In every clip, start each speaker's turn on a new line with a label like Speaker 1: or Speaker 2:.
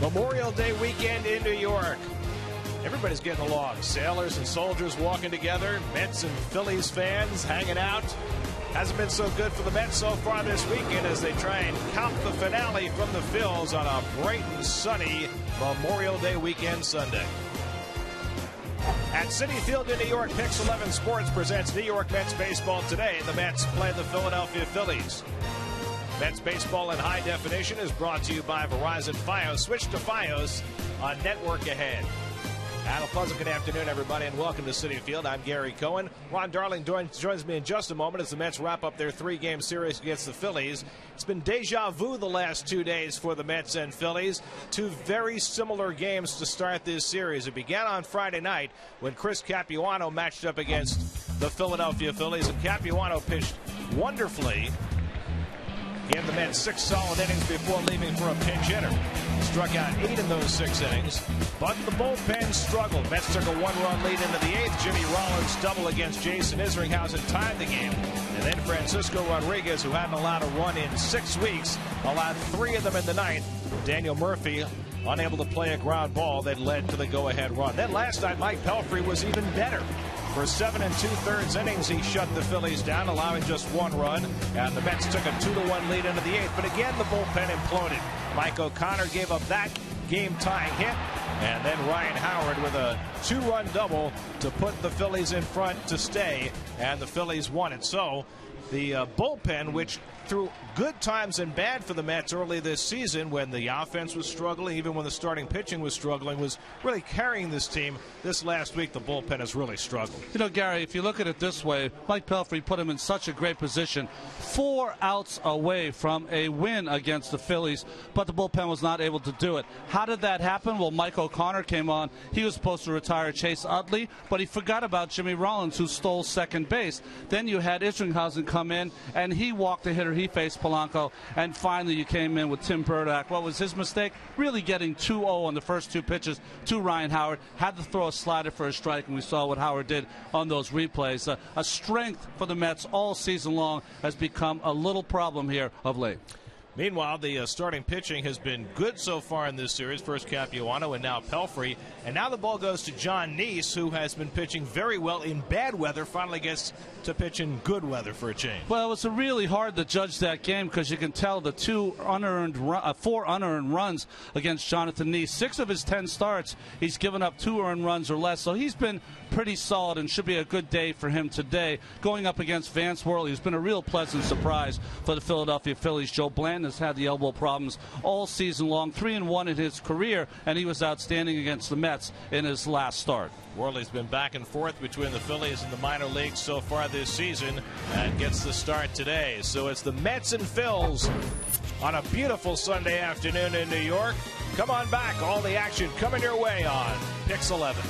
Speaker 1: Memorial Day weekend in New York. Everybody's getting along. Sailors and soldiers walking together. Mets and Phillies fans hanging out. Hasn't been so good for the Mets so far this weekend as they try and count the finale from the Phils on a bright and sunny Memorial Day weekend Sunday. At Citi Field in New York, Pix 11 Sports presents New York Mets baseball today. The Mets play the Philadelphia Phillies. Mets baseball in high definition is brought to you by Verizon Fios. Switch to Fios on Network Ahead. And a pleasant good afternoon, everybody, and welcome to Citi Field. I'm Gary Cohen. Ron Darling joins me in just a moment as the Mets wrap up their three-game series against the Phillies. It's been deja vu the last 2 days for the Mets and Phillies. Two very similar games to start this series. It began on Friday night when Chris Capuano matched up against the Philadelphia Phillies, and Capuano pitched wonderfully. He had the Mets 6 solid innings before leaving for a pinch hitter. Struck out 8 in those 6 innings, but the bullpen struggled. Mets took a 1-run lead into the 8th. Jimmy Rollins double against Jason Isringhausen tied the game. And then Francisco Rodriguez, who hadn't allowed a run in 6 weeks, allowed 3 of them in the 9th. Daniel Murphy unable to play a ground ball that led to the go-ahead run. Then last night, Mike Pelfrey was even better. For 7 2/3 innings, he shut the Phillies down, allowing just 1 run, and the Mets took a 2-1 lead into the 8th. But again, the bullpen imploded. Mike O'Connor gave up that game-tying hit, and then Ryan Howard with a 2-run double to put the Phillies in front to stay, and the Phillies won it. So the bullpen, which through good times and bad for the Mets early this season, when the offense was struggling, even when the starting pitching was struggling, was really carrying this team. This last week, the bullpen has really struggled.
Speaker 2: You know, Gary, if you look at it this way, Mike Pelfrey put him in such a great position, 4 outs away from a win against the Phillies, but the bullpen was not able to do it. How did that happen? Well, Mike O'Connor came on. He was supposed to retire Chase Utley, but he forgot about Jimmy Rollins, who stole second base. Then you had Isringhausen come in, and he walked a hitter. He faced Polanco, and finally you came in with Tim Burdack. What was his mistake? Really getting 2-0 on the first 2 pitches to Ryan Howard. Had to throw a slider for a strike, and we saw what Howard did on those replays. A strength for the Mets all season long has become a little problem here of late.
Speaker 1: Meanwhile, the starting pitching has been good so far in this series. First Capuano and now Pelfrey. And now the ball goes to John Neese, who has been pitching very well in bad weather, finally gets to pitch in good weather for a change.
Speaker 2: Well, it was really hard to judge that game because you can tell the 4 unearned runs against Jonathan Neese. 6 of his 10 starts, he's given up 2 earned runs or less. So he's been pretty solid and should be a good day for him today. Going up against Vance Worley, who's been a real pleasant surprise for the Philadelphia Phillies. Joe Blanton has had the elbow problems all season long, 3-1 in his career, and he was outstanding against the Mets in his last start.
Speaker 1: Worley's been back and forth between the Phillies and the minor leagues so far this season and gets the start today. So it's the Mets and Phils on a beautiful Sunday afternoon in New York. Come on back. All the action coming your way on Pix 11.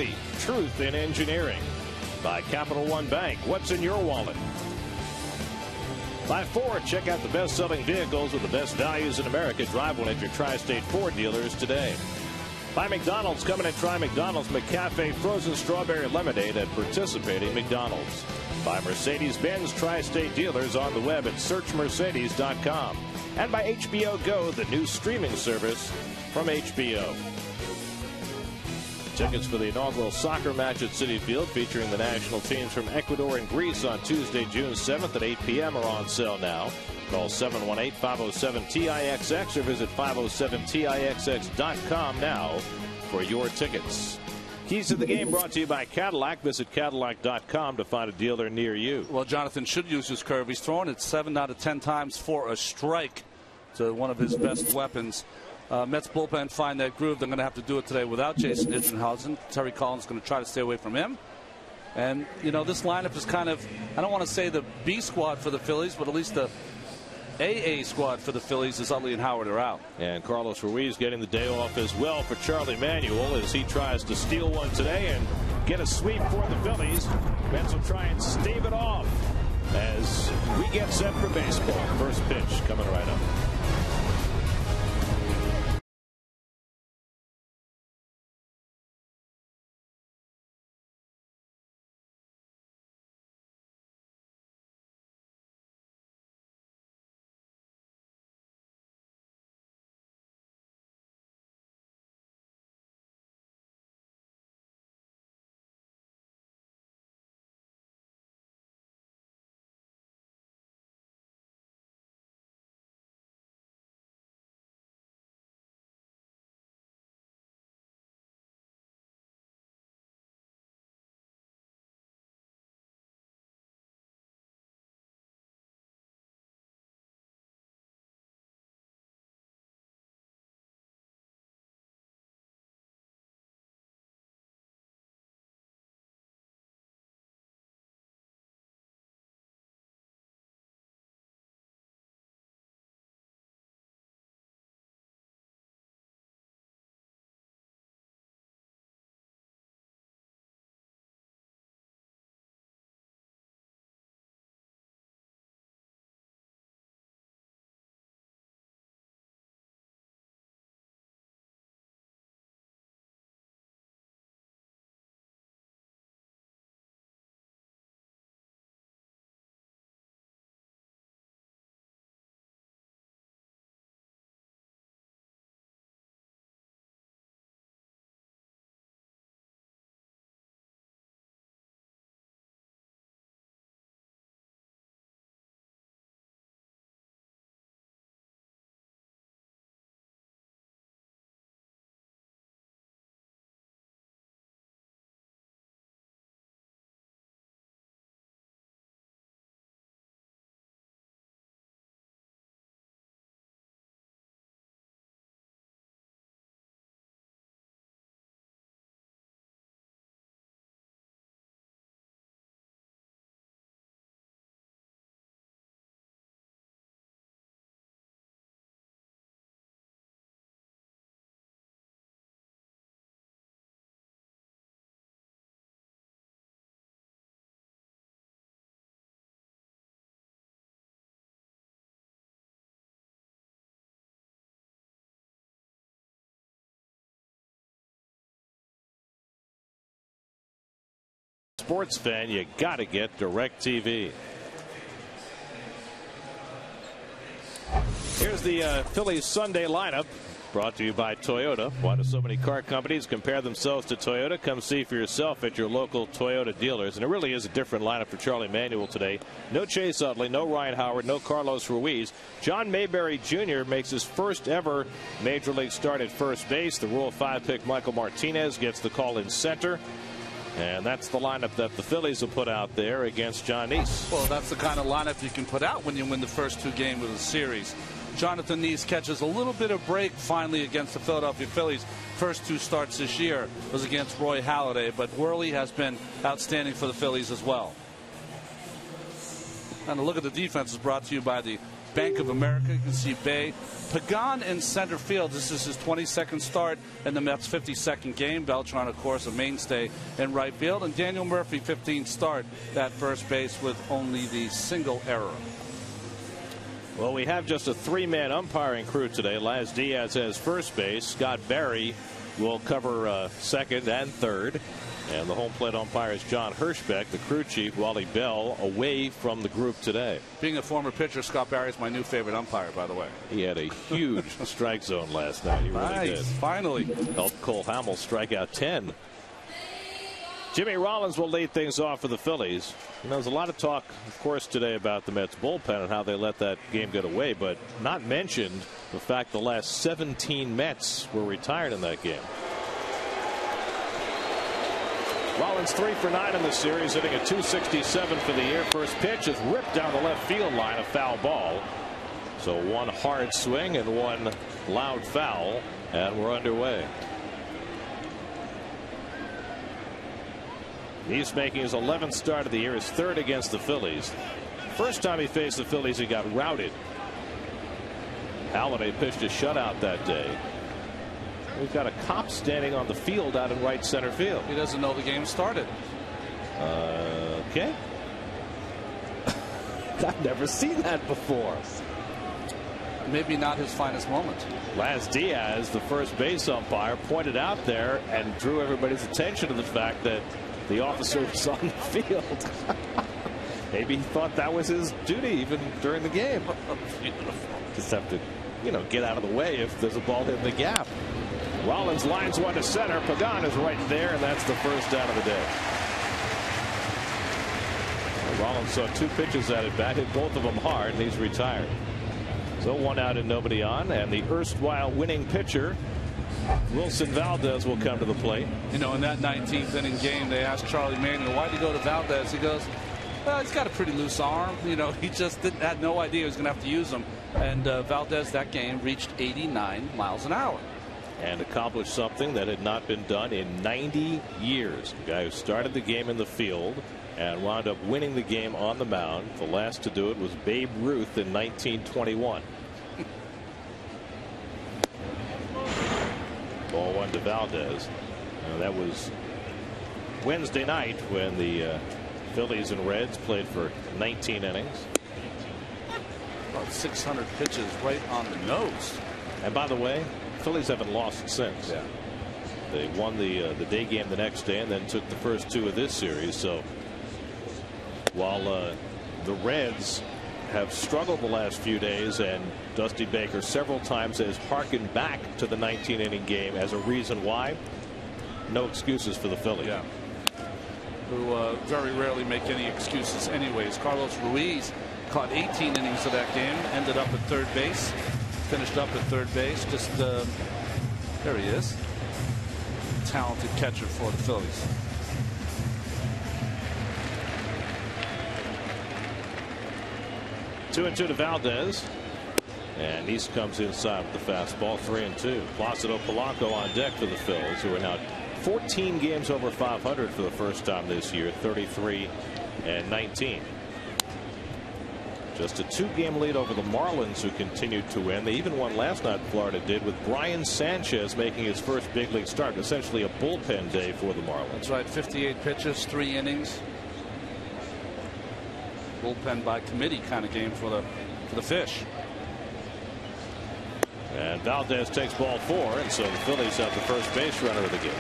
Speaker 1: quality, truth in engineering. By Capital One Bank, what's in your wallet? By Ford, check out the best-selling vehicles with the best values in America. Drive one at your Tri-State Ford dealers today. By McDonald's, come in and try McDonald's McCafe frozen strawberry lemonade at participating McDonald's. By Mercedes-Benz Tri-State dealers on the web at searchmercedes.com. And by HBO Go, the new streaming service from HBO. Tickets for the inaugural soccer match at Citi Field featuring the national teams from Ecuador and Greece on Tuesday, June 7th at 8 p.m. are on sale now. Call 718-507-TIXX or visit 507TIXX.com now for your tickets. Keys to the game brought to you by Cadillac. Visit Cadillac.com to find a dealer near you.
Speaker 2: Well, Jonathan should use his curve. He's thrown it 7 out of 10 times for a strike. To one of his best weapons. Mets bullpen find that groove. They're going to have to do it today without Jason Ichenhausen. Terry Collins is going to try to stay away from him. And, you know, this lineup is kind of, I don't want to say the B squad for the Phillies, but at least the AA squad for the Phillies as Utley and Howard are out.
Speaker 1: And Carlos Ruiz getting the day off as well for Charlie Manuel as he tries to steal one today and get a sweep for the Phillies. Mets will try and stave it off as we get set for baseball. First pitch coming right up. Sports fan, you got to get DirecTV. Here's the Phillies Sunday lineup brought to you by Toyota. Why do so many car companies compare themselves to Toyota? Come see for yourself at your local Toyota dealers. And it really is a different lineup for Charlie Manuel today. No Chase Utley, no Ryan Howard, no Carlos Ruiz. John Mayberry Jr. makes his first ever Major League start at first base. The Rule 5 pick Michael Martinez gets the call in center. And that's the lineup that the Phillies will put out there against John Neese.
Speaker 2: Well, that's the kind of lineup you can put out when you win the first 2 games of the series. Jonathan Neese catches a little bit of break finally against the Philadelphia Phillies. First 2 starts this year was against Roy Halladay, but Worley has been outstanding for the Phillies as well. And a look at the defense is brought to you by the Bank of America. You can see Bay. Pagan in center field. This is his 22nd start in the Mets' 52nd game. Beltran, of course, a mainstay in right field. And Daniel Murphy, 15th start at first base with only the single error.
Speaker 1: Well, we have just a three-man umpiring crew today. Laz Diaz has first base. Scott Barry will cover second and third. And the home plate umpire is John Hirschbeck. The crew chief, Wally Bell, away from the group today.
Speaker 2: Being a former pitcher, Scott Barry is my new favorite umpire, by the way.
Speaker 1: He had a huge strike zone last night. He really did.
Speaker 2: Finally.
Speaker 1: Helped Cole Hamel strike out 10. Jimmy Rollins will lead things off for the Phillies. You know, there's a lot of talk, of course, today about the Mets bullpen and how they let that game get away, but not mentioned the fact the last 17 Mets were retired in that game. Rollins 3 for 9 in the series, hitting a .267 for the year. First pitch is ripped down the left field line, a foul ball. So one hard swing and one loud foul, and we're underway. He's making his 11th start of the year, his third against the Phillies. First time he faced the Phillies, he got routed. Halladay pitched a shutout that day. We've got a cop standing on the field out in right center field.
Speaker 2: He doesn't know the game started.
Speaker 1: Okay. I've never seen that before.
Speaker 2: Maybe not his finest moment.
Speaker 1: Laz Diaz, the first base umpire, pointed out there and drew everybody's attention to the fact that the officer was on the field. Maybe he thought that was his duty even during the game. Just have to, you know, get out of the way if there's a ball in the gap. Rollins lines one to center. Pagan is right there, and that's the first out of the day. Rollins saw two pitches at it bat, hit both of them hard, and he's retired. So one out and nobody on, and the erstwhile winning pitcher, Wilson Valdez, will come to the plate.
Speaker 2: You know, in that 19th inning game, they asked Charlie Manuel, why'd you go to Valdez? He goes, well, he's got a pretty loose arm. You know, he just had no idea he was going to have to use them. And Valdez that game reached 89 miles an hour.
Speaker 1: And accomplished something that had not been done in 90 years. The guy who started the game in the field and wound up winning the game on the mound. The last to do it was Babe Ruth in 1921. Ball one to Valdez. That was Wednesday night when the Phillies and Reds played for 19 innings.
Speaker 2: About 600 pitches right on the nose.
Speaker 1: And by the way, Phillies haven't lost since.
Speaker 2: Yeah.
Speaker 1: They won the day game the next day and then took the first two of this series. So while the Reds have struggled the last few days, and Dusty Baker several times has harkened back to the 19-inning game as a reason why, no excuses for the Phillies.
Speaker 2: Yeah. Who very rarely make any excuses anyways. Carlos Ruiz caught 18 innings of that game, ended up at third base. Finished up at third base. Just there he is. Talented catcher for the Phillies.
Speaker 1: Two and two to Valdez. And East comes inside with the fastball. 3-2. Placido Polanco on deck for the Phillies, who are now 14 games over 500 for the first time this year. 33-19. Just a 2-game lead over the Marlins, who continued to win. They even won last night, Florida did, with Brian Sanchez making his first big league start. Essentially a bullpen day for the Marlins.
Speaker 2: That's right. 58 pitches, 3 innings. Bullpen by committee kind of game for the Fish.
Speaker 1: And Valdez takes ball 4, and so the Phillies have the first base runner of the game.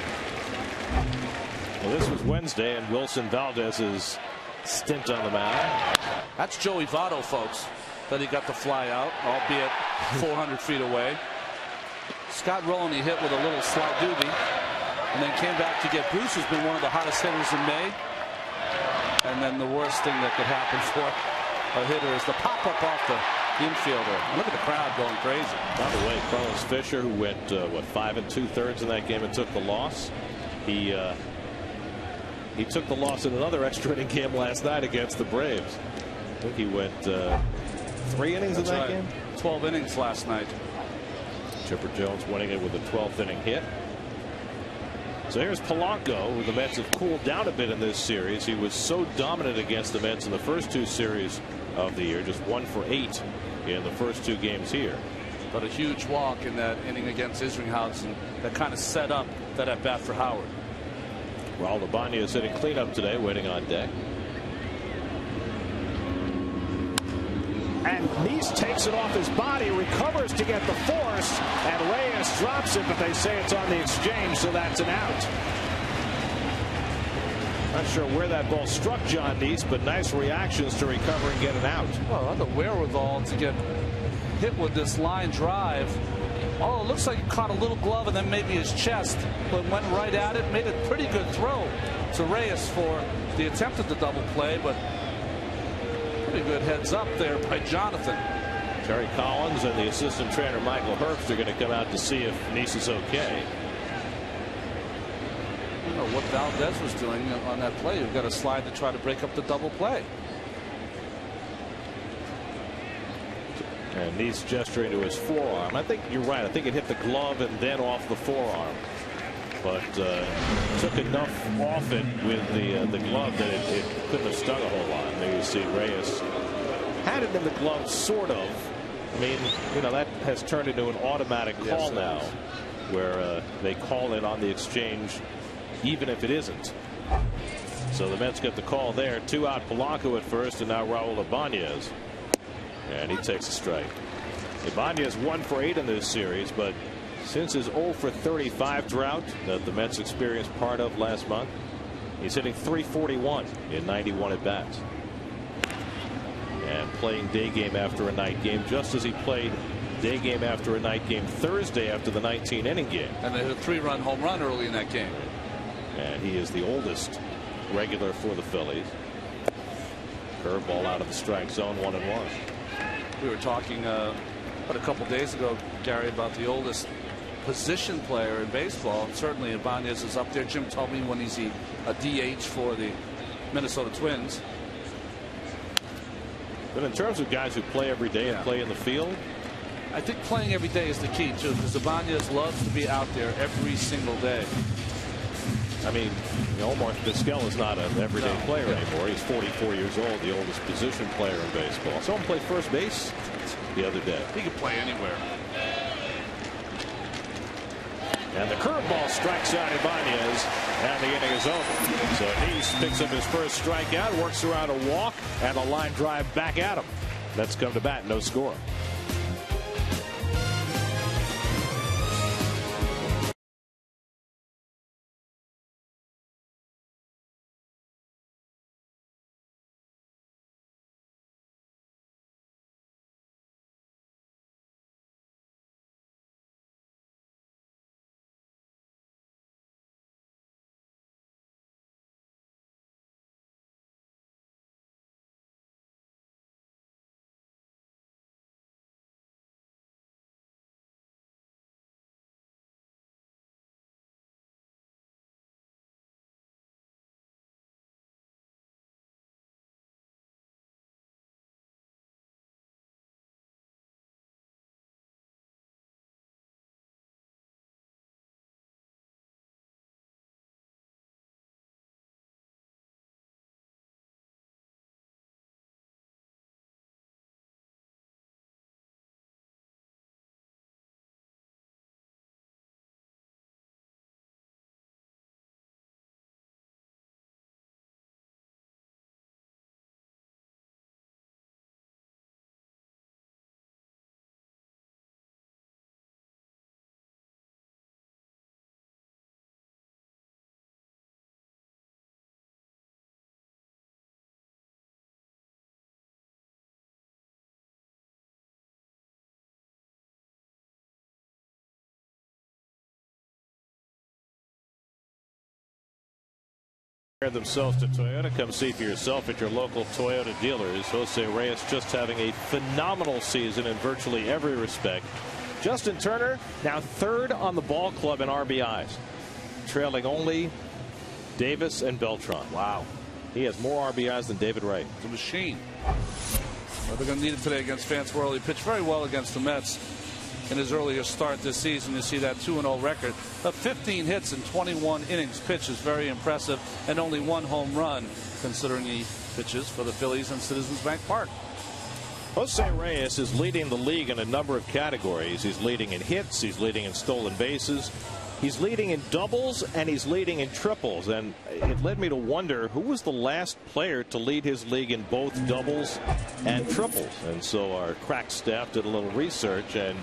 Speaker 1: Well, this was Wednesday, and Wilson Valdez's stint on the mound.
Speaker 2: That's Joey Votto, folks, that he got to fly out, albeit 400 feet away. Scott Rowland he hit with a little slight doobie, and then came back to get Bruce, who's been one of the hottest hitters in May. And then the worst thing that could happen for a hitter is the pop-up off the infielder. Look at the crowd going crazy.
Speaker 1: By the way, Carlos Fisher, who went 5 2/3 in that game and took the loss, he took the loss in another extra inning game last night against the Braves. I think he went 3 innings in that game.
Speaker 2: 12 innings last night.
Speaker 1: Chipper Jones winning it with a 12th inning hit. So here's Polanco, who the Mets have cooled down a bit in this series. He was so dominant against the Mets in the first 2 series of the year, just 1 for 8 in the first 2 games here.
Speaker 2: But a huge walk in that inning against Isringhausen that kind of set up that at bat for Howard.
Speaker 1: Raul Ibanez is hitting cleanup today, waiting on deck.
Speaker 3: And Nice takes it off his body, recovers to get the force, and Reyes drops it, but they say it's on the exchange, so that's an out.
Speaker 1: Not sure where that ball struck John Nice, but nice reactions to recover and get it out.
Speaker 2: Well, the wherewithal to get hit with this line drive. Oh, it looks like he caught a little glove and then maybe his chest, but went right at it, made a pretty good throw to Reyes for the attempt at the double play, but pretty good heads up there by Jonathan.
Speaker 1: Terry Collins and the assistant trainer Michael Herbst are going to come out to see if Nice is okay.
Speaker 2: I don't know what Valdez was doing on that play. You've got a slide to try to break up the double play.
Speaker 1: And Nice gesturing to his forearm. I think you're right. I think it hit the glove and then off the forearm. But took enough off it with the glove that it couldn't have stung a whole lot. There you see Reyes had it in the glove, sort of. I mean, you know, that has turned into an automatic call now, where they call it on the exchange, even if it isn't. So the Mets get the call there. 2 out Polanco at first, and now Raul Ibanez. And he takes a strike. Ibanez 1 for 8 in this series, but since his 0 for 35 drought that the Mets experienced part of last month, he's hitting .341 in 91 at bats. And playing day game after a night game, just as he played day game after a night game Thursday after the 19-inning game.
Speaker 2: And they hit a 3-run home run early in that game.
Speaker 1: And he is the oldest regular for the Phillies. Curveball out of the strike zone, 1-1.
Speaker 2: We were talking a couple days ago, Gary, about the oldest position player in baseball. Certainly Ibanez is up there. Jim told me when he's a DH for the Minnesota Twins.
Speaker 1: But in terms of guys who play every day and play in the field,
Speaker 2: I think playing every day is the key too, because Ibanez loves to be out there every single day.
Speaker 1: I mean, Omar Vizquel is not an everyday player anymore. He's 44 years old, the oldest position player in baseball. Saw him play first base the other day.
Speaker 2: He can play anywhere.
Speaker 1: And the curveball strikes out Ibanez, and the inning is over. So Nice picks up his first strikeout, works around a walk, and a line drive back at him. Mets come to bat, no score. Themselves to Toyota. Come see for yourself at your local Toyota dealers. Jose Reyes just having a phenomenal season in virtually every respect. Justin Turner now 3rd on the ball club in RBIs, trailing only Davis and Beltran. Wow. He has more RBIs than David Wright.
Speaker 2: It's a machine. Well, they're going to need it today against Vance Worley. He pitched very well against the Mets in his earlier start this season. You see that 2-0 record. But 15 hits in 21 innings pitched is very impressive, and only 1 home run considering he pitches for the Phillies in Citizens Bank Park.
Speaker 1: Jose Reyes is leading the league in a number of categories. He's leading in hits. He's leading in stolen bases. He's leading in doubles, and he's leading in triples. And it led me to wonder who was the last player to lead his league in both doubles and triples. And so our crack staff did a little research, and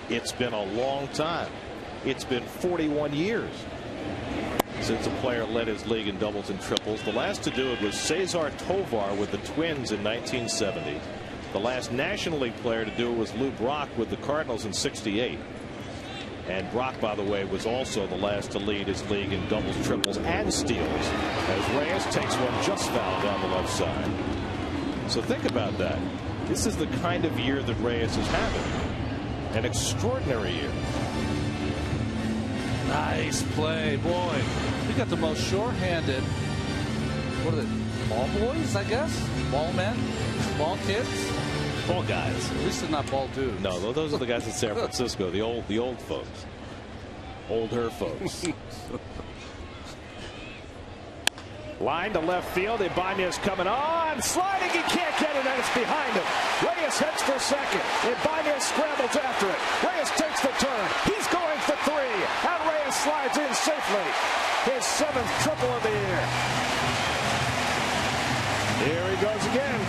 Speaker 1: it's been a long time. It's been 41 years since a player led his league in doubles and triples. The last to do it was Cesar Tovar with the Twins in 1970. The last National League player to do it was Lou Brock with the Cardinals in '68. And Brock, by the way, was also the last to lead his league in doubles, triples, and steals, as Reyes takes one just foul down the left side. So think about that. This is the kind of year that Reyes is having. An extraordinary year.
Speaker 2: Nice play, boy. We got the most sure-handed, what are they, ball boys, I guess? Ball men? Ball kids?
Speaker 1: Ball guys.
Speaker 2: At least they're not ball dudes.
Speaker 1: No, those are the guys in San Francisco, the old folks. Older folks.
Speaker 3: Line to left field. Ibanez coming on. Sliding. He can't get it, and it's behind him. Reyes heads for second. Ibanez scrambles after it. Reyes takes the turn. He's going for three. And Reyes slides in safely. His 7th triple of the year. Here he goes again.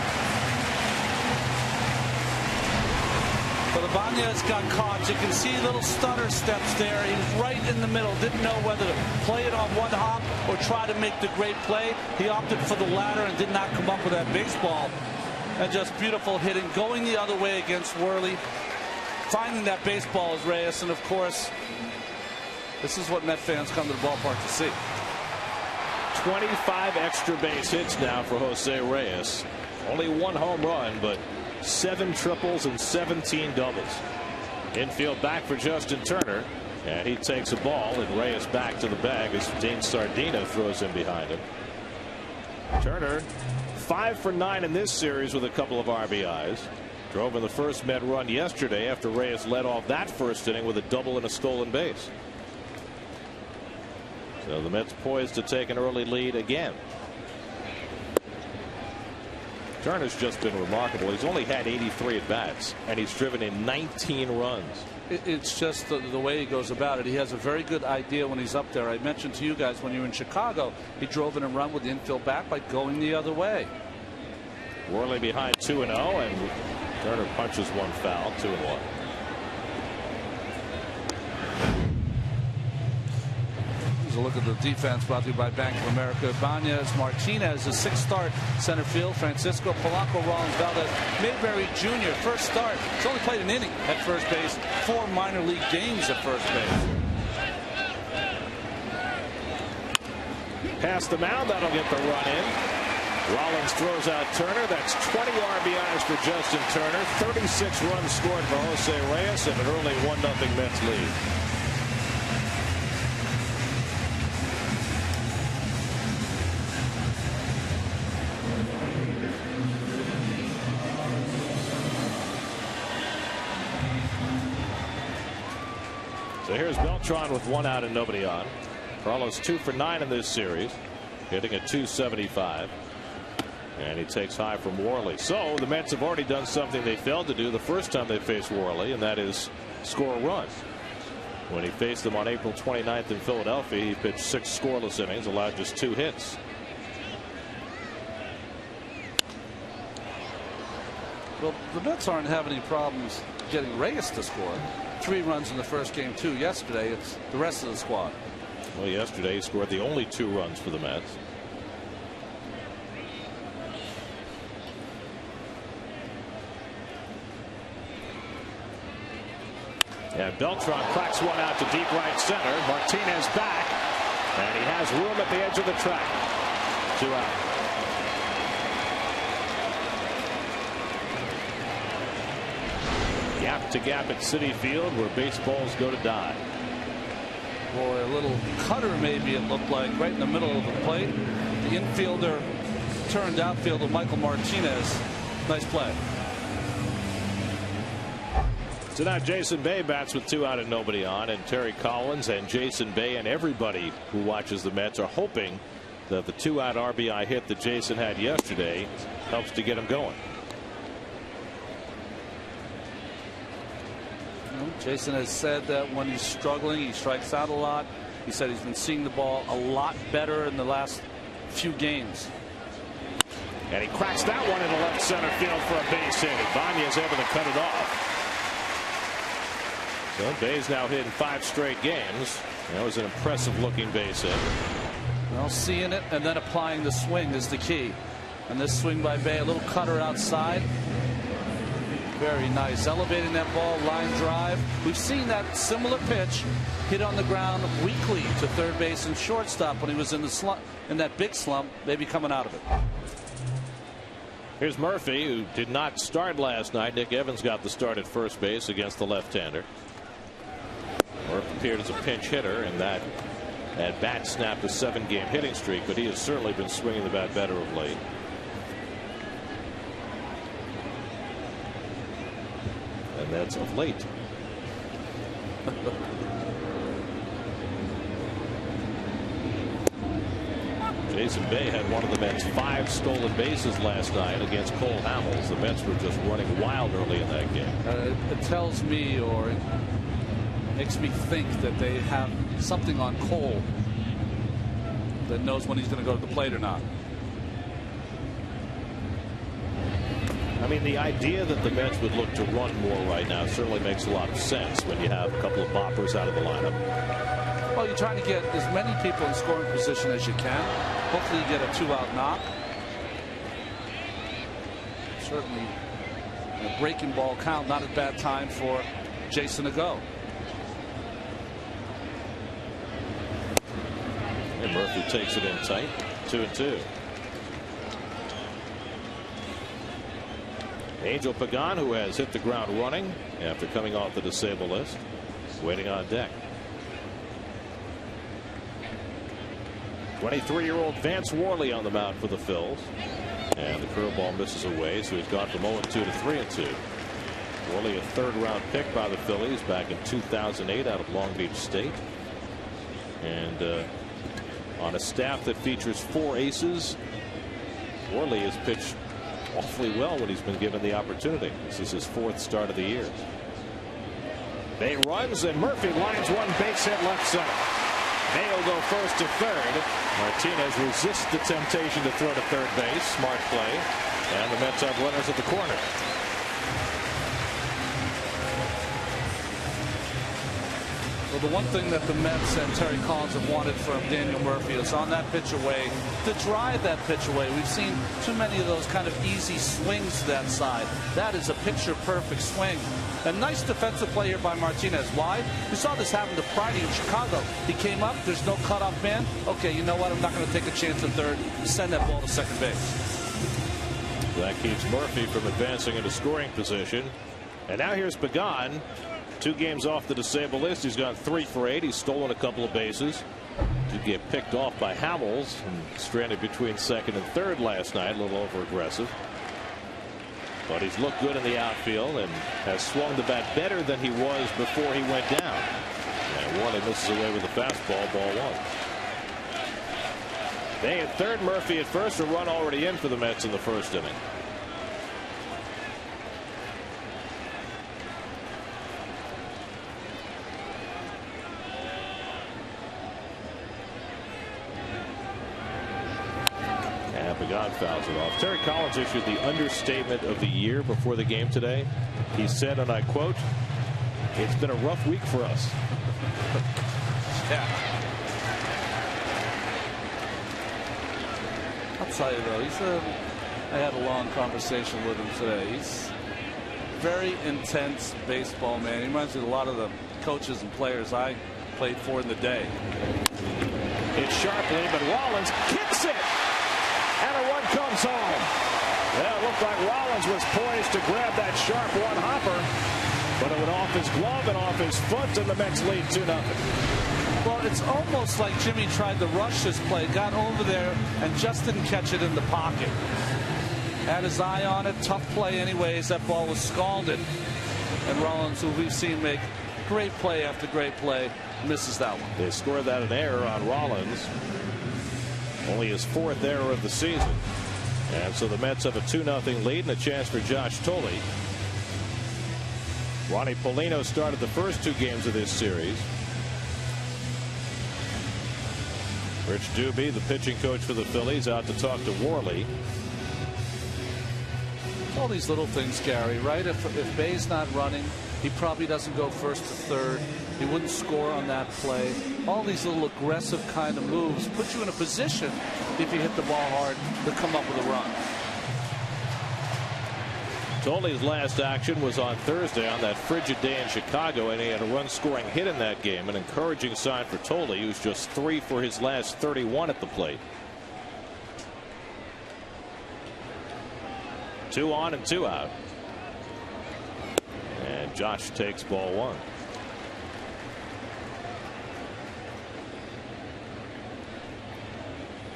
Speaker 2: But Ibanez got caught. You can see little stutter steps there. He was right in the middle. Didn't know whether to play it on one hop or try to make the great play. He opted for the latter and did not come up with that baseball. And just beautiful hitting. Going the other way against Worley. Finding that baseball is Reyes. And, of course, this is what Met fans come to the ballpark to see.
Speaker 1: 25 extra base hits now for Jose Reyes. Only 1 home run, but 7 triples and 17 doubles. Infield back for Justin Turner, and he takes a ball, and Reyes back to the bag as Dean Sardina throws him behind him. Turner 5 for 9 in this series with a couple of RBIs. Drove in the first Met run yesterday after Reyes led off that first inning with a double and a stolen base. So the Mets poised to take an early lead again. Turner's just been remarkable. He's only had 83 at bats, and he's driven in 19 runs.
Speaker 2: It's just the way he goes about it. He has a very good idea when he's up there. I mentioned to you guys when you were in Chicago, he drove in a run with the infield back by going the other way.
Speaker 1: Worley behind 2-0, and Turner punches one foul, 2-1.
Speaker 2: A look at the defense brought to you by Bank of America. Ibanez Martinez, a 6th start center field. Francisco Polanco, Rollins Valdez, Mayberry Jr. first start. He's only played an inning at first base, 4 minor league games at first base.
Speaker 3: Past the mound, that'll get the run in. Rollins throws out Turner. That's 20 RBIs for Justin Turner. 36 runs scored for Jose Reyes, and an early 1-0 Mets lead. So here's Beltran with 1 out and nobody on. Carlos 2 for 9 in this series, hitting a .275, and he takes high from Worley. So the Mets have already done something they failed to do the first time they faced Worley, and that is score a run. When he faced them on April 29th in Philadelphia, he pitched 6 scoreless innings, allowed just 2 hits.
Speaker 2: Well, the Mets aren't having any problems getting Reyes to score. 3 runs in the first game, 2 yesterday. It's the rest of the squad.
Speaker 1: Well, yesterday he scored the only 2 runs for the Mets.
Speaker 3: And Beltran cracks one out to deep right center. Martinez back, and he has room at the edge of the track. 2 out. Gap to gap at Citi Field, where baseballs go to die.
Speaker 2: Boy, a little cutter maybe it looked like right in the middle of the plate. The infielder turned outfielder Michael Martinez. Nice play.
Speaker 1: So now Jason Bay bats with 2 out and nobody on, and Terry Collins and Jason Bay and everybody who watches the Mets are hoping that the 2-out RBI hit that Jason had yesterday helps to get him going.
Speaker 2: Jason has said that when he's struggling, he strikes out a lot. He said he's been seeing the ball a lot better in the last few games.
Speaker 3: And he cracks that one into left center field for a base hit. Ibanez is able to cut it off. So Bay's now hit in 5 straight games. That was an impressive looking base hit.
Speaker 2: Well, seeing it and then applying the swing is the key. And this swing by Bay, a little cutter outside. Very nice. Elevating that ball, line drive. We've seen that similar pitch hit on the ground weakly to third base and shortstop when he was in the slump, in that big slump, maybe coming out of it.
Speaker 3: Here's Murphy, who did not start last night. Nick Evans got the start at first base against the left-hander. Murphy appeared as a pinch hitter, and that at bat snapped a 7-game hitting streak, but he has certainly been swinging the bat better of late. And that's of late. Jason Bay had one of the Mets' 5 stolen bases last night against Cole Hamels. The Mets were just running wild early in that game.
Speaker 2: It tells me, or it makes me think, that they have something on Cole that knows when he's going to go to the plate or not.
Speaker 3: I mean, the idea that the Mets would look to run more right now certainly makes a lot of sense when you have a couple of boppers out of the lineup.
Speaker 2: Well, you're trying to get as many people in scoring position as you can. Hopefully you get a 2-out knock. Certainly a breaking ball count, not a bad time for Jason to go.
Speaker 3: And Murphy takes it in tight. 2-2. Angel Pagan, who has hit the ground running after coming off the disabled list, waiting on deck. 23-year-old Vance Worley on the mound for the Phils. And the curveball misses away, so he's gone from 0-2 to 3-2. Worley, a 3rd-round pick by the Phillies back in 2008 out of Long Beach State. And on a staff that features 4 aces, Worley has pitched awfully well when he's been given the opportunity. This is his 4th start of the year. Bay runs, and Murphy lines one base hit left center. May will go first to third. Martinez resists the temptation to throw to third base. Smart play. And the Mets have runners at the corner.
Speaker 2: Well, the one thing that the Mets and Terry Collins have wanted from Daniel Murphy is on that pitch away to drive that pitch away. We've seen too many of those kind of easy swings to that side. That is a picture perfect swing. A nice defensive play here by Martinez. Why? We saw this happen to Friday in Chicago. He came up, there's no cutoff man. Okay, you know what? I'm not going to take a chance at third. Send that ball to second base.
Speaker 3: That keeps Murphy from advancing into scoring position. And now here's Pagan. 2 games off the disabled list. He's gone 3 for 8. He's stolen a couple of bases. Did get picked off by Hamels and stranded between second and third last night. A little over aggressive. But he's looked good in the outfield and has swung the bat better than he was before he went down. And Worley misses away with a fastball, ball 1. They at third, Murphy at first. A run already in for the Mets in the first inning. Pagan fouls it off. Terry Collins issued the understatement of the year before the game today. He said, and I quote, "It's been a rough week for us."
Speaker 2: Yeah. I'll tell you though, I had a long conversation with him today. He's very intense baseball man. He reminds me of a lot of the coaches and players I played for in the day.
Speaker 3: It's sharply, but Rollins kicks it. And a run comes home. Yeah, it looked like Rollins was poised to grab that sharp one hopper, but it went off his glove and off his foot, and the Mets lead 2-0.
Speaker 2: Well, it's almost like Jimmy tried to rush this play, got over there, and just didn't catch it in the pocket. Had his eye on it. Tough play anyways. That ball was scalded. And Rollins, who we've seen make great play after great play, misses that one.
Speaker 3: They scored that an error on Rollins. Only his 4th error of the season. And so the Mets have a 2-0 lead and a chance for Josh Tolley. Ronnie Polino started the first 2 games of this series. Rich Doobie, the pitching coach for the Phillies, out to talk to Worley.
Speaker 2: All these little things, Gary, right? If Bay's not running, he probably doesn't go first to third. He wouldn't score on that play. All these little aggressive kind of moves put you in a position, if you hit the ball hard, to come up with a run.
Speaker 3: Tolley's last action was on Thursday on that frigid day in Chicago, and he had a run-scoring hit in that game. An encouraging sign for Tolley, who's just 3 for his last 31 at the plate. 2 on and 2 out. And Josh takes ball 1.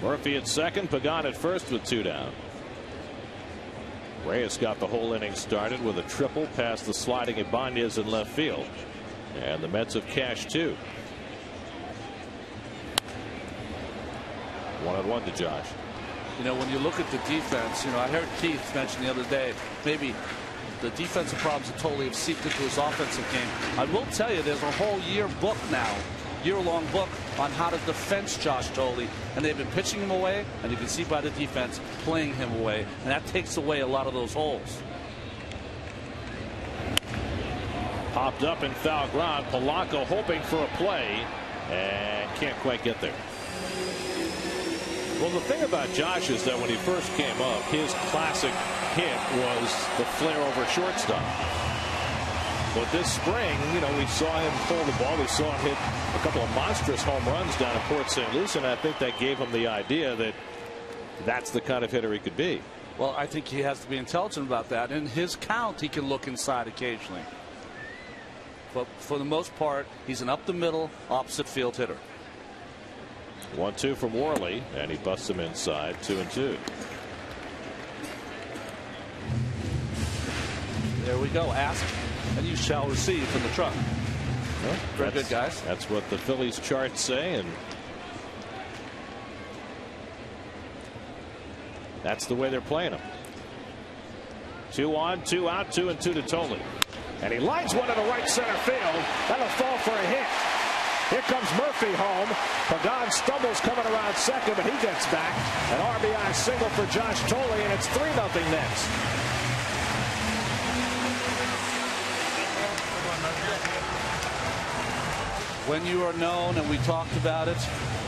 Speaker 3: Murphy at second, Pagan at first with 2 down. Reyes got the whole inning started with a triple past the sliding Ibanez in left field. And the Mets have cashed 2. 1-1 to Josh.
Speaker 2: You know, when you look at the defense, you know, I heard Keith mention the other day, maybe the defensive problems that Tolley have seeped into his offensive game. I will tell you, there's a whole year-long book on how to defend Josh Tolley, and they've been pitching him away, and you can see by the defense playing him away, and that takes away a lot of those holes.
Speaker 3: Popped up in foul ground. Polanco hoping for a play and can't quite get there. Well, the thing about Josh is that when he first came up, his classic hit was the flare over shortstop. But this spring, you know, we saw him pull the ball. We saw him hit a couple of monstrous home runs down in Port St. Lucie, and I think that gave him the idea that that's the kind of hitter he could be.
Speaker 2: Well, I think he has to be intelligent about that. In his count, he can look inside occasionally. But for the most part, he's an up-the-middle, opposite-field hitter.
Speaker 3: 1-2 from Worley, and he busts him inside. 2-2.
Speaker 2: There we go. Ask and you shall receive from the truck.
Speaker 3: Well,
Speaker 2: very good, guys.
Speaker 3: That's what the Phillies charts say, and that's the way they're playing him. 2 on, 2 out, 2-2 to Tolley. And he lines one to the right center field. That'll fall for a hit. Here comes Murphy home. Pagan stumbles coming around second, but he gets back. An RBI single for Josh Tolley, and it's 3-0 Nets.
Speaker 2: When you are known, and we talked about it,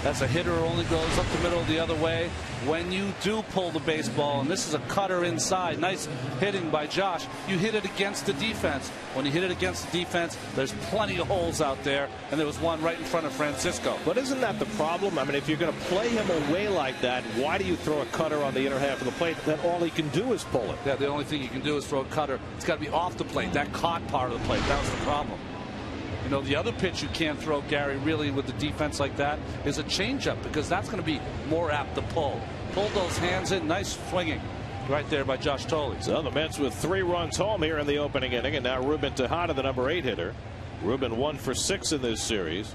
Speaker 2: as a hitter who only goes up the middle the other way, when you do pull the baseball, and this is a cutter inside, nice hitting by Josh, you hit it against the defense. When you hit it against the defense, there's plenty of holes out there, and there was one right in front of Francisco.
Speaker 3: But isn't that the problem? I mean, if you're going to play him away like that, why do you throw a cutter on the inner half of the plate? Then all he can do is pull it.
Speaker 2: Yeah, the only thing you can do is throw a cutter. It's got to be off the plate. That caught part of the plate. That was the problem. You know, the other pitch you can't throw, Gary, really with the defense like that is a changeup, because that's going to be more apt to pull. Pull those hands in. Nice swinging right there by Josh Tolley.
Speaker 3: So the Mets with 3 runs home here in the opening inning, and now Ruben Tejada, the number 8 hitter. Ruben 1 for 6 in this series,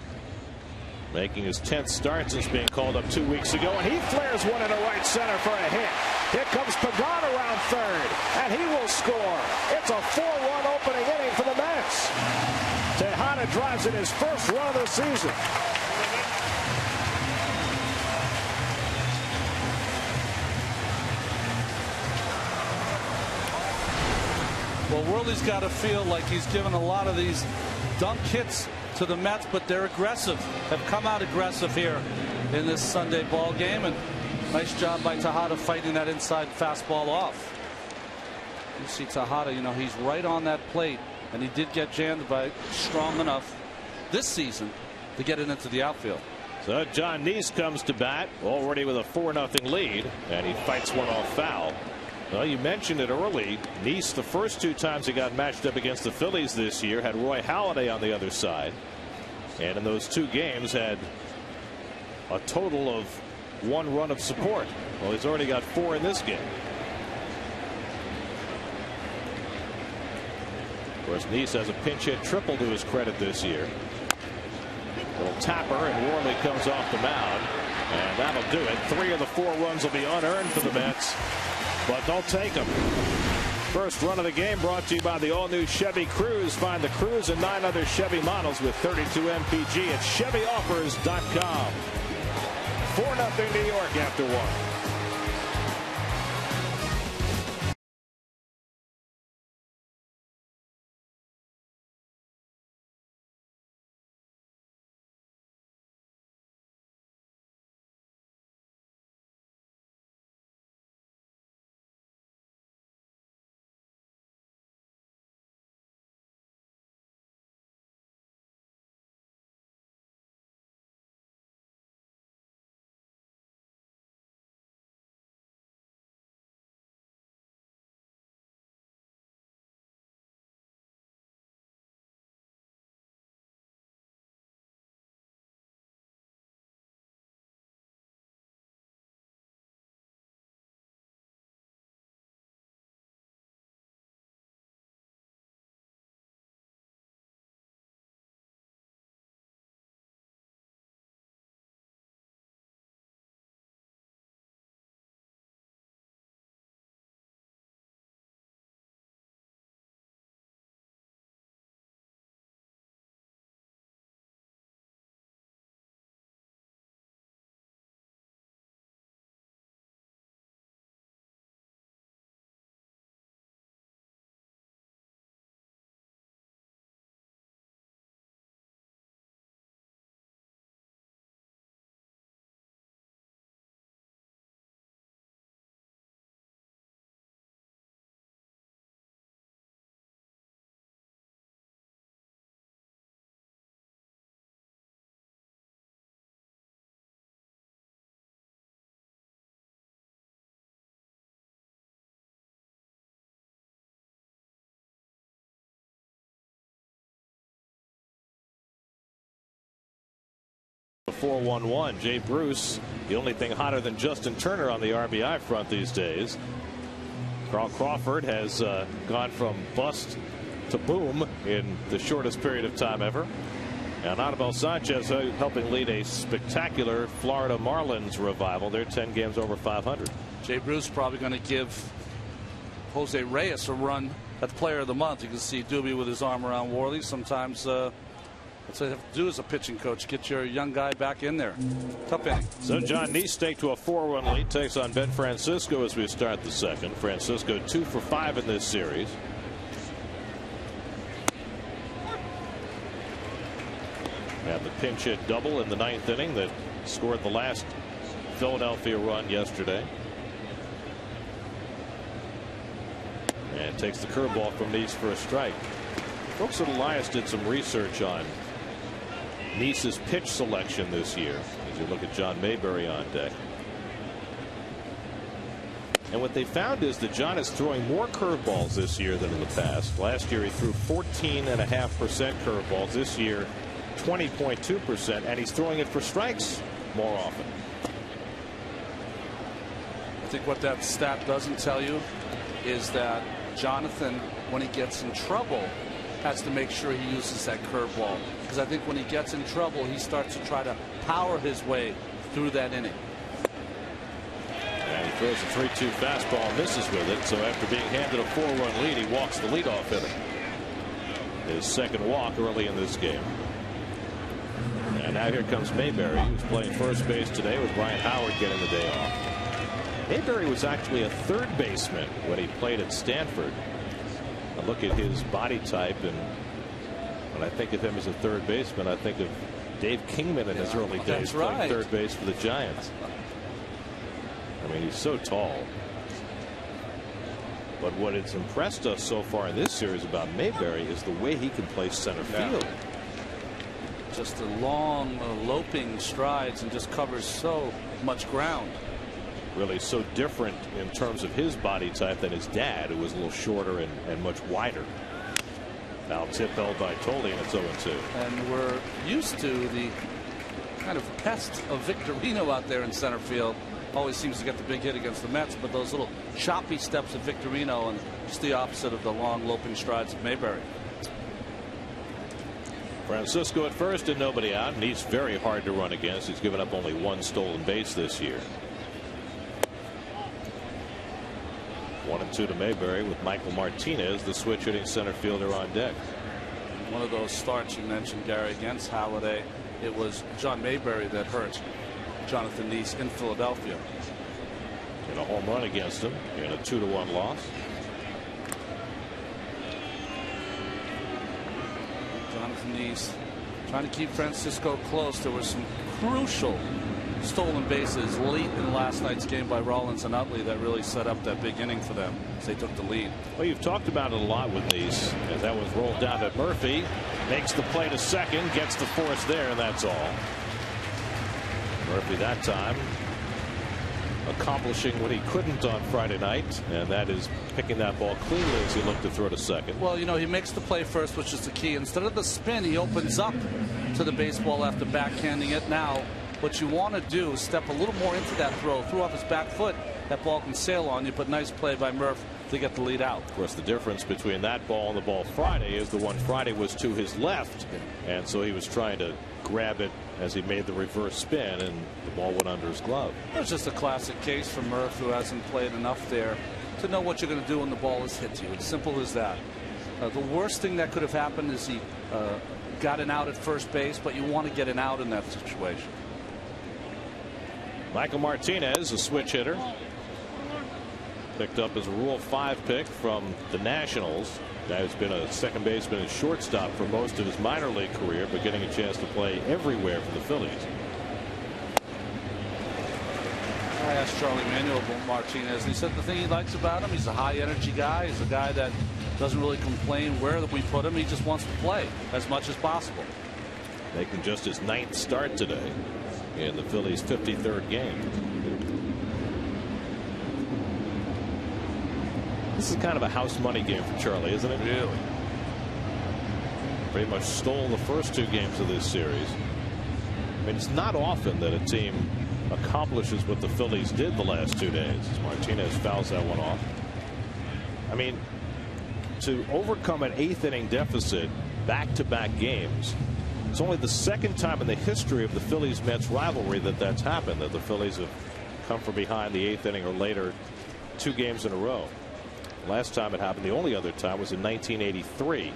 Speaker 3: making his 10th start since being called up 2 weeks ago, and he flares one into right center for a hit. Here comes Pagan around third, and he will score. It's a 4-run opening inning for the Mets. Tejada drives in his first run of the season.
Speaker 2: Well, Worley's got to feel like he's given a lot of these dunk hits to the Mets, but they're aggressive, have come out aggressive here in this Sunday ball game, and nice job by Tejada fighting that inside fastball off. You see Tejada, you know, he's right on that plate, and he did get jammed by strong enough this season to get it into the outfield.
Speaker 3: So John Neese comes to bat, already with a 4-0 lead, and he fights one off foul. Well, you mentioned it early. Neese, the first 2 times he got matched up against the Phillies this year, had Roy Halladay on the other side, and in those 2 games had a total of 1 run of support. Well, he's already got 4 in this game. Of course, Neese has a pinch hit triple to his credit this year. Little tapper, and Worley comes off the mound, and that'll do it. 3 of the 4 runs will be unearned for the Mets, but they'll take them. First run of the game brought to you by the all-new Chevy Cruze. Find the Cruze and 9 other Chevy models with 32 mpg at ChevyOffers.com. 4-0 New York after 1. The 4-1-1. Jay Bruce, the only thing hotter than Justin Turner on the RBI front these days. Carl Crawford has gone from bust to boom in the shortest period of time ever. And Anibal Sanchez helping lead a spectacular Florida Marlins revival. They're 10 games over 500.
Speaker 2: Jay Bruce probably going to give Jose Reyes a run at the Player of the Month. You can see Doobie with his arm around Worley. Sometimes that's what you have to do as a pitching coach. Get your young guy back in there. Tough inning.
Speaker 3: So John Niestake to a 4-1 lead. Takes on Ben Francisco as we start the second. Francisco 2 for 5 in this series. And the pinch hit double in the 9th inning that scored the last Philadelphia run yesterday. And takes the curveball from Nice for a strike. Folks at Elias did some research on Nice's pitch selection this year as you look at John Mayberry on deck. And what they found is that John is throwing more curveballs this year than in the past. Last year he threw 14.5% curveballs. This year 20.2%, and he's throwing it for strikes more often.
Speaker 2: I think what that stat doesn't tell you is that Jonathan, when he gets in trouble, has to make sure he uses that curveball, because I think when he gets in trouble he starts to try to power his way through that inning.
Speaker 3: And he throws a 3-2 fastball, misses with it. So after being handed a 4-run lead, he walks the leadoff hitter. His second walk early in this game. And now here comes Mayberry, who's playing first base today with Ryan Howard getting the day off. Mayberry was actually a third baseman when he played at Stanford. I look at his body type, and when I think of him as a third baseman, I think of Dave Kingman in his early days playing third base for the Giants. I mean, he's so tall. But what has impressed us so far in this series about Mayberry is the way he can play center field.
Speaker 2: Just the long loping strides and just covers so much ground.
Speaker 3: Really so different in terms of his body type than his dad, who was a little shorter and much wider. Now tip held by Tolley, and it's 0-2.
Speaker 2: And we're used to the kind of pest of Victorino out there in center field. Always seems to get the big hit against the Mets, but those little choppy steps of Victorino, and just the opposite of the long loping strides of Mayberry.
Speaker 3: Francisco at first and nobody out, and he's very hard to run against. He's given up only 1 stolen base this year. 1-0 7-2 to Mayberry with Michael Martinez, the switch hitting center fielder, on deck.
Speaker 2: One of those starts you mentioned, Gary, against Halladay, it was John Mayberry that hurt Jonathan Neese in Philadelphia.
Speaker 3: And a home run against him in a 2-1 loss.
Speaker 2: Jonathan Neese trying to keep Francisco close. There were some crucial stolen bases late in last night's game by Rollins and Utley that really set up that big inning for them as they took the lead.
Speaker 3: Well, you've talked about it a lot with Neese, and that was rolled down to Murphy. Makes the play to second, gets the force there, and that's all. Murphy that time accomplishing what he couldn't on Friday night, and that is picking that ball cleanly as he looked to throw to second.
Speaker 2: Well, you know, he makes the play first, which is the key. Instead of the spin, he opens up to the baseball after backhanding it. Now, what you want to do is step a little more into that throw. Threw off his back foot. That ball can sail on you, but nice play by Murph to get the lead out.
Speaker 3: Of course, the difference between that ball and the ball Friday is the one Friday was to his left, and so he was trying to grab it as he made the reverse spin, and the ball went under his glove.
Speaker 2: It was just a classic case for Murph, who hasn't played enough there to know what you're going to do when the ball is hit to you. It's simple as that. The worst thing that could have happened is he got an out at first base, but you want to get an out in that situation.
Speaker 3: Michael Martinez, a switch hitter, picked up as a Rule 5 pick from the Nationals. Guy who's been a second baseman and shortstop for most of his minor league career, but getting a chance to play everywhere for the Phillies.
Speaker 2: I asked Charlie Manuel about Martinez, and he said the thing he likes about him, he's a high energy guy. He's a guy that doesn't really complain where we put him. He just wants to play as much as possible.
Speaker 3: Making just his 9th start today in the Phillies' 53rd game. This is kind of a house money game for Charlie, isn't it?
Speaker 2: Really?
Speaker 3: Pretty much stole the first 2 games of this series. I mean, it's not often that a team accomplishes what the Phillies did the last 2 days. Martinez fouls that one off. I mean, to overcome an 8th inning deficit back-to-back games, it's only the 2nd time in the history of the Phillies-Mets rivalry that that's happened, that the Phillies have come from behind the 8th inning or later 2 games in a row. Last time it happened, the only other time, was in 1983.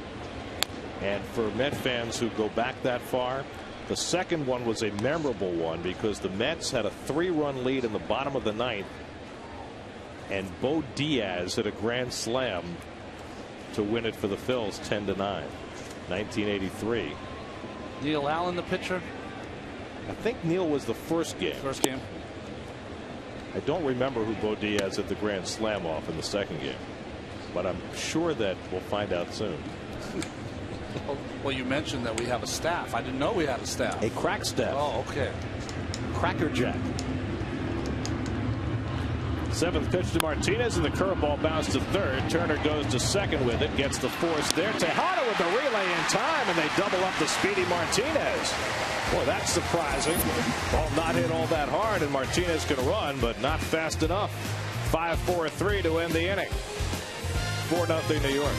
Speaker 3: And for Met fans who go back that far, the second one was a memorable one because the Mets had a 3-run lead in the bottom of the 9th, and Bo Diaz hit a grand slam to win it for the Phils 10-9. 1983.
Speaker 2: Neil Allen, the pitcher?
Speaker 3: I think Neil was the first game.
Speaker 2: First game.
Speaker 3: I don't remember who Bo Diaz hit the grand slam off in the second game, but I'm sure that we'll find out soon.
Speaker 2: Well, you mentioned that we have a staff. I didn't know we had a staff.
Speaker 3: A crack staff.
Speaker 2: Oh, okay.
Speaker 3: Crackerjack. 7th pitch to Martinez, and the curveball bounced to third. Turner goes to second with it, gets the force there. Tejada with the relay in time, and they double up the speedy Martinez. Boy, that's surprising. Ball not hit all that hard, and Martinez can run, but not fast enough. 5-4-3 to end the inning. 4-0 New York.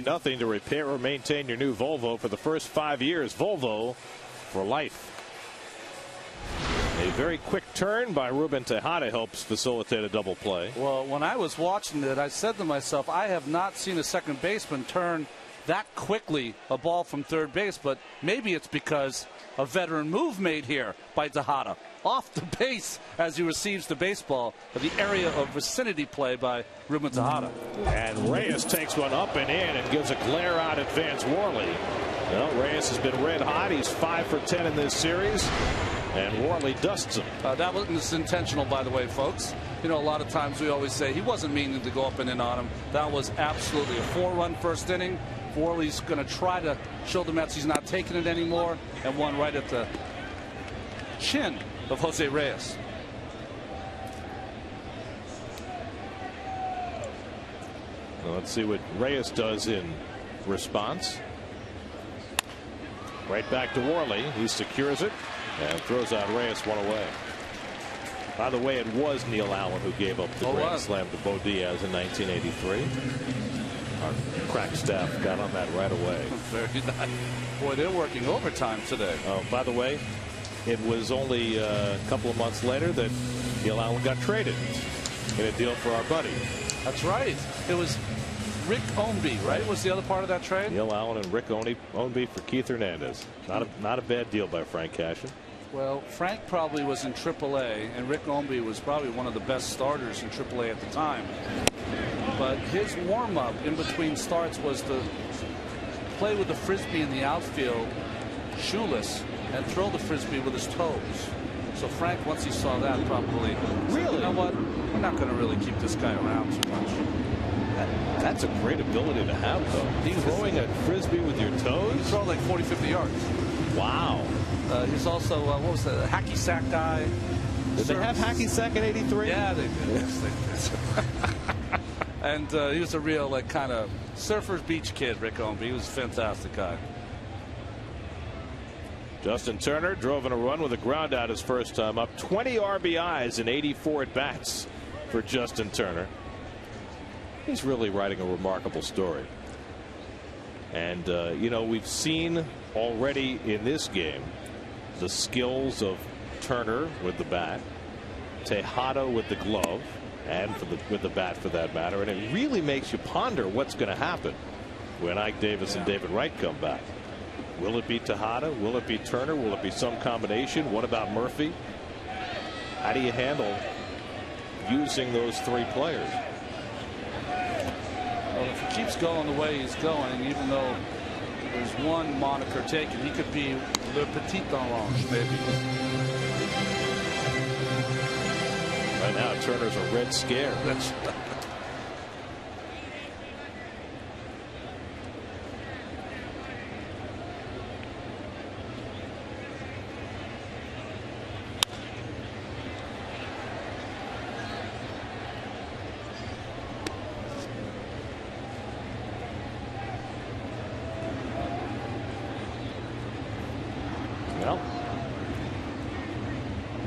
Speaker 3: Nothing to repair or maintain your new Volvo for the first 5 years. Volvo for life. A very quick turn by Ruben Tejada helps facilitate a double play.
Speaker 2: Well, when I was watching it, I said to myself, I have not seen a second baseman turn that quickly a ball from third base, but maybe it's because a veteran move made here by Tejada. Off the base as he receives the baseball, the area of vicinity play by Ruben Tejada.
Speaker 3: And Reyes takes one up and in and gives a glare out at Vance Worley. Well, Reyes has been red hot. He's 5 for 10 in this series. And Worley dusts him.
Speaker 2: That wasn't intentional, by the way, folks. You know, a lot of times we always say he wasn't meaning to go up and in on him. That was absolutely a 4-run first inning. Worley's going to try to show the Mets he's not taking it anymore, and one right at the chin of Jose Reyes.
Speaker 3: Well, let's see what Reyes does in response. Right back to Worley. He secures it and throws out Reyes one away. By the way, it was Neil Allen who gave up the grand slam to Bo Diaz in 1983. Our crack staff got on that right away.
Speaker 2: Very nice. Boy, they're working overtime today.
Speaker 3: Oh, by the way, it was only a couple of months later that Neil Allen got traded in a deal for our buddy.
Speaker 2: That's right. It was Rick Ownby, right? Was the other part of that trade?
Speaker 3: Neil Allen and Rick Ownby for Keith Hernandez. Not a bad deal by Frank Cashin.
Speaker 2: Well, Frank probably was in AAA, and Rick Ownby was probably one of the best starters in AAA at the time. But his warm-up in between starts was to play with the Frisbee in the outfield, shoeless, and throw the Frisbee with his toes. So Frank, once he saw that, probably said, you know what? We're not going to really keep this guy around too much.
Speaker 3: That's a great ability to have, though. Throwing a Frisbee with your toes?
Speaker 2: He throw like 40, 50 yards.
Speaker 3: Wow.
Speaker 2: He's also, what was that, a hacky sack guy.
Speaker 3: Did they have hacky sack in '83?
Speaker 2: Yeah, they did. Yes, they did. And he was a real, like, kind of surfer's beach kid, Rick Ownby. He was a fantastic guy.
Speaker 3: Justin Turner drove in a run with a ground out his first time up. 20 RBIs in 84 at bats for Justin Turner. He's really writing a remarkable story. And, you know, we've seen already in this game the skills of Turner with the bat, Tejada with the glove, and with the bat for that matter. And it really makes you ponder what's going to happen when Ike Davis and David Wright come back. Will it be Tejada? Will it be Turner? Will it be some combination? What about Murphy? How do you handle using those three players?
Speaker 2: Well, if he keeps going the way he's going, even though there's one moniker taken, he could be Le Petit Orange, maybe.
Speaker 3: Right now, Turner's a Red Scare.
Speaker 2: That's
Speaker 3: well,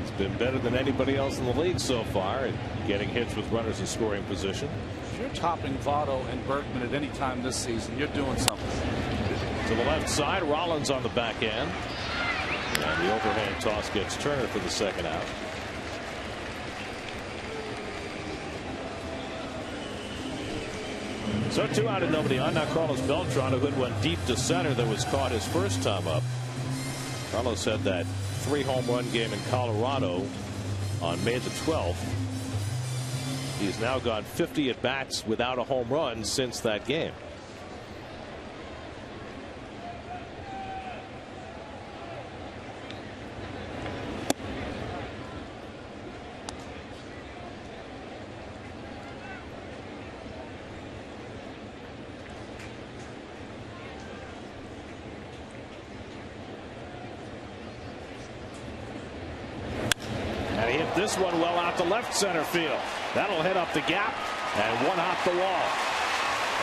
Speaker 3: it's been better than anybody else in the league so far and getting hits with runners in scoring position.
Speaker 2: If you're topping Votto and Bergman at any time this season, you're doing something.
Speaker 3: To the left side, Rollins on the back end. And the overhand toss gets Turner for the second out. So 2 out and nobody on. Now Carlos Beltran, who hit one deep to center that was caught his first time up. Carlos had that 3-home-run game in Colorado on May the 12th. He's now gone 50 at bats without a home run since that game. This one well out to left center field. That'll hit up the gap and one off the wall.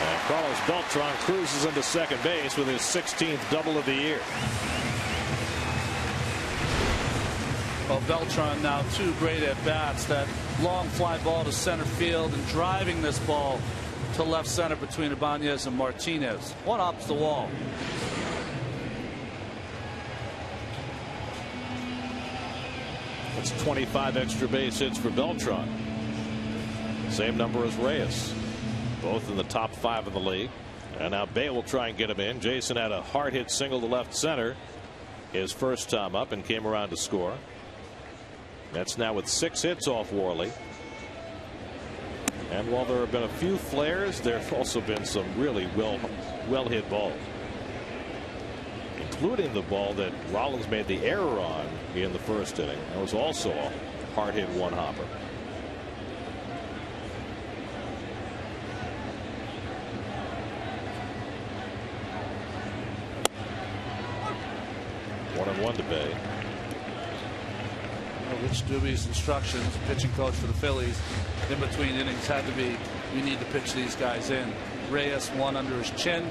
Speaker 3: And Carlos Beltran cruises into second base with his 16th double of the year.
Speaker 2: Well, Beltran now 2 great at bats. That long fly ball to center field and driving this ball to left center between Ibanez and Martinez. One op's the wall.
Speaker 3: That's 25 extra base hits for Beltran. Same number as Reyes. Both in the top 5 of the league. And now Bay will try and get him in. Jason had a hard hit single to left center his first time up and came around to score. That's now with 6 hits off Worley. And while there have been a few flares, there have also been some really well hit balls, including the ball that Rollins made the error on in the first inning. That was also a hard hit one hopper. One and one to Bay.
Speaker 2: Rich Dubie's instructions, pitching coach for the Phillies, in between innings had to be, we need to pitch these guys in. Reyes one under his chin,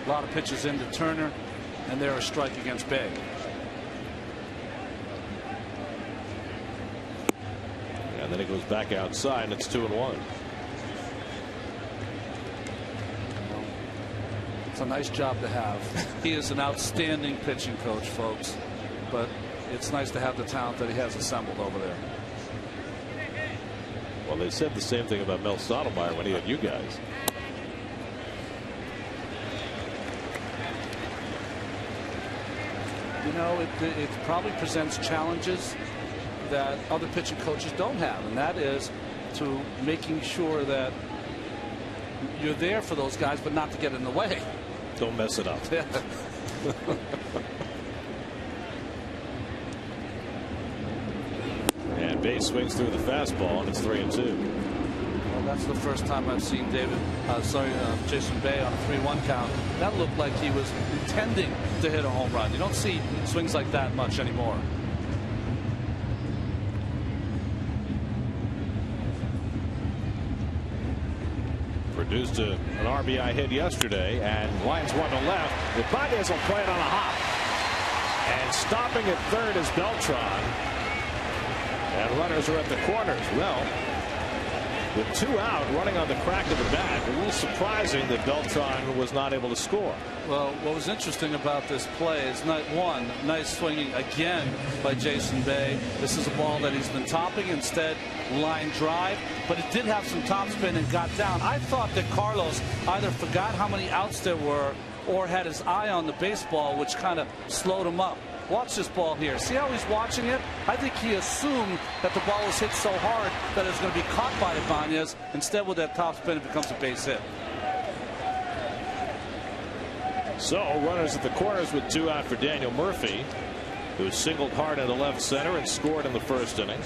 Speaker 2: a lot of pitches into Turner, and they're a strike against Bay.
Speaker 3: And then he goes back outside and it's 2-1.
Speaker 2: It's a nice job to have. He is an outstanding pitching coach, folks, but it's nice to have the talent that he has assembled over there.
Speaker 3: Well, they said the same thing about Mel Stottlemyre when he had you guys.
Speaker 2: You know, it probably presents challenges that other pitching coaches don't have, and that is to making sure that you're there for those guys, but not to get in the way.
Speaker 3: Don't mess it up.
Speaker 2: Yeah.
Speaker 3: And Bay swings through the fastball, and it's 3-2.
Speaker 2: Well, that's the first time I've seen Jason Bay on a 3-1 count. That looked like he was intending to hit a home run. You don't see swings like that much anymore.
Speaker 3: Produced an RBI hit yesterday, and lines one to left. Ibanez will play it on a hop. And stopping at third is Beltran. And runners are at the corners. Well, with 2 out, running on the crack of the bat, a little surprising that Beltran was not able to score.
Speaker 2: Well, what was interesting about this play is nice swinging again by Jason Bay. This is a ball that he's been topping, instead line drive, but it did have some topspin and got down. I thought that Carlos either forgot how many outs there were or had his eye on the baseball, which kind of slowed him up. Watch this ball here. See how he's watching it? I think he assumed that the ball was hit so hard that it was going to be caught by Ibanez. Instead, with that topspin, it becomes a base hit.
Speaker 3: So runners at the corners with 2 out for Daniel Murphy, who singled hard into left center and scored in the first inning.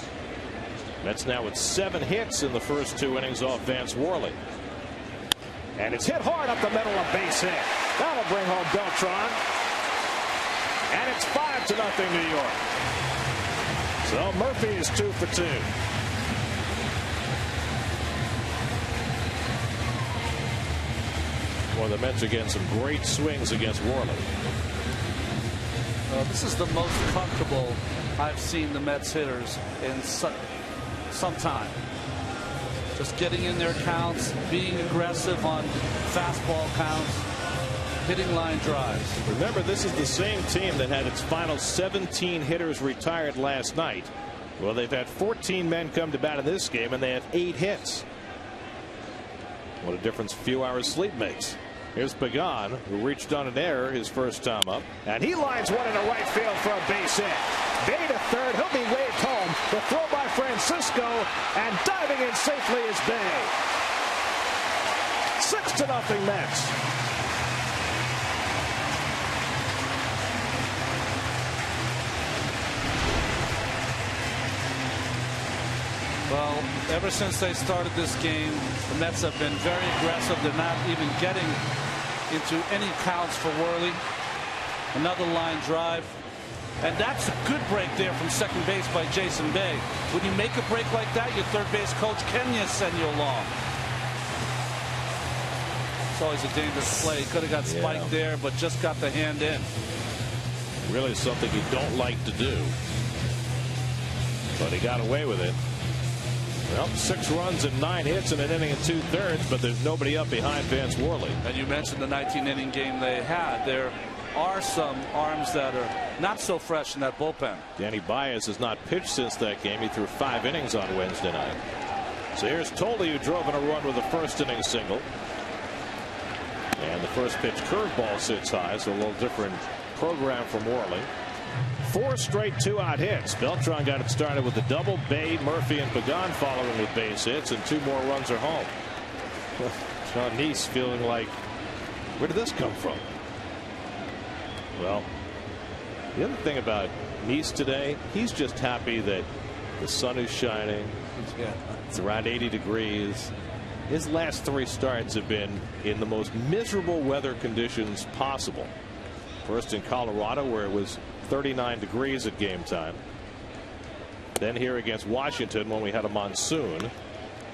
Speaker 3: That's now with 7 hits in the first 2 innings off Vance Worley. And it's hit hard up the middle, a base hit. That'll bring home Beltran. And it's 5-0 New York. So Murphy is 2 for 2. Well, the Mets are getting some great swings against Worley.
Speaker 2: This is the most comfortable I've seen the Mets hitters in some time. Just getting in their counts, being aggressive on fastball counts, hitting line drives.
Speaker 3: Remember, this is the same team that had its final 17 hitters retired last night. Well, they've had 14 men come to bat in this game, and they have 8 hits. What a difference a few hours sleep makes. Here's Pagan, who reached on an error his first time up, and he lines one into right field for a base hit. Bay to third. He'll be waved home. The throw by Francisco, and diving in safely is Bay. 6-0 Mets.
Speaker 2: Well, ever since they started this game, the Mets have been very aggressive. They're not even getting into any counts for Worley. Another line drive. And that's a good break there from second base by Jason Bay. When you make a break like that, your third base coach can send you along. It's always a dangerous play. He could have got spiked there, but just got the hand in.
Speaker 3: Really something you don't like to do. But he got away with it. Well, 6 runs and 9 hits in an inning and 2/3, but there's nobody up behind Vance Worley.
Speaker 2: And you mentioned the 19-inning game they had. There are some arms that are not so fresh in that bullpen.
Speaker 3: Danny Baez has not pitched since that game. He threw 5 innings on Wednesday night. So here's Tolle, who drove in a run with a first-inning single. And the first pitch curveball sits high, so a little different program from Worley. 4 straight 2-out hits. Beltran got it started with a double. Bay, Murphy, and Pagan following with base hits, and 2 more runs are home. John Neese feeling like, where did this come from? Well, the other thing about Neese today, he's just happy that the sun is shining.
Speaker 2: Yeah.
Speaker 3: It's around 80 degrees. His last 3 starts have been in the most miserable weather conditions possible. First in Colorado, where it was 39 degrees at game time. Then here against Washington when we had a monsoon.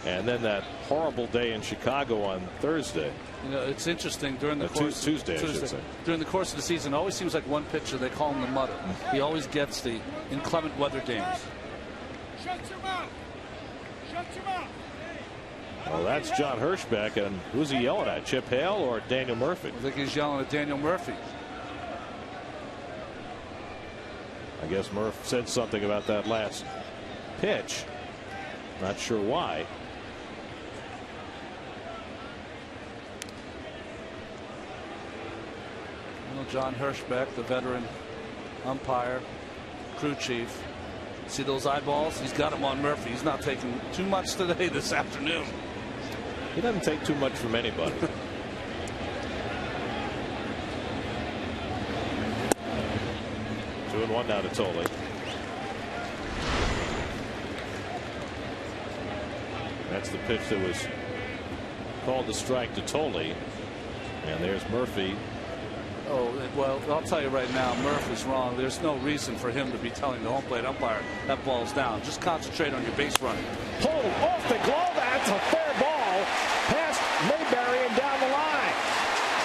Speaker 3: And then that horrible day in Chicago on Thursday.
Speaker 2: You know, it's interesting during the course
Speaker 3: Tuesday, I should say.
Speaker 2: During the course of the season, it always seems like one pitcher, they call him the Mutter. He always gets the inclement weather games.
Speaker 4: Shut your mouth. Shut your mouth.
Speaker 3: Well, that's John Hirschbeck, and who's he yelling at? Chip Hale or Daniel Murphy?
Speaker 2: I think he's yelling at Daniel Murphy.
Speaker 3: I guess Murph said something about that last pitch. Not sure why.
Speaker 2: Well, John Hirschbeck, the veteran umpire, crew chief. See those eyeballs? He's got them on Murphy. He's not taking too much today this afternoon.
Speaker 3: He doesn't take too much from anybody. 2-1 now to Tolle. That's the pitch that was called the strike to Tolle. And there's Murphy.
Speaker 2: Oh, well, I'll tell you right now, Murphy's wrong. There's no reason for him to be telling the home plate umpire that ball's down. Just concentrate on your base running.
Speaker 1: Pulled off the glove. That's a fair ball. Past Mayberry and down the line.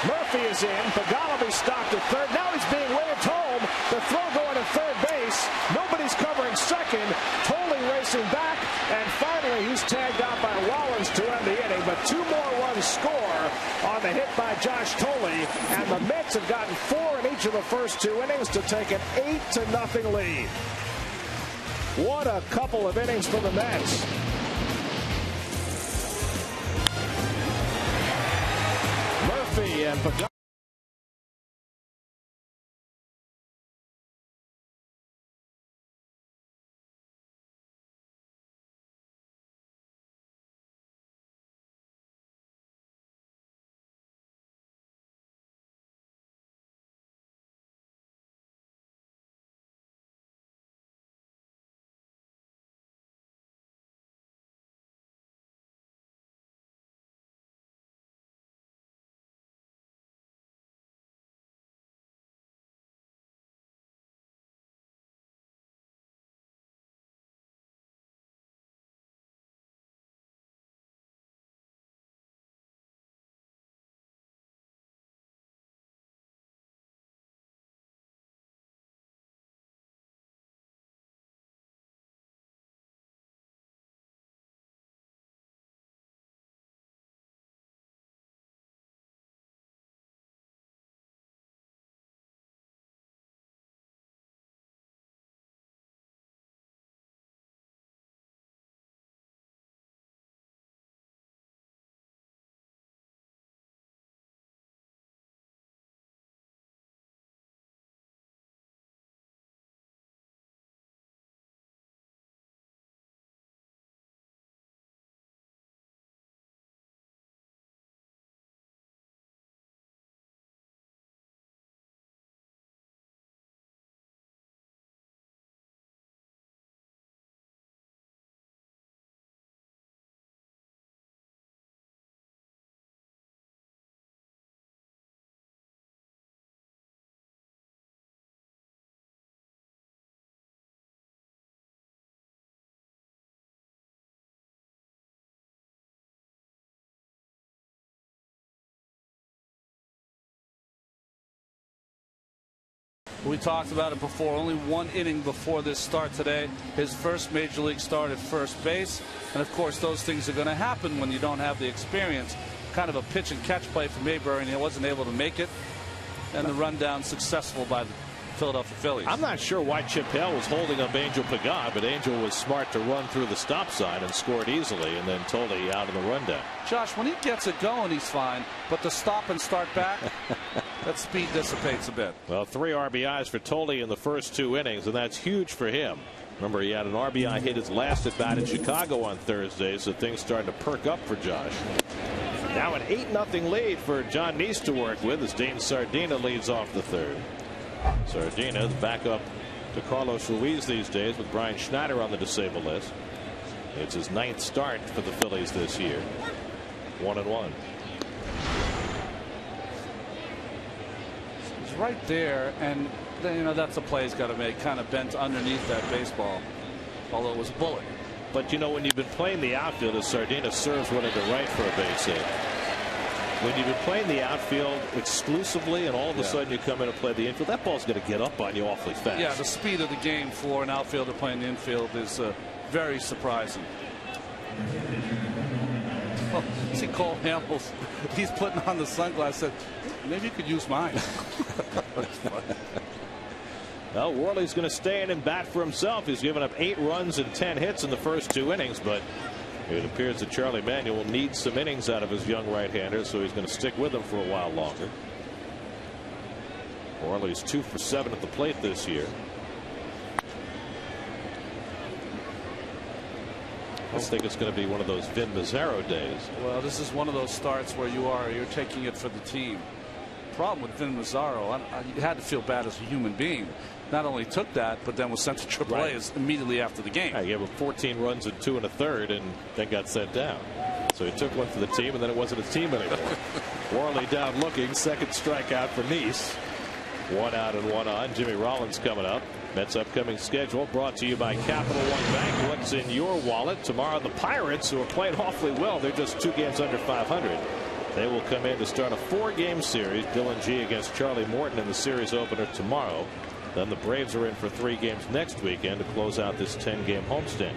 Speaker 1: Murphy is in. Pagan will be stopped at third. Now he's being waved home. The throw going to third base. Nobody's covering second. Tolle racing back. And finally, he's tagged out by Rollins to end the inning. But 2 more runs score on the hit by Josh Tolle. And the Mets have gotten 4 in each of the first 2 innings to take an 8-0 lead. What a couple of innings for the Mets. Murphy and Pagan.
Speaker 2: We talked about it before. Only one inning before this start today. His first major league start at first base. And, of course, those things are going to happen when you don't have the experience. Kind of a pitch and catch play for Mayberry, and he wasn't able to make it. And the rundown successful by the Philadelphia Phillies.
Speaker 3: I'm not sure why Chip Hale was holding up Angel Pagan, but Angel was smart to run through the stop sign and scored easily, and then Tolle out in the rundown.
Speaker 2: Josh, when he gets it going, he's fine. But to stop and start back, that speed dissipates a bit.
Speaker 3: Well, 3 RBIs for Tolle in the first 2 innings, and that's huge for him. Remember, he had an RBI hit his last at bat in Chicago on Thursday, so things starting to perk up for Josh. Now an 8-0 lead for John Neese to work with as Dane Sardina leads off the third. Sardina back up to Carlos Ruiz these days with Brian Schneider on the disabled list. It's his 9th start for the Phillies this year. 1-1.
Speaker 2: He's right there, and then, you know, that's a play he's got to make, kind of bent underneath that baseball, although it was a bullet.
Speaker 3: But you know, when you've been playing the outfield, as Sardina serves one into right for a base hit, when you've been playing the outfield exclusively and all of a sudden you come in and play the infield, that ball's going to get up on you awfully fast.
Speaker 2: Yeah, the speed of the game for an outfielder playing the infield is very surprising. Oh, see Cole Hamels, he's putting on the sunglasses. Said, maybe you could use mine.
Speaker 3: Well, Worley's going to stay in and bat for himself. He's given up 8 runs and 10 hits in the first 2 innings, but it appears that Charlie Manuel needs some innings out of his young right-hander, so he's going to stick with him for a while longer. Worley's 2 for 7 at the plate this year. I think it's going to be one of those Vin Mazzaro days.
Speaker 2: Well, this is one of those starts where you're taking it for the team. Problem with Vin Mazzaro, you had to feel bad as a human being. Not only took that, but then was sent to AAA immediately after the game.
Speaker 3: Yeah, he gave him 14 runs and 2 1/3, and then got sent down. So he took one for the team, and then it wasn't a team anymore. Worley down looking, second strikeout for Neese. 1 out and 1 on. Jimmy Rollins coming up. Mets upcoming schedule brought to you by Capital One Bank. What's in your wallet? Tomorrow the Pirates, who are playing awfully well, they're just 2 games under 500. They will come in to start a 4-game series. Dylan G against Charlie Morton in the series opener tomorrow. Then the Braves are in for 3 games next weekend to close out this 10-game homestand.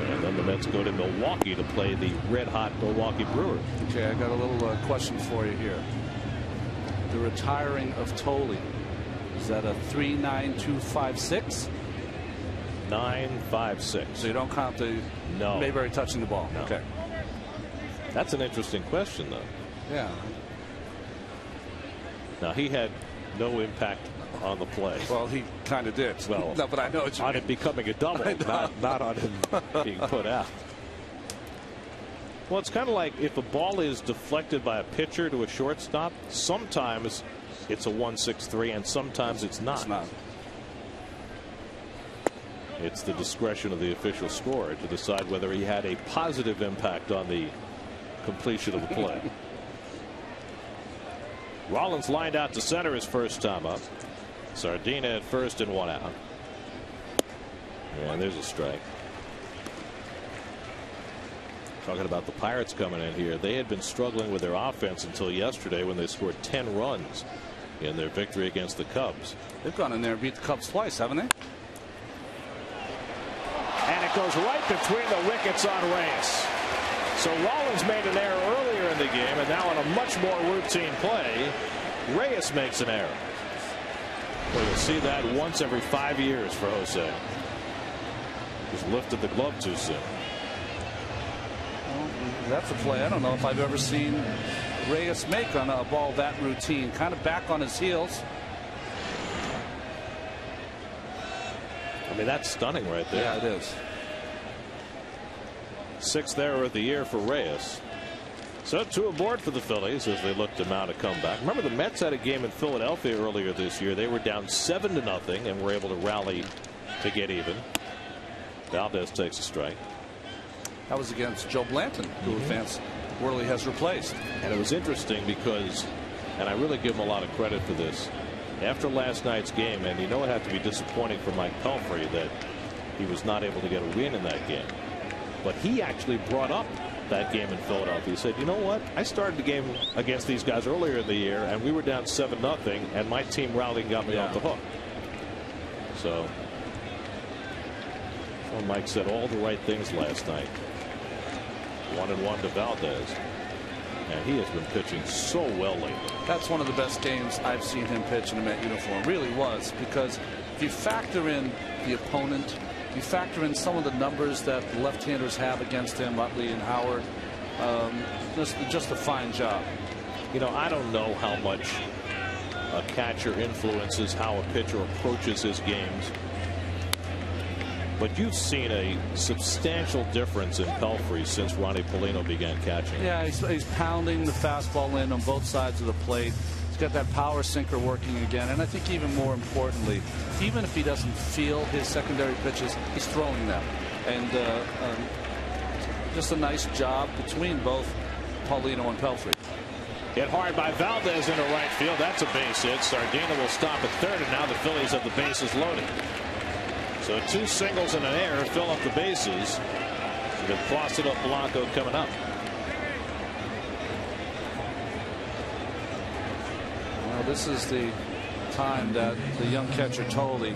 Speaker 3: And then the Mets go to Milwaukee to play the red-hot Milwaukee Brewers.
Speaker 2: Okay, I got a little question for you here. The retiring of Tolle, is that a 3.9256?
Speaker 3: 9.56.
Speaker 2: So you don't count the Mayberry touching the ball?
Speaker 3: No.
Speaker 2: Okay.
Speaker 3: That's an interesting question, though.
Speaker 2: Yeah.
Speaker 3: Now, he had no impact on the play.
Speaker 2: Well, he kind of did.
Speaker 3: Well,
Speaker 2: no, but I know it's
Speaker 3: on it becoming a double, not on him being put out. Well, it's kind of like if a ball is deflected by a pitcher to a shortstop, sometimes it's a 1-6-3 and sometimes it's not.
Speaker 2: It's not.
Speaker 3: It's the discretion of the official scorer to decide whether he had a positive impact on the completion of the play. Rollins lined out to center his first time up. Sardina at first and 1 out. And there's a strike. Talking about the Pirates coming in here, they had been struggling with their offense until yesterday when they scored 10 runs in their victory against the Cubs.
Speaker 2: They've gone in there and beat the Cubs twice, haven't they?
Speaker 3: And it goes right between the wickets on Reyes. So Rollins made an error earlier in the game, and now on a much more routine play, Reyes makes an error. Well, you'll see that once every 5 years for Jose. Just lifted the glove too soon.
Speaker 2: Well, that's a play I don't know if I've ever seen Reyes make on a ball that routine. Kind of back on his heels.
Speaker 3: I mean, that's stunning right there.
Speaker 2: Yeah, it is.
Speaker 3: 6th error of the year for Reyes. So 2 aboard for the Phillies as they look to mount a comeback. Remember, the Mets had a game in Philadelphia earlier this year. They were down 7-0 and were able to rally to get even. Valdez takes a strike.
Speaker 2: That was against Joe Blanton, who Vance Worley has replaced.
Speaker 3: And it was interesting because, and I really give him a lot of credit for this, after last night's game, and you know it had to be disappointing for Mike Pelfrey that he was not able to get a win in that game. But he actually brought up that game in Philadelphia. He said, you know what? I started the game against these guys earlier in the year, and we were down 7-0, and my team rallied and got me off the hook. So, Mike said all the right things last night. 1-1 to Valdez. And he has been pitching so well lately.
Speaker 2: That's one of the best games I've seen him pitch in a Met uniform. Really was, because if you factor in the opponent, you factor in some of the numbers that the left-handers have against him, Utley and Howard, just a fine job.
Speaker 3: You know, I don't know how much a catcher influences how a pitcher approaches his games, but you've seen a substantial difference in Pelfrey since Ronnie Polino began catching.
Speaker 2: Yeah, he's pounding the fastball in on both sides of the plate. He's got that power sinker working again, and I think even more importantly, even if he doesn't feel his secondary pitches, he's throwing them. And just a nice job between both Paulino and Pelfrey.
Speaker 3: Hit hard by Valdez into right field. That's a base hit. Sardina will stop at third, and now the Phillies have the bases loaded. So 2 singles and an error fill up the bases. With Placido Polanco coming up.
Speaker 2: Well, this is the time that the young catcher told him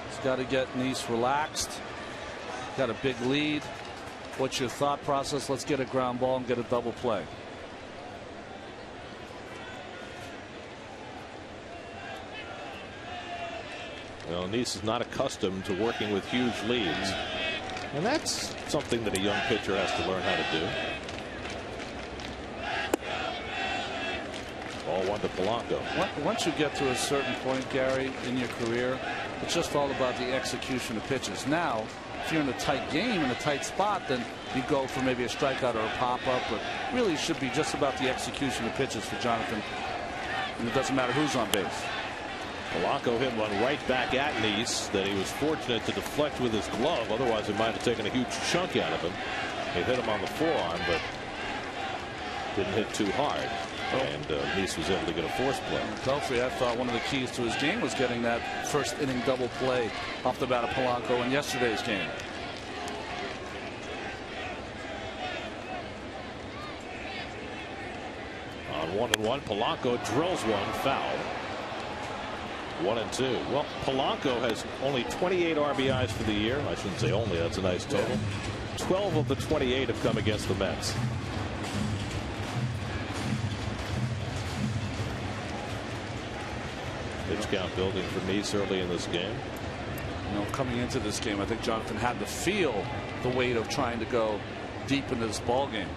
Speaker 2: he's got to get Nice relaxed. Got a big lead. What's your thought process? Let's get a ground ball and get a double play.
Speaker 3: Well, Nice is not accustomed to working with huge leads, and that's something that a young pitcher has to learn how to do. Ball 1 to Polanco.
Speaker 2: Once you get to a certain point, Gary, in your career, it's just all about the execution of pitches. Now, if you're in a tight game, in a tight spot, then you go for maybe a strikeout or a pop-up, but really it should be just about the execution of pitches for Jonathan, and it doesn't matter who's on base.
Speaker 3: Polanco hit one right back at Nice that he was fortunate to deflect with his glove. Otherwise, it might have taken a huge chunk out of him. He hit him on the forearm, but didn't hit too hard. And Nice was able to get a force play.
Speaker 2: Pelfrey, I thought one of the keys to his game was getting that first inning double play off the bat of Polanco in yesterday's game.
Speaker 3: On 1-1, Polanco drills one foul. 1-2. Well, Polanco has only 28 RBIs for the year. I shouldn't say only, that's a nice total. 12 of the 28 have come against the Mets. Pitch count building for Nice early in this game.
Speaker 2: You know, coming into this game, I think Jonathan had to feel the weight of trying to go deep into this ball game.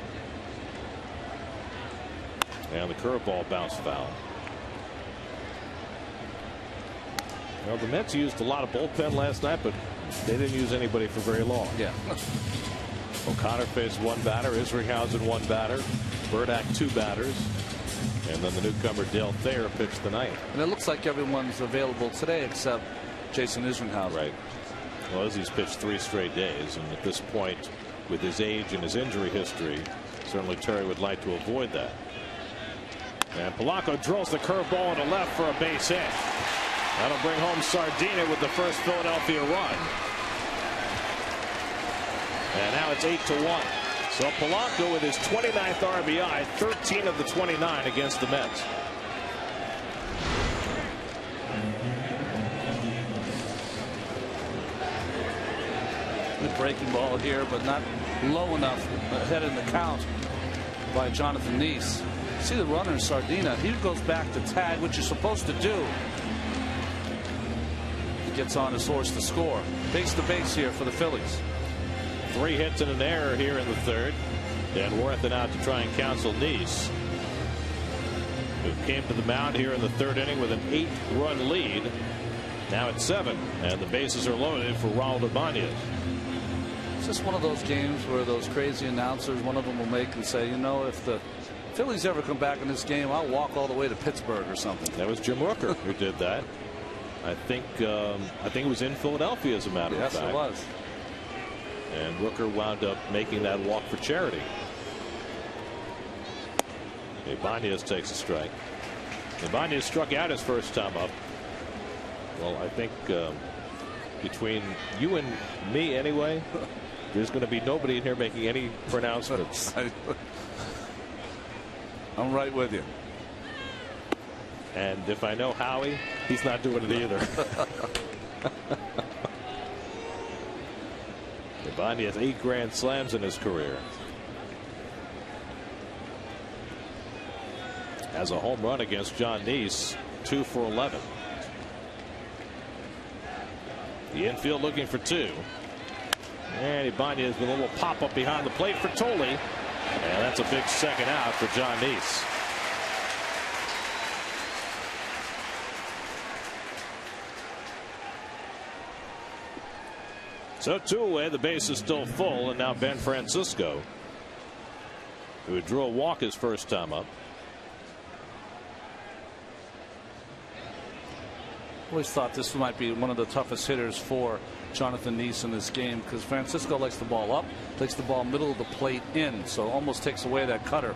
Speaker 3: And the curveball bounced foul. Well, the Mets used a lot of bullpen last night, but they didn't use anybody for very long.
Speaker 2: Yeah.
Speaker 3: O'Connor faced 1 batter, Isringhausen 1 batter, Burdack 2 batters, and then the newcomer Dale Thayer pitched the 9th.
Speaker 2: And it looks like everyone's available today except Jason Isringhausen.
Speaker 3: Right. Well, he's pitched 3 straight days, and at this point, with his age and his injury history, certainly Terry would like to avoid that. And Polanco drills the curveball into left for a base hit. That'll bring home Sardina with the first Philadelphia run. And now it's 8-1. So Polanco with his 29th RBI, 13 of the 29 against the Mets.
Speaker 2: Good breaking ball here, but not low enough ahead in the count by Jonathan Nice. See the runner, Sardina. He goes back to tag, which you're supposed to do. Gets on his horse to score. Base to base here for the Phillies.
Speaker 3: 3 hits and an error here in the 3rd. Dan Worthen out to try and counsel Nice, who came to the mound here in the 3rd inning with an 8-run lead. Now it's 7, and the bases are loaded for Raul Ibanez.
Speaker 2: It's just one of those games where those crazy announcers, one of them will make and say, you know, if the Phillies ever come back in this game, I'll walk all the way to Pittsburgh or something.
Speaker 3: That was Jim Rooker who did that. I think it was in Philadelphia, as a matter of fact.
Speaker 2: Yes, it was.
Speaker 3: And Rooker wound up making that walk for charity. Ibanez takes a strike. Ibanez struck out his first time up. Well, I think between you and me anyway, there's going to be nobody in here making any pronouncements.
Speaker 2: I'm right with you.
Speaker 3: And if I know Howie, he's not doing it either. Ibanez has 8 grand slams in his career. Has a home run against John Neese, 2 for 11. The infield looking for 2. And Ibanez with a little pop up behind the plate for Tolle. And that's a big second out for John Neese. So 2 away, the base is still full, and now Ben Francisco, who drew a walk his first time up.
Speaker 2: Always thought this might be one of the toughest hitters for Jonathan Neese in this game, because Francisco likes the ball up, takes the ball middle of the plate in, so almost takes away that cutter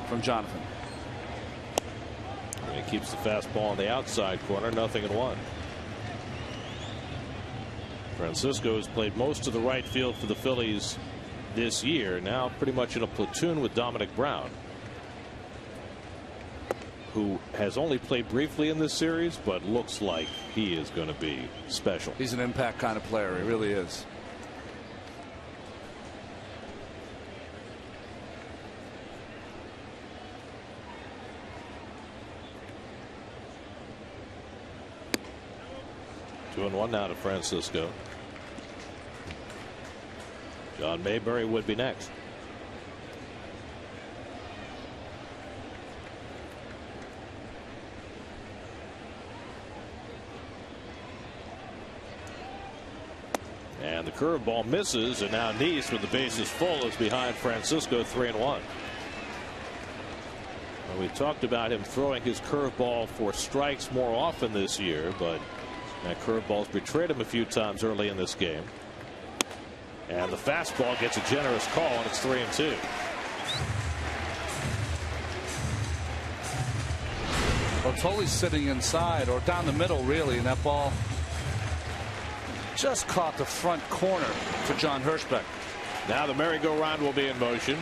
Speaker 2: from Jonathan.
Speaker 3: And he keeps the fastball on the outside corner, 0-1. Francisco has played most of the right field for the Phillies this year, now pretty much in a platoon with Dominic Brown, who has only played briefly in this series, but looks like he is going to be special.
Speaker 2: He's an impact kind of player. He really is.
Speaker 3: Two and one now to Francisco. John Mayberry would be next. And the curveball misses, and now Neese, with the bases full, is behind Francisco, 3-1. We talked about him throwing his curveball for strikes more often this year, but that curveball's betrayed him a few times early in this game. And the fastball gets a generous call, and it's 3-2.
Speaker 2: Well, Tolle's sitting inside or down the middle, really, and that ball just caught the front corner for John Hirschbeck.
Speaker 3: Now the merry-go-round will be in motion.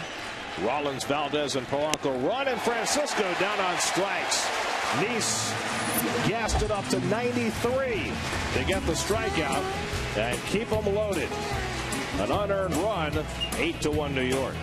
Speaker 3: Rollins, Valdez, and Polanco run, and Francisco down on strikes. Neese gassed it up to 93 to get the strikeout and keep them loaded. An unearned run, 8-1 New York.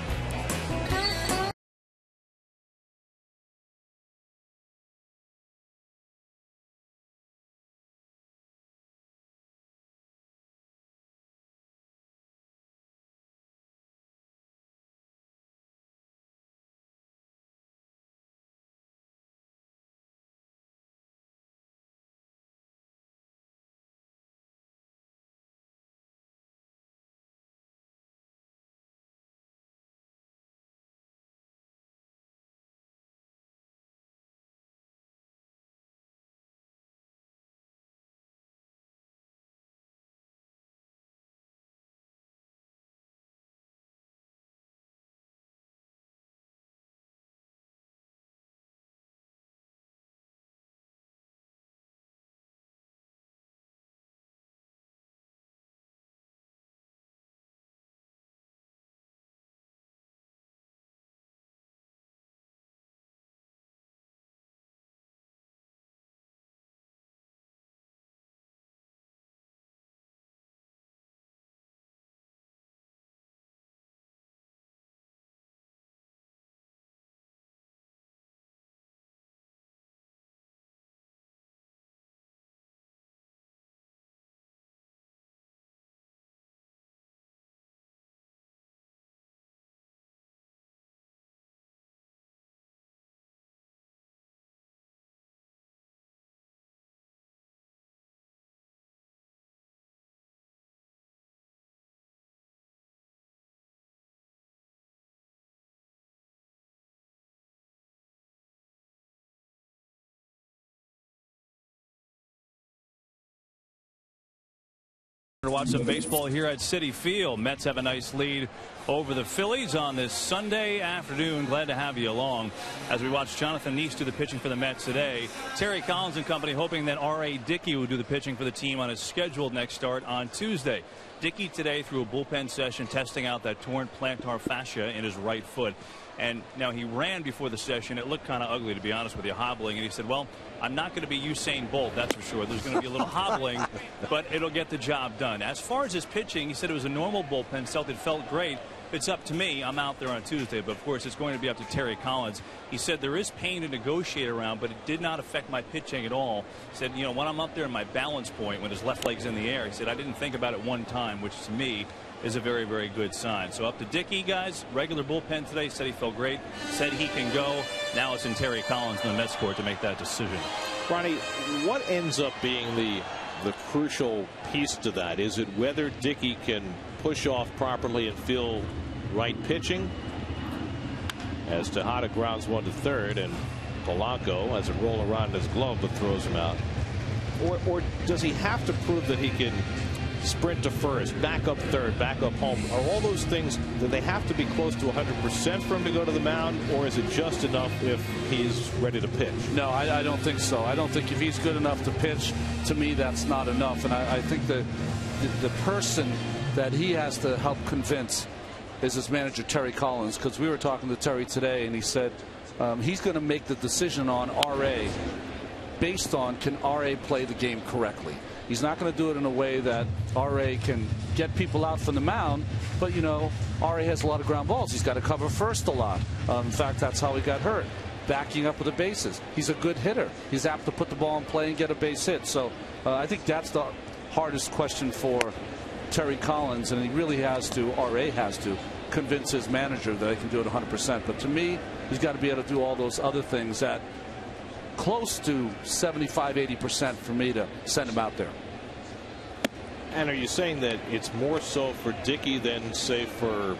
Speaker 5: To watch some baseball here at Citi Field. Mets have a nice lead over the Phillies on this Sunday afternoon. Glad to have you along as we watch Jonathan Neese do the pitching for the Mets today. Terry Collins and company hoping that R.A. Dickey will do the pitching for the team on his scheduled next start on Tuesday. Dickey today threw a bullpen session testing out that torn plantar fascia in his right foot. And now he ran before the session. It looked kind of ugly, to be honest with you, hobbling. And he said, well, I'm not going to be Usain Bolt, that's for sure. There's going to be a little hobbling, but it'll get the job done. As far as his pitching, he said it was a normal bullpen. It felt great. It's up to me. I'm out there on Tuesday, but of course it's going to be up to Terry Collins. He said there is pain to negotiate around, but it did not affect my pitching at all. He said, you know, when I'm up there in my balance point, when his left leg's in the air, he said I didn't think about it one time, which to me is a very, very good sign. So up to Dickey, guys. Regular bullpen today. Said he felt great. Said he can go. Now it's in Terry Collins in the Mets court to make that decision.
Speaker 3: Ronnie, what ends up being the crucial piece to that? Is it whether Dickey can push off properly and feel right pitching? As Tejada grounds one to third, and Polanco has it roll around in his glove but throws him out. Or does he have to prove that he can sprint to first, back up third, back up home? Are all those things that they have to be close to 100% for him to go to the mound, or is it just enough if he's ready to pitch?
Speaker 2: No, I don't think so. I don't think if he's good enough to pitch, to me that's not enough. And I think the person that he has to help convince is his manager, Terry Collins, because we were talking to Terry today and he said he's going to make the decision on RA based on can RA play the game correctly. He's not going to do it in a way that RA can get people out from the mound, but you know, RA has a lot of ground balls. He's got to cover first a lot. In fact, that's how he got hurt, backing up with the bases. He's a good hitter. He's apt to put the ball in play and get a base hit. So I think that's the hardest question for Terry Collins, and he really has to, RA has to, convince his manager that he can do it 100%. But to me, he's got to be able to do all those other things that close to 75-80% for me to send him out there.
Speaker 3: And are you saying that it's more so for Dickey than, say, for,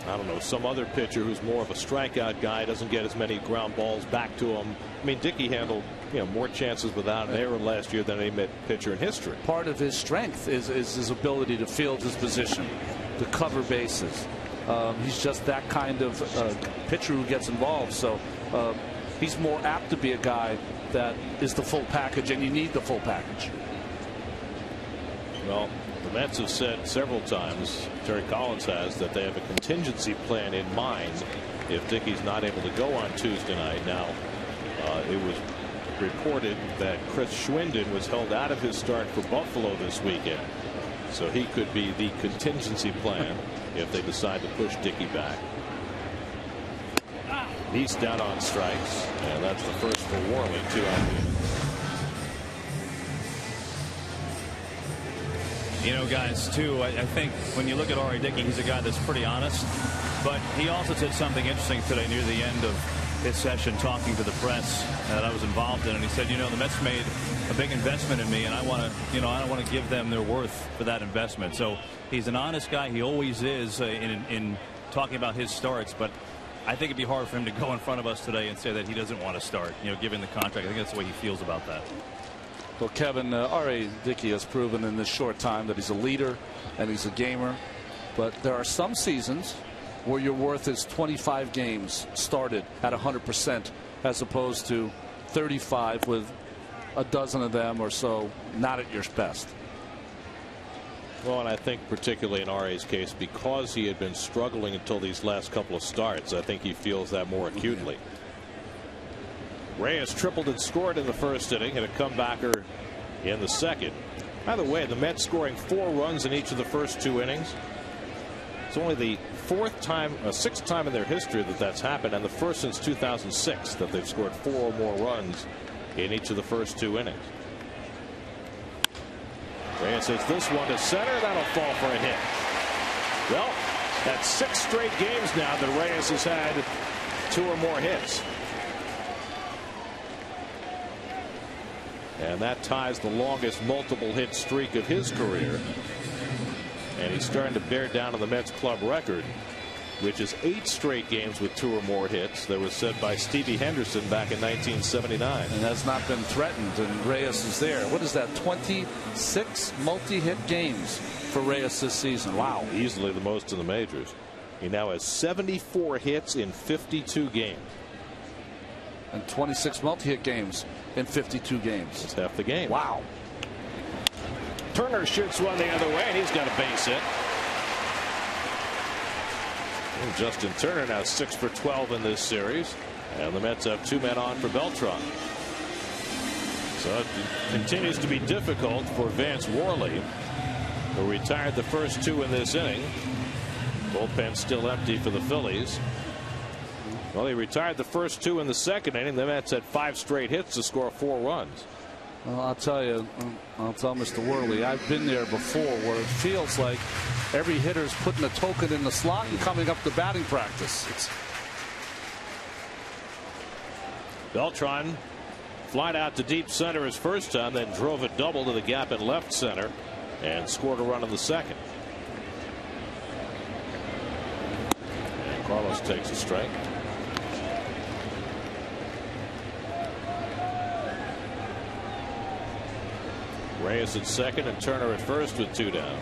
Speaker 3: I don't know, some other pitcher who's more of a strikeout guy, doesn't get as many ground balls back to him? I mean, Dickey handled, you know, more chances without an error last year than any pitcher in history.
Speaker 2: Part of his strength is his ability to field his position, to cover bases. He's just that kind of pitcher who gets involved. So he's more apt to be a guy that is the full package, and you need the full package.
Speaker 3: Well, the Mets have said several times, Terry Collins has, that they have a contingency plan in mind if Dickey's not able to go on Tuesday night. Now, it was reported that Chris Schwinden was held out of his start for Buffalo this weekend. So he could be the contingency plan if they decide to push Dickey back. He's down on strikes, and that's the first for Worley, 2 out.
Speaker 5: You know, guys, too, I think when you look at R.A. Dickey, he's a guy that's pretty honest. But he also said something interesting today near the end of his session, talking to the press that I was involved in. And he said, you know, the Mets made a big investment in me, and I want to, you know, I don't want to give them their worth for that investment. So he's an honest guy. He always is in talking about his starts. But I think it'd be hard for him to go in front of us today and say that he doesn't want to start, you know, given the contract. I think that's the way he feels about that.
Speaker 2: Well, Kevin, R.A. Dickey has proven in this short time that he's a leader and he's a gamer. But there are some seasons where your worth is 25 games started at 100% as opposed to 35 with a dozen of them or so not at your best.
Speaker 3: Well, and I think particularly in R.A.'s case, because he had been struggling until these last couple of starts, I think he feels that more acutely. Reyes tripled and scored in the first inning and a comebacker in the second. By the way, the Mets scoring 4 runs in each of the first 2 innings. It's only the sixth time in their history that that's happened, and the first since 2006 that they've scored 4 or more runs in each of the first 2 innings. Reyes hits this one to center. That'll fall for a hit. Well, that's 6 straight games now that Reyes has had 2 or more hits. And that ties the longest multiple hit streak of his career. And he's starting to bear down on the Mets club record, which is 8 straight games with 2 or more hits. That was set by Stevie Henderson back in 1979.
Speaker 2: And has not been threatened, and Reyes is there. What is that, 26 multi-hit games for Reyes this season? Wow.
Speaker 3: Easily the most in the majors. He now has 74 hits in 52 games.
Speaker 2: And 26 multi-hit games in 52 games.
Speaker 3: That's half the game.
Speaker 2: Wow.
Speaker 3: Turner shoots one the other way, and he's got a base hit. And Justin Turner now 6 for 12 in this series, and the Mets have 2 men on for Beltran. So it continues to be difficult for Vance Worley, who retired the first 2 in this inning. Bullpen still empty for the Phillies. Well, he retired the first 2 in the second inning. The Mets had 5 straight hits to score 4 runs.
Speaker 2: Well, I'll tell you, I'll tell Mr. Worley, I've been there before where it feels like every hitter's putting a token in the slot and coming up to batting practice.
Speaker 3: Beltran flied out to deep center his first time, then drove a double to the gap in left center and scored a run in the second. And Carlos takes a strike. Reyes at second and Turner at first with 2 down.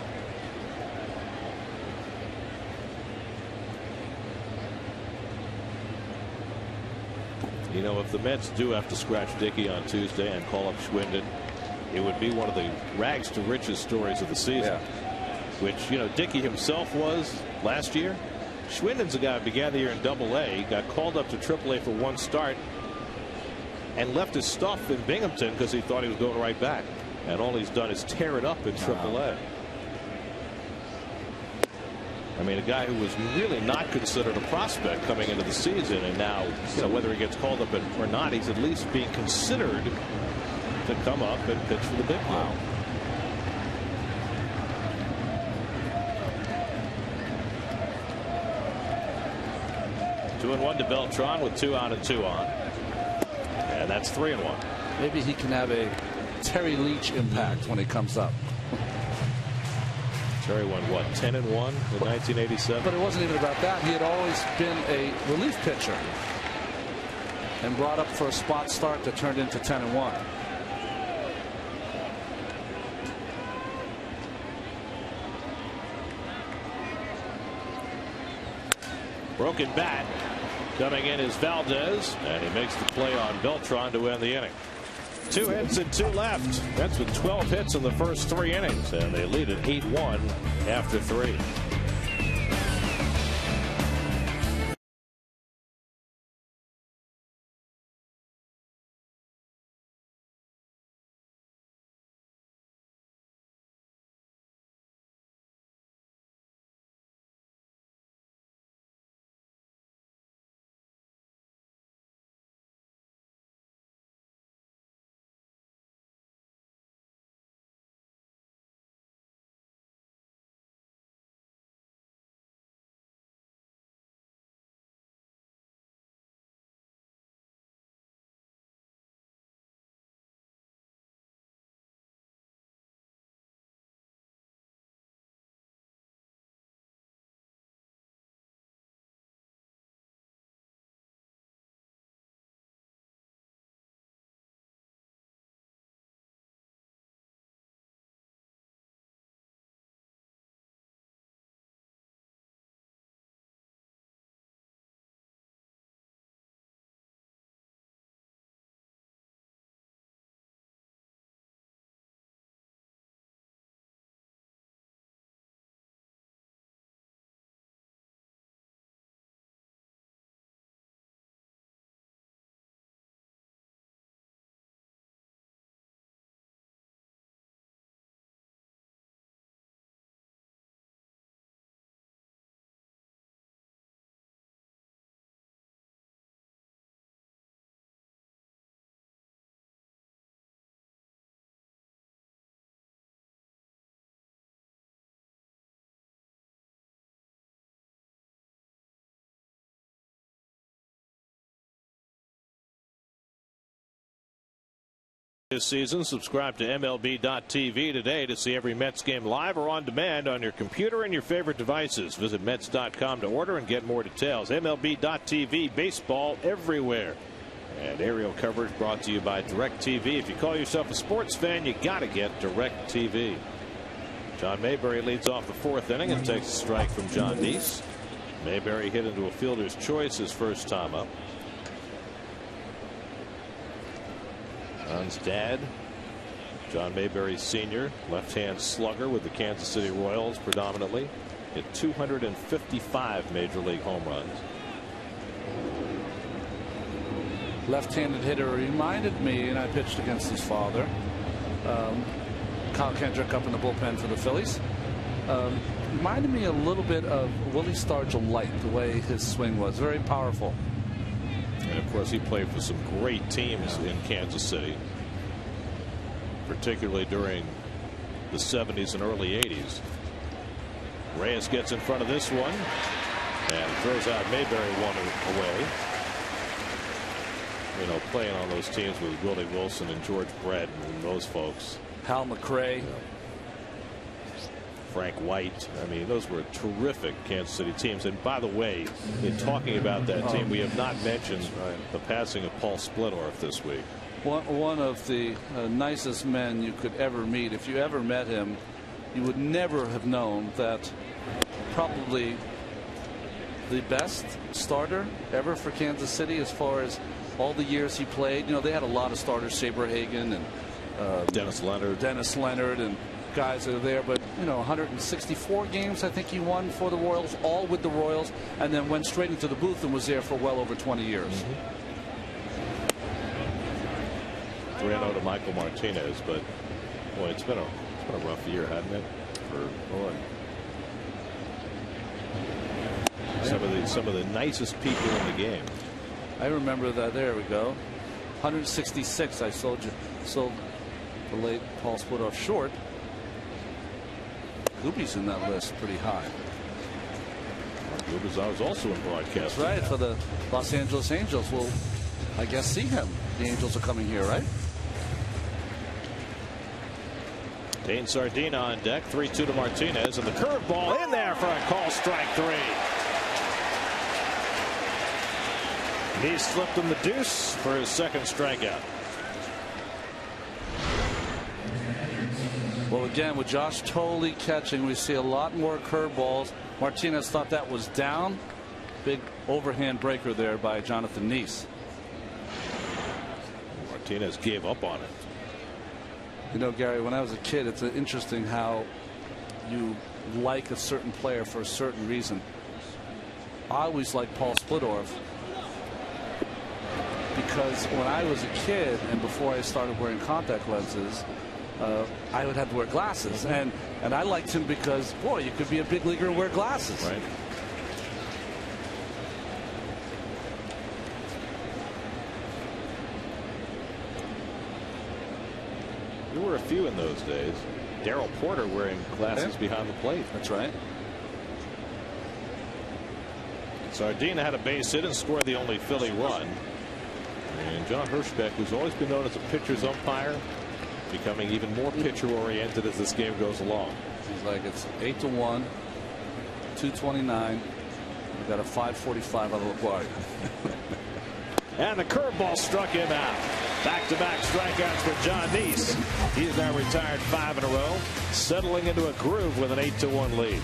Speaker 3: You know, if the Mets do have to scratch Dickey on Tuesday and call up Schwinden, it would be one of the rags to riches stories of the season. Yeah. Which, you know, Dickey himself was last year. Schwinden's a guy who began the year in AA, got called up to AAA for 1 start, and left his stuff in Binghamton because he thought he was going right back. And all he's done is tear it up in AAA. I mean, a guy who was really not considered a prospect coming into the season, and now, you know, whether he gets called up or not, he's at least being considered to come up and pitch for the big league. 2-1 to Beltran with 2 out and 2 on, and that's 3-1.
Speaker 2: Maybe he can have a Terry Leach impact when he comes up.
Speaker 3: Terry won what, 10-1 in 1987?
Speaker 2: But it wasn't even about that. He had always been a relief pitcher and brought up for a spot start that turned into 10-1.
Speaker 3: Broken bat coming in is Valdez, and he makes the play on Beltran to end the inning. 2 hits and 2 left. That's with 12 hits in the first 3 innings, and they lead at 8-1 after 3. This season, subscribe to MLB.tv today to see every Mets game live or on demand on your computer and your favorite devices. Visit Mets.com to order and get more details. MLB.tv, baseball everywhere. And aerial coverage brought to you by DirecTV. If you call yourself a sports fan, you got to get DirecTV. John Mayberry leads off the 4th inning and takes a strike from John Deese. Mayberry hit into a fielder's choice his first time up. John's dad John Mayberry Sr., left-hand slugger with the Kansas City Royals predominantly. Hit 255 major league home runs.
Speaker 2: Left-handed hitter, reminded me, and I pitched against his father, Kyle Kendrick, up in the bullpen for the Phillies. Reminded me a little bit of Willie Stargell light, the way his swing was. Very powerful.
Speaker 3: And of course, he played for some great teams in Kansas City, particularly during the 70s and early 80s. Reyes gets in front of this one and throws out Mayberry one away. You know, playing on those teams with Willie Wilson and George Brett and those folks.
Speaker 2: Hal McRae.
Speaker 3: Frank White. I mean, those were terrific Kansas City teams. And by the way, in talking about that team, we have not mentioned the passing of Paul Splittorff this week.
Speaker 2: One of the nicest men you could ever meet. If you ever met him, you would never have known that probably the best starter ever for Kansas City as far as all the years he played. You know, they had a lot of starters, Saberhagen and
Speaker 3: Dennis
Speaker 2: Leonard and guys that are there, but you know, 164 games I think he won for the Royals, all with the Royals, and then went straight into the booth and was there for well over 20 years.
Speaker 3: 3-0 to Michael Martinez, but boy, it's been a rough year, hasn't it, for Roy? Some of the nicest people in the game.
Speaker 2: I remember that. There we go. 166. I sold the late Paul Splittorff short. Gooby's in that list pretty high.
Speaker 3: Gooby's was also in broadcast.
Speaker 2: That's right, for the Los Angeles Angels. We'll, I guess, see him. The Angels are coming here, right?
Speaker 3: Dane Sardina on deck. 3-2 to Martinez, and the curveball in there for a call strike 3. He slipped him the deuce for his second strikeout.
Speaker 2: Well, again, with Josh Tolley catching, we see a lot more curveballs. Martinez thought that was down. Big overhand breaker there by Jonathan Neese.
Speaker 3: Martinez gave up on it.
Speaker 2: You know, Gary, when I was a kid, it's interesting how you like a certain player for a certain reason. I always liked Paul Splittorff because when I was a kid and before I started wearing contact lenses, I would have to wear glasses, and I liked him because, boy, you could be a big leaguer and wear glasses.
Speaker 3: Right. There were a few in those days. Darrell Porter wearing glasses behind the plate.
Speaker 2: That's right.
Speaker 3: Sardina had a base hit and scored the only Philly run. And John Hirschbeck, who's always been known as a pitcher's umpire, becoming even more pitcher oriented as this game goes along.
Speaker 2: He's like, it's 8-1, 229. We got a 545 on LaGuardia.
Speaker 3: And the curveball struck him out. Back-to-back strikeouts for John Neese. He's now retired 5 in a row, settling into a groove with an 8-1 lead.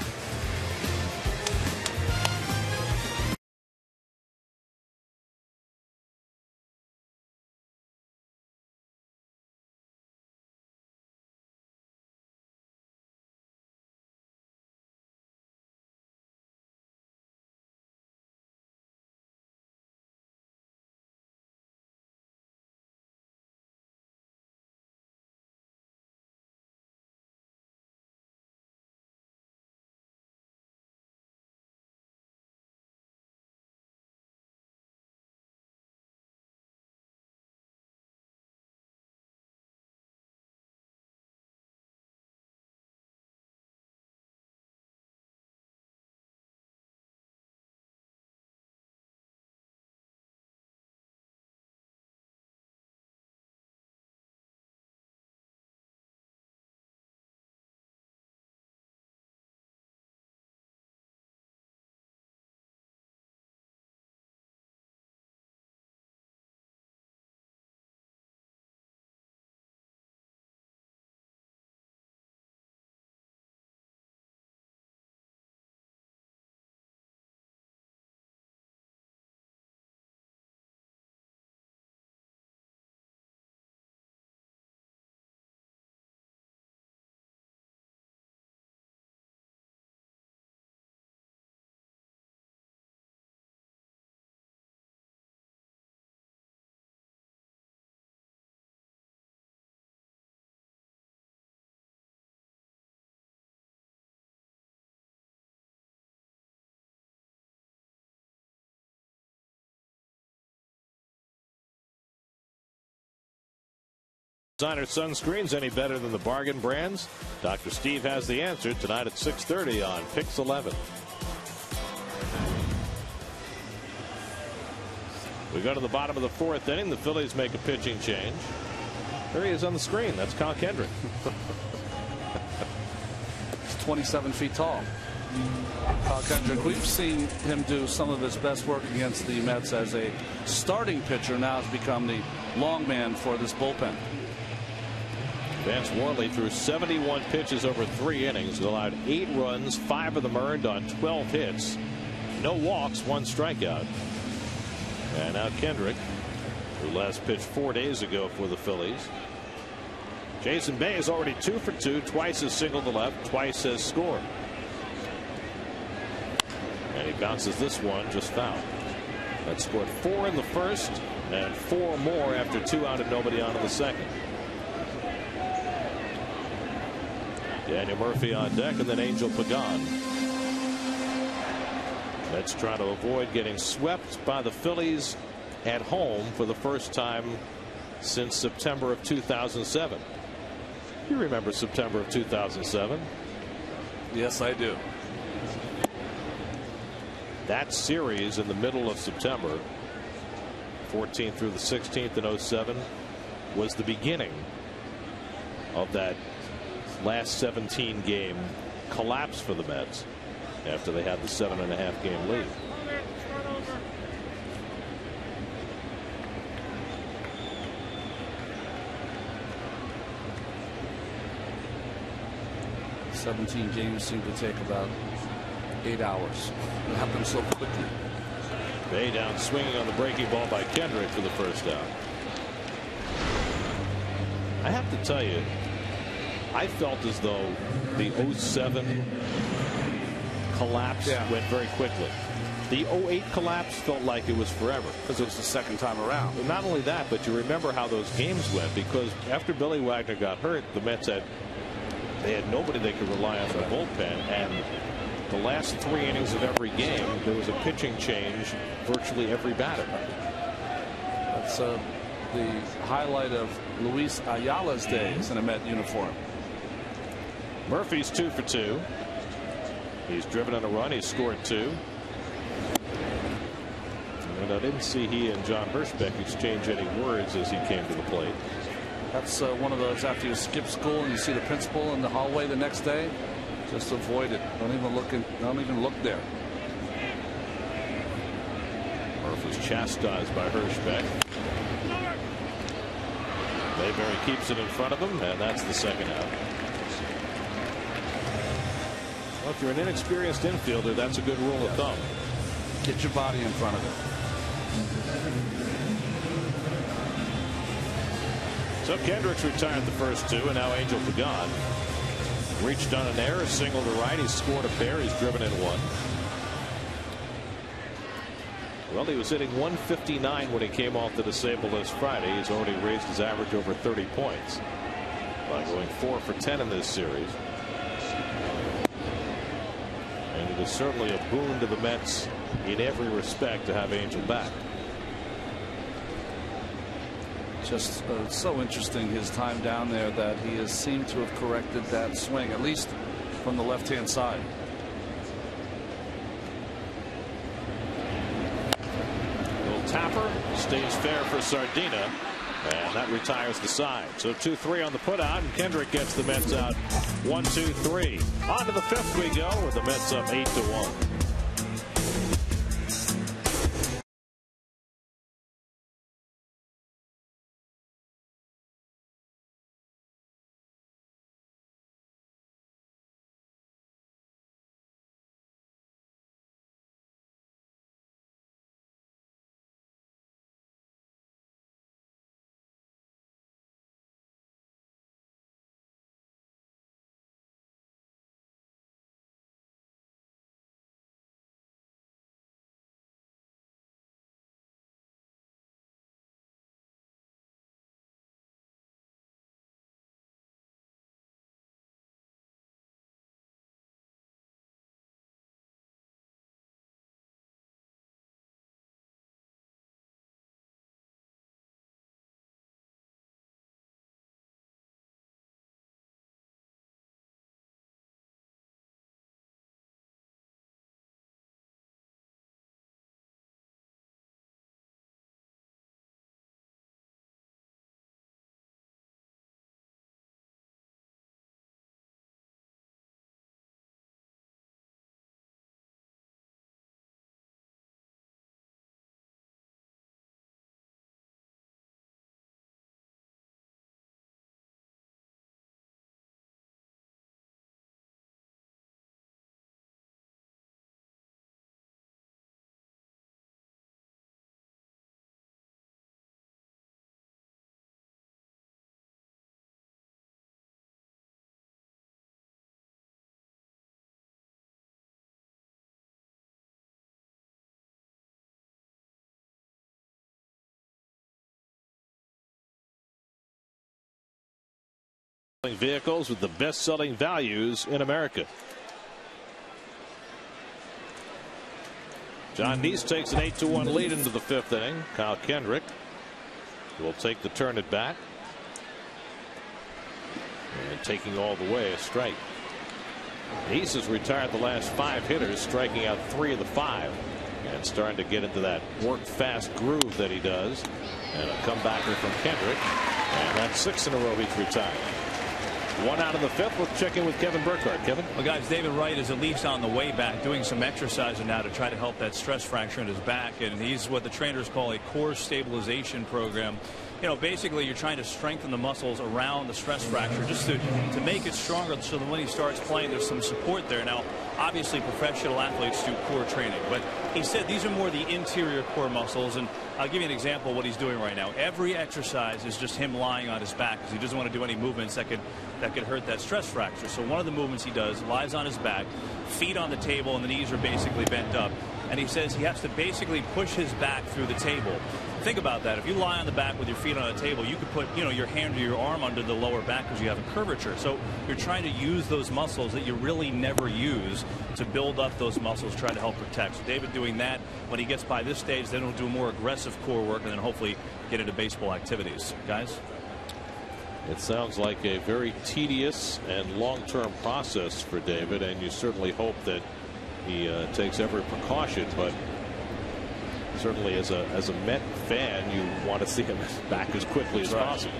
Speaker 3: designer sunscreens any better than the bargain brands? Dr. Steve has the answer tonight at 6:30 on Pix 11. We go to the bottom of the fourth inning. The Phillies make a pitching change. There he is on the screen. That's Kyle Kendrick.
Speaker 2: He's 27 feet tall. Kyle Kendrick, we've seen him do some of his best work against the Mets as a starting pitcher. Now has become the long man for this bullpen.
Speaker 3: Vance Worley threw 71 pitches over 3 innings, allowed 8 runs, 5 of them earned on 12 hits, no walks, 1 strikeout. And now Kendrick, who last pitched 4 days ago for the Phillies. Jason Bay is already 2 for 2, twice has singled to left, twice has scored. And he bounces this one just foul. That scored 4 in the first and 4 more after 2 out and nobody on in the second. Daniel Murphy on deck, and then Angel Pagan. Let's try to avoid getting swept by the Phillies at home for the first time since September of 2007. You remember September of 2007?
Speaker 2: Yes, I do.
Speaker 3: That series in the middle of September, 14th through the 16th in 07, was the beginning of that last 17 game collapse for the Mets after they had the 7.5 game lead.
Speaker 2: "17 games seem to take about 8 hours. It happened so quickly."
Speaker 3: Bay down swinging on the breaking ball by Kendrick for the first out. I have to tell you, I felt as though the 07 collapse went very quickly. The 08 collapse felt like it was forever.
Speaker 2: Because it was the second time around.
Speaker 3: And not only that, but you remember how those games went, because after Billy Wagner got hurt, the Mets had nobody they could rely on in the bullpen, and the last 3 innings of every game there was a pitching change virtually every batter.
Speaker 2: That's the highlight of Luis Ayala's days in a Met uniform.
Speaker 3: Murphy's 2 for 2. He's driven on a run. He's scored 2. And I didn't see he and John Hirschbeck exchange any words as he came to the plate.
Speaker 2: That's one of those, after you skip school and you see the principal in the hallway the next day, just avoid it. Don't even look there.
Speaker 3: Murphy's chastised by Hirschbeck. Mayberry keeps it in front of him, and that's the second out. Well, if you're an inexperienced infielder, that's a good rule of thumb.
Speaker 2: Get your body in front of it.
Speaker 3: So Kendrick's retired the first 2, and now Angel Pagan reached on an error, single to right. He's scored a pair. He's driven in 1. Well, he was hitting 159 when he came off the disabled list Friday. He's already raised his average over 30 points by going 4 for 10 in this series. And it is certainly a boon to the Mets in every respect to have Angel back.
Speaker 2: Just so interesting, his time down there, that he has seemed to have corrected that swing, at least from the left-hand side.
Speaker 3: Little tapper stays fair for Sardina, and that retires the side. So 2-3 on the putout, and Kendrick gets the Mets out 1-2-3. On to the 5th we go, with the Mets up 8-1. Vehicles with the best-selling values in America. John Neese takes an 8-1 lead into the 5th inning. Kyle Kendrick will take the turn at bat. And taking all the way a strike. Neese has retired the last 5 hitters, striking out 3 of the 5. And starting to get into that work fast groove that he does. And a comebacker from Kendrick. And that's 6 in a row he's retired. 1 out of the 5th. We'll check in with Kevin Burkhardt. Kevin.
Speaker 5: Well, guys, David Wright is at least on the way back, doing some exercising now to try to help that stress fracture in his back. And he's what the trainers call a core stabilization program. You know, basically you're trying to strengthen the muscles around the stress fracture just to make it stronger so that when he starts playing there's some support there. Now obviously professional athletes do core training, but he said these are more the interior core muscles. And I'll give you an example of what he's doing right now. Every exercise is just him lying on his back because he doesn't want to do any movements that could hurt that stress fracture. So one of the movements he does, lies on his back, feet on the table, and the knees are basically bent up. And he says he has to basically push his back through the table. Think about that. If you lie on the back with your feet on a table, you could put, your hand or your arm under the lower back because you have a curvature. So you're trying to use those muscles that you really never use to build up those muscles, try to help protect. So David doing that. When he gets by this stage, then he'll do more aggressive core work and then hopefully get into baseball activities. Guys?
Speaker 3: It sounds like a very tedious and long-term process for David, and you certainly hope that he takes every precaution, but certainly as a Met fan, you want to see him back as quickly as possible.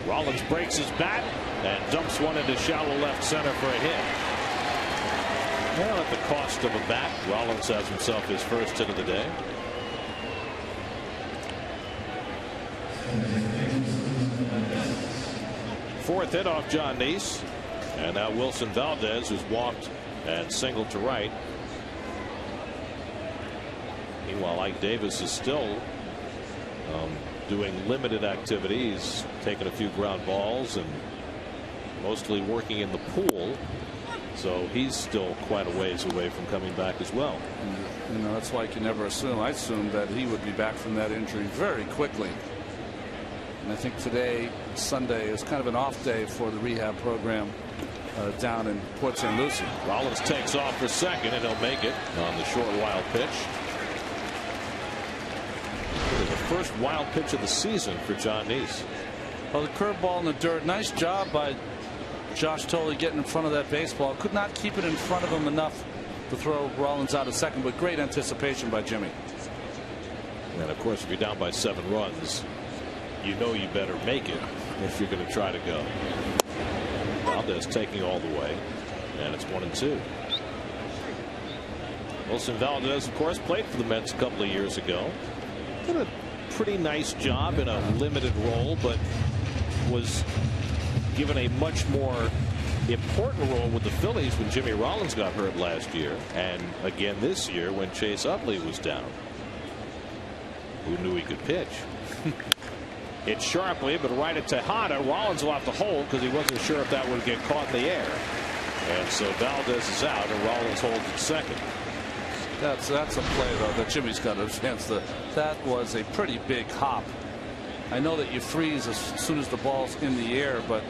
Speaker 3: Rollins breaks his bat and dumps one into shallow left center for a hit. Well, at the cost of a bat, Rollins has himself his first hit of the day. Fourth hit off John Neese. And now Wilson Valdez, who's walked and singled to right. Meanwhile, Ike Davis is still doing limited activities, taking a few ground balls and mostly working in the pool. So he's still quite a ways away from coming back as well.
Speaker 2: That's why you can never assume. I assumed that he would be back from that injury very quickly. And I think today, Sunday, is kind of an off day for the rehab program down in Port St. Lucie.
Speaker 3: Rollins takes off for second, and he'll make it on the short wild pitch. The first wild pitch of the season for John Neese.
Speaker 2: Well, the curveball in the dirt. Nice job by Josh Tolley getting in front of that baseball. Could not keep it in front of him enough to throw Rollins out of second, but great anticipation by Jimmy.
Speaker 3: And of course, if you're down by 7 runs, you know you better make it if you're going to try to go. Valdez taking all the way, and it's 1-2. Wilson Valdez, of course, played for the Mets a couple of years ago. Did a pretty nice job in a limited role, but was given a much more important role with the Phillies when Jimmy Rollins got hurt last year, and again this year when Chase Utley was down. Who knew he could pitch? It's sharply, but right at Tejada. Rollins will have to hold because he wasn't sure if that would get caught in the air. And so Valdez is out, and Rollins holds at second.
Speaker 2: That's a play, though, that Jimmy's got a chance to. That was a pretty big hop. I know that you freeze as soon as the ball's in the air, but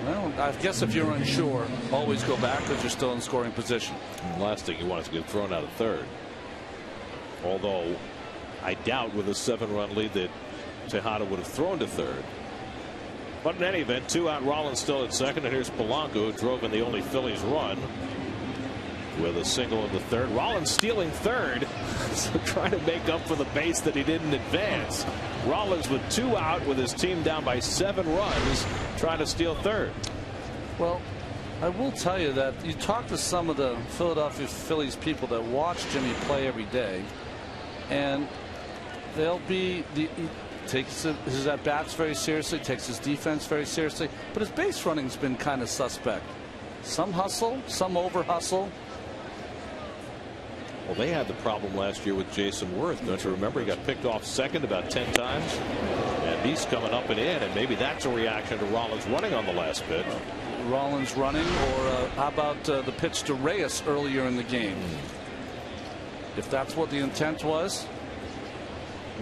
Speaker 2: well, I guess if you're unsure, always go back because you're still in scoring position.
Speaker 3: And the last thing you want is to get thrown out of third. Although I doubt with a 7-run lead that Tejada would have thrown to third. But in any event, 2 out, Rollins still at second, and here's Polanco, who drove in the only Phillies run with a single in the third. Rollins stealing third, so trying to make up for the base that he didn't advance. Rollins with 2 out with his team down by 7 runs, trying to steal third.
Speaker 2: Well, I will tell you that you talk to some of the Philadelphia Phillies people that watch Jimmy play every day, and they'll be he takes his at-bats very seriously, takes his defense very seriously, but his base running's been kind of suspect. Some hustle, some over-hustle.
Speaker 3: Well, they had the problem last year with Jason Worth. Don't you remember? He got picked off second about 10 times. And he's coming up and in, and maybe that's a reaction to Rollins running on the last pitch.
Speaker 2: Rollins running, or how about the pitch to Reyes earlier in the game? If that's what the intent was,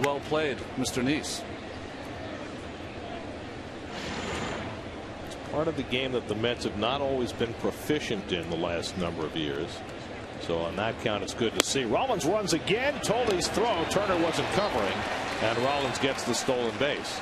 Speaker 2: well played, Mr. Neese.
Speaker 3: part of the game that the Mets have not always been proficient in the last number of years. So on that count, it's good to see. Rollins runs again. Toley's throw. Turner wasn't covering, and Rollins gets the stolen base.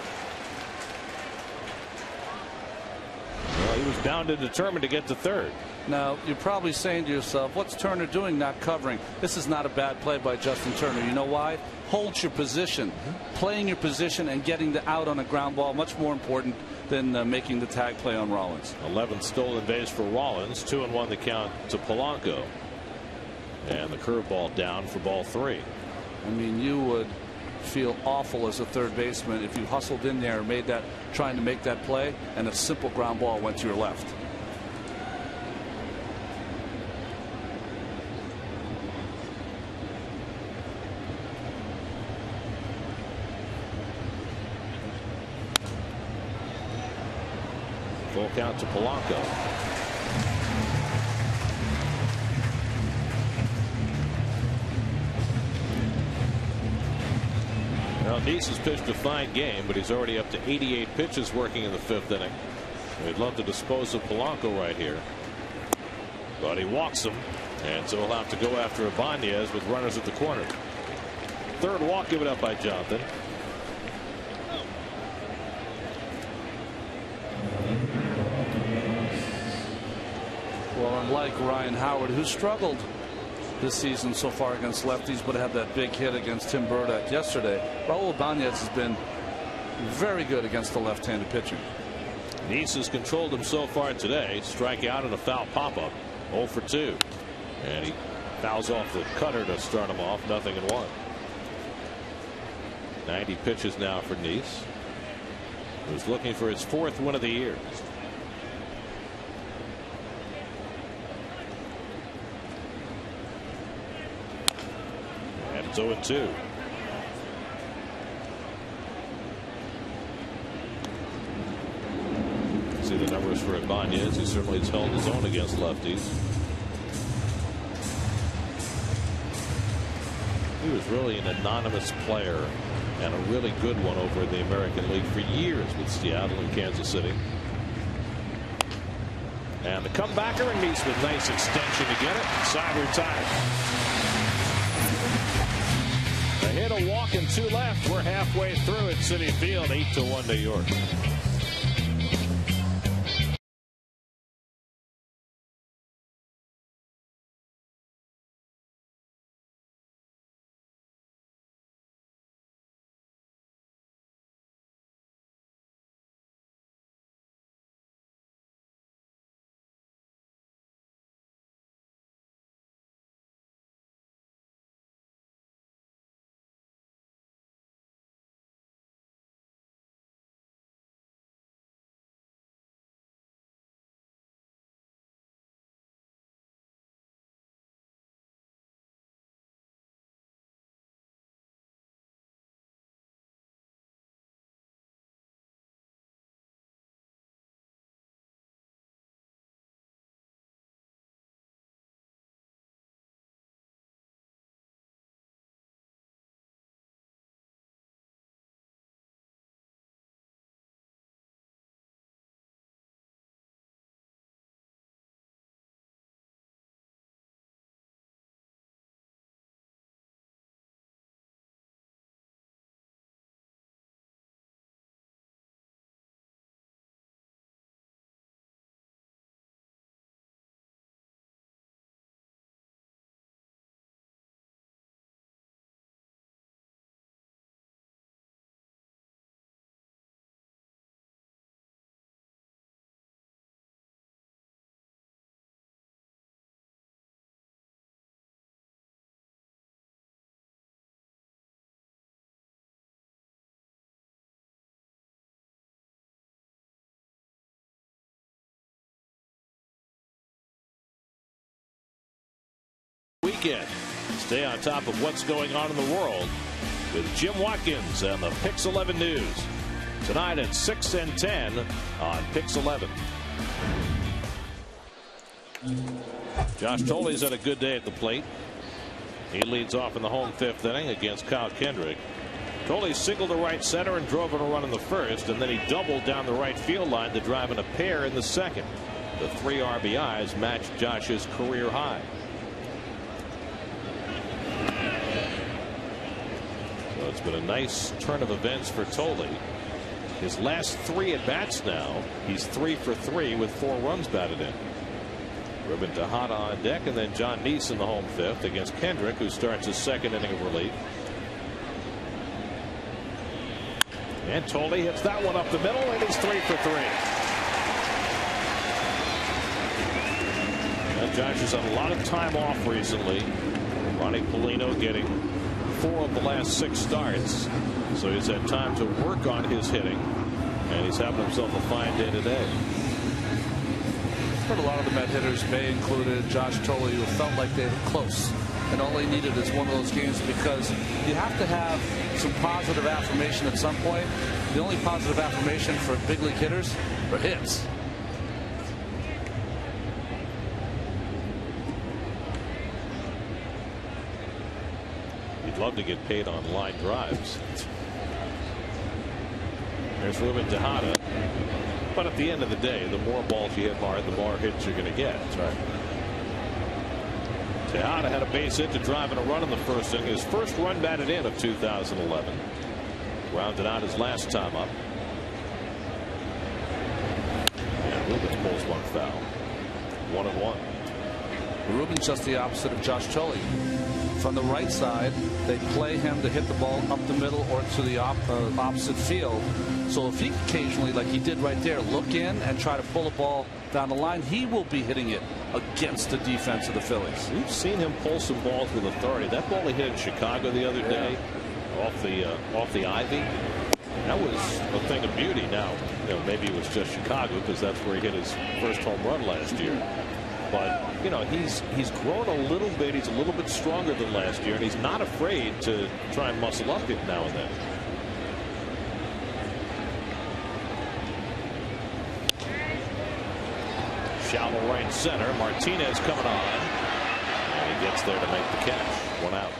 Speaker 3: Well, he was bound and determined to get to third.
Speaker 2: Now, you're probably saying to yourself, what's Turner doing not covering? This is not a bad play by Justin Turner. You know why? Hold your position. Playing your position and getting the out on a ground ball, much more important than making the tag play on Rollins.
Speaker 3: 11th stolen base for Rollins. 2-1 the count to Polanco. And the curveball down for ball 3.
Speaker 2: I mean, you would feel awful as a third baseman if you hustled in there and made that, trying to make that play, and a simple ground ball went to your left.
Speaker 3: Full count to Polanco. Well, Neese has pitched a fine game, but he's already up to 88 pitches working in the 5th inning. We'd love to dispose of Polanco right here, but he walks him, and so he'll have to go after Ibanez with runners at the corner. Third walk given up by Jonathan.
Speaker 2: Well, unlike Ryan Howard, who struggled this season so far against lefties, but had that big hit against Tim Burdick yesterday, Raul Ibanez has been very good against the left-handed pitching.
Speaker 3: Neese has controlled him so far today. Strikeout and a foul pop-up. 0 for 2. And he fouls off the cutter to start him off. 0-1. 90 pitches now for Neese, who's looking for his 4th win of the year. And it's 0-2. See the numbers for Ibanez. He certainly has held his own against lefties. He was really an anonymous player and a really good one over in the American League for years with Seattle and Kansas City. And the comebacker, and Neese with nice extension to get it. Side retired. A hit, a walk, and 2 left. We're halfway through at Citi Field. 8-1 New York. Weekend. Stay on top of what's going on in the world with Jim Watkins and the Pix 11 News. Tonight at 6 and 10 on Pix 11. Josh Toley's had a good day at the plate. He leads off in the home 5th inning against Kyle Kendrick. Toley singled to right center and drove in a run in the first, and then he doubled down the right field line to drive in a pair in the second. The 3 RBIs matched Josh's career high. So it's been a nice turn of events for Toley. His last 3 at bats now, he's 3 for 3 with 4 runs batted in. Ruben Tejada on deck, and then John Neese in the home 5th against Kendrick, who starts his 2nd inning of relief. And Toley hits that one up the middle, and he's 3 for 3. And Josh has had a lot of time off recently. Ronnie Polino getting 4 of the last 6 starts. So he's had time to work on his hitting, and he's having himself a fine day today.
Speaker 2: But a lot of the Met hitters, May included, Josh Toley, who felt like they were close. And all they needed is one of those games, because you have to have some positive affirmation at some point. The only positive affirmation for big league hitters are hits.
Speaker 3: You'd love to get paid on line drives. There's Ruben Tejada. But at the end of the day, the more balls you hit hard, the more hits you're going to get.
Speaker 2: That's right.
Speaker 3: Tejada had a base hit to drive in a run in the first inning. His first run batted in of 2011. Rounded out his last time up. And Ruben pulls one foul. 1-1.
Speaker 2: Ruben's just the opposite of Josh Toley. From the right side, they play him to hit the ball up the middle or to the opposite field. So if he occasionally, like he did right there, look in and try to pull a ball down the line, he will be hitting it against the defense of the Phillies.
Speaker 3: We've seen him pull some balls with authority. That ball he hit in Chicago the other day, off the ivy, that was a thing of beauty. Now, you know, maybe it was just Chicago because that's where he hit his first home run last year. But you know, he's grown a little bit. He's a little bit stronger than last year, and he's not afraid to try and muscle up it now and then. Shallow right center. Martinez coming on, and he gets there to make the catch. 1 out.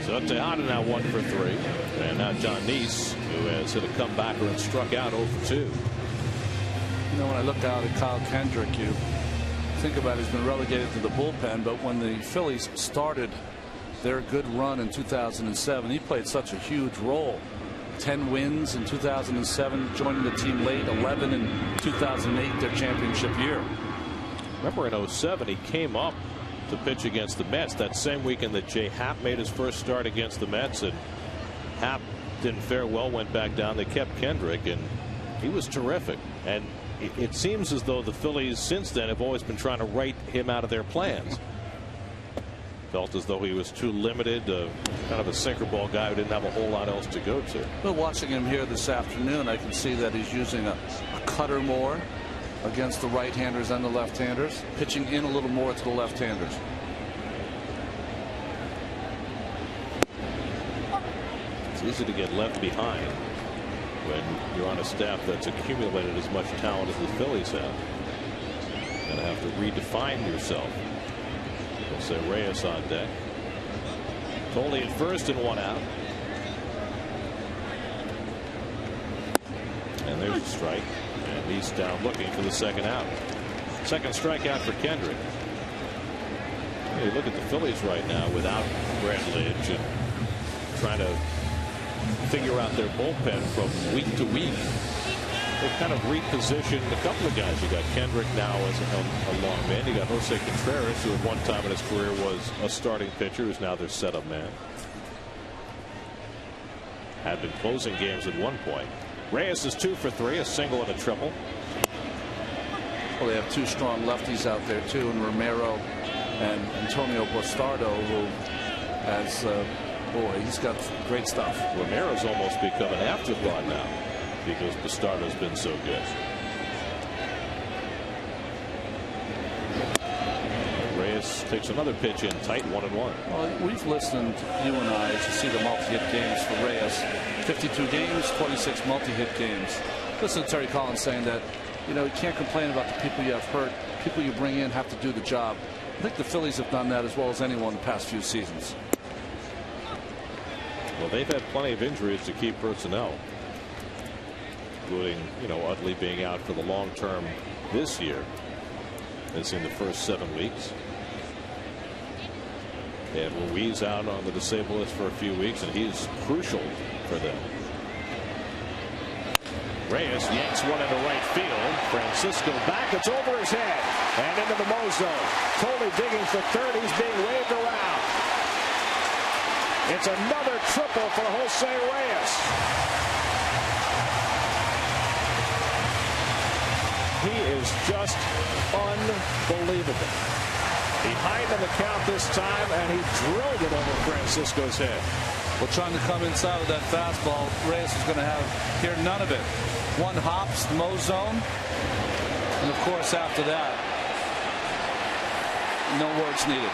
Speaker 3: So Tejada now 1 for 3. And now John Neese, who has hit a comebacker and struck out 0 for 2.
Speaker 2: You know, when I look out at Kyle Kendrick, you think about he's been relegated to the bullpen, but when the Phillies started their good run in 2007, he played such a huge role. 10 wins in 2007, joining the team late, 11 in 2008, their championship year.
Speaker 3: Remember in 07, he came up to pitch against the Mets that same weekend that Jay Happ made his first start against the Mets, and Happ didn't fare well, went back down. They kept Kendrick, and he was terrific. And it seems as though the Phillies since then have always been trying to write him out of their plans. Felt as though he was too limited, kind of a sinker ball guy who didn't have a whole lot else to go to.
Speaker 2: But watching him here this afternoon, I can see that he's using a cutter more against the right-handers and the left-handers, pitching in a little more to the left-handers.
Speaker 3: It's easy to get left behind when you're on a staff that's accumulated as much talent as the Phillies have. You're going to have to redefine yourself. Jose Reyes on deck. Toley at first and 1 out. And there's a strike. And he's down looking for the second out. Second strikeout for Kendrick. You look at the Phillies right now without Brad Lidge and trying to figure out their bullpen from week to week. They've kind of repositioned a couple of guys. You got Kendrick now as a long man. You got Jose Contreras, who at one time in his career was a starting pitcher, who's now their setup man. Had been closing games at one point. Reyes is 2 for 3, a single and a triple.
Speaker 2: Well, they have 2 strong lefties out there too, and Romero and Antonio Bastardo, who has boy, he's got great stuff.
Speaker 3: Romero's almost become an afterthought now because Bastardo's been so good. Reyes takes another pitch in tight, 1-1.
Speaker 2: Well, we've listened, you and I, to see the multi-hit games for Reyes. 52 games, 26 multi-hit games. Listen to Terry Collins saying that you know, you can't complain about the people you have hurt. People you bring in have to do the job. I think the Phillies have done that as well as anyone the past few seasons.
Speaker 3: Well, they've had plenty of injuries to key personnel, including, you know, Utley being out for the long term this year. It's in the first 7 weeks. They had Ruiz out on the disabled list for a few weeks, and he's crucial for them. Reyes yanks one into right field. Francisco back. It's over his head and into the Mo zone. Totally digging for third. He's being waved around. It's another triple for Jose Reyes. He is just unbelievable. Behind in the count this time, and he drilled it over Francisco's head.
Speaker 2: Well, trying to come inside with that fastball, Reyes is going to have here none of it. One hops, Mo zone, and of course after that, no words needed.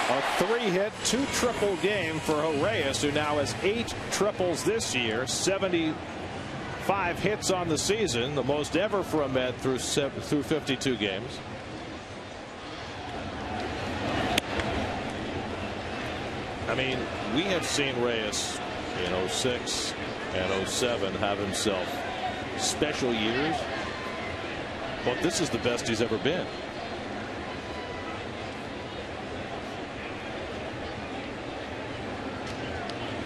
Speaker 3: A 3-hit, 2-triple game for Reyes, who now has 8 triples this year, 75 hits on the season, the most ever for a Met through 52 games. I mean, we have seen Reyes in 06 and 07 have himself special years, but this is the best he's ever been.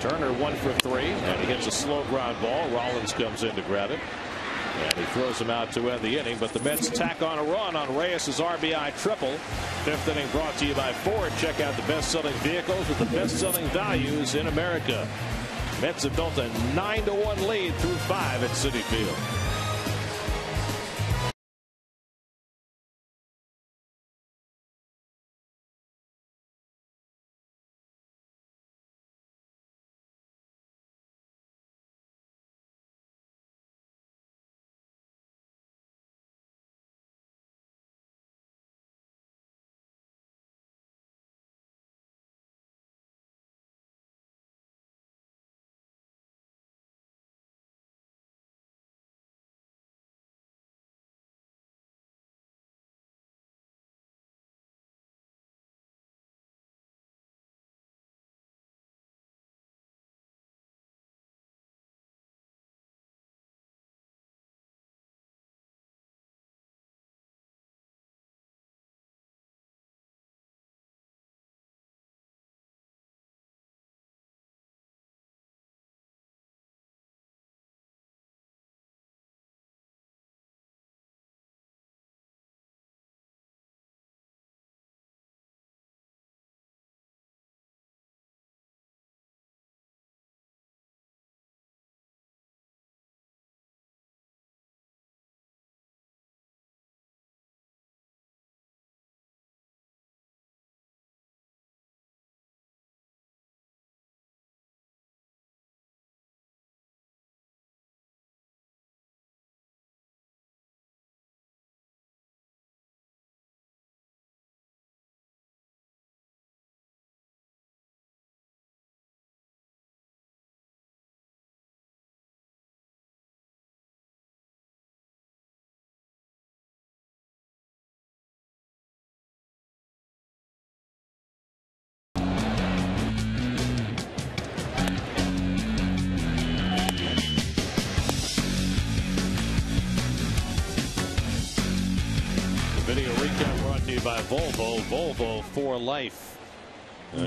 Speaker 3: Turner 1 for 3, and he hits a slow ground ball. Rollins comes in to grab it, and he throws him out to end the inning. But the Mets tack on a run on Reyes' RBI triple. 5th inning brought to you by Ford. Check out the best-selling vehicles with the best-selling values in America. Mets have built a 9-1 lead through 5 at Citi Field. Video recap brought to you by Volvo. Volvo for life.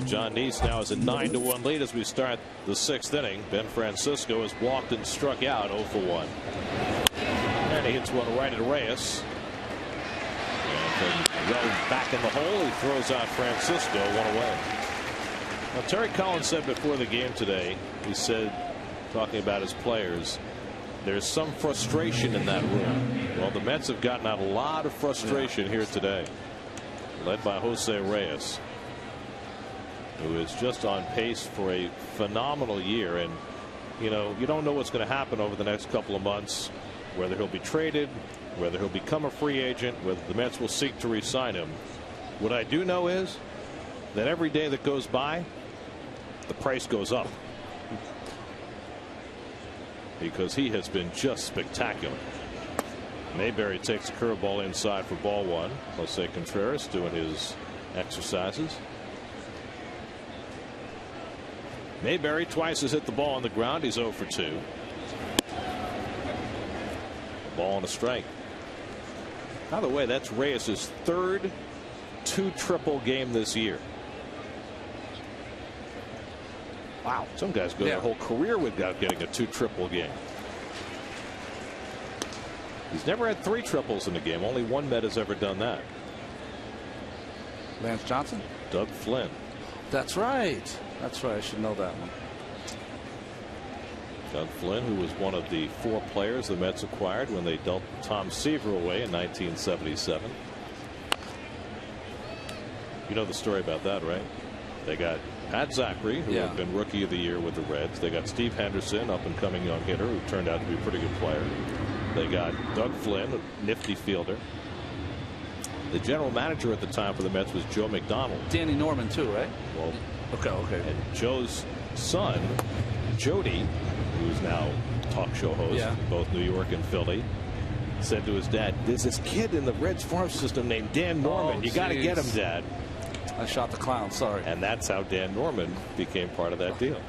Speaker 3: John Neese now has a 9-1 lead as we start the 6th inning. Ben Francisco has walked and struck out 0 for 1. And he hits one right at Reyes. And well back in the hole, he throws out Francisco, 1 away. Now, Terry Collins said before the game today, he said, talking about his players, there's some frustration in that room. Well, the Mets have gotten out a lot of frustration here today, led by Jose Reyes, who is just on pace for a phenomenal year. And, you know, you don't know what's going to happen over the next couple of months, whether he'll be traded, whether he'll become a free agent, whether the Mets will seek to re-sign him. What I do know is that every day that goes by, the price goes up. because he has been just spectacular. Mayberry takes a curveball inside for ball one. Jose Contreras doing his exercises. Mayberry twice has hit the ball on the ground. He's 0 for 2. Ball and a strike. By the way, that's Reyes' third 2-triple game this year. Wow. Some guys go their whole career without getting a 2-triple game. He's never had 3 triples in a game. Only one Met has ever done that.
Speaker 2: Lance Johnson?
Speaker 3: Doug Flynn.
Speaker 2: That's right. That's right. I should know that one.
Speaker 3: Doug Flynn, who was one of the 4 players the Mets acquired when they dealt Tom Seaver away in 1977. You know the story about that, right? They got Pat Zachary, who had been Rookie of the Year with the Reds. They got Steve Henderson, up and coming young hitter, who turned out to be a pretty good player. They got Doug Flynn, a nifty fielder. The general manager at the time for the Mets was Joe McDonald.
Speaker 2: Danny Norman too, right?
Speaker 3: Well,
Speaker 2: okay.
Speaker 3: And Joe's son, Jody, who's now a talk show host, both New York and Philly, said to his dad, "There's this kid in the Reds farm system named Dan Norman. You got to get him, Dad."
Speaker 2: I shot the clown. Sorry.
Speaker 3: And that's how Dan Norman became part of that deal.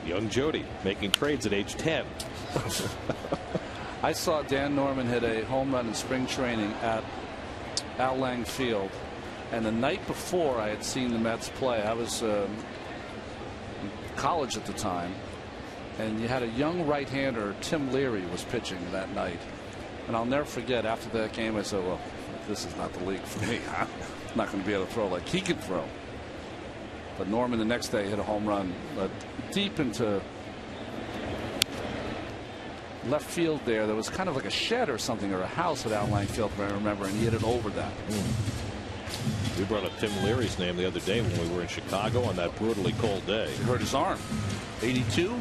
Speaker 3: Young Jody making trades at age 10.
Speaker 2: I saw Dan Norman hit a home run in spring training at Al Lang Field, and the night before I had seen the Mets play. I was in college at the time, and you had a young right-hander, Tim Leary, was pitching that night. And I'll never forget, after that game, I said, well, this is not the league for me. I'm not going to be able to throw like he can throw. But Norman the next day hit a home run deep into left field there. There was kind of like a shed or something, or a house at Al Lang Field, if I remember, and he hit it over that.
Speaker 3: We brought up Tim Leary's name the other day when we were in Chicago on that brutally cold day.
Speaker 2: He hurt his arm. 82?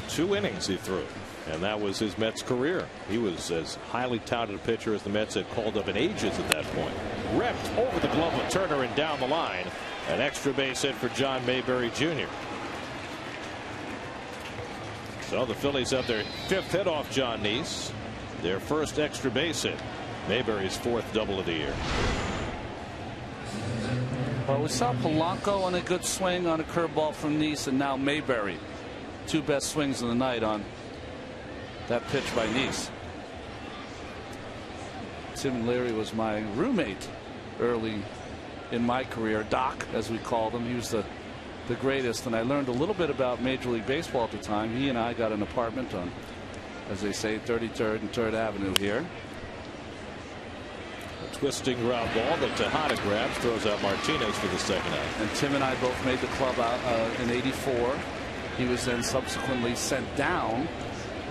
Speaker 3: 2 innings he threw, and that was his Mets career. He was as highly touted a pitcher as the Mets had called up in ages at that point. Ripped over the glove of Turner and down the line. An extra base hit for John Mayberry Jr. So the Phillies have their 5th hit off John Neese, their first extra base hit. Mayberry's 4th double of the year.
Speaker 2: Well, we saw Polanco on a good swing on a curveball from Neese, and now Mayberry. 2 best swings of the night on that pitch by Neese. Tim Leary was my roommate early in my career. Doc, as we called him. He was the greatest, and I learned a little bit about Major League Baseball at the time. He and I got an apartment on, as they say, 33rd and 3rd Avenue here.
Speaker 3: A twisting ground ball that Tejada grabs, throws out Martinez for the second out.
Speaker 2: And Tim and I both made the club out in '84. He was then subsequently sent down,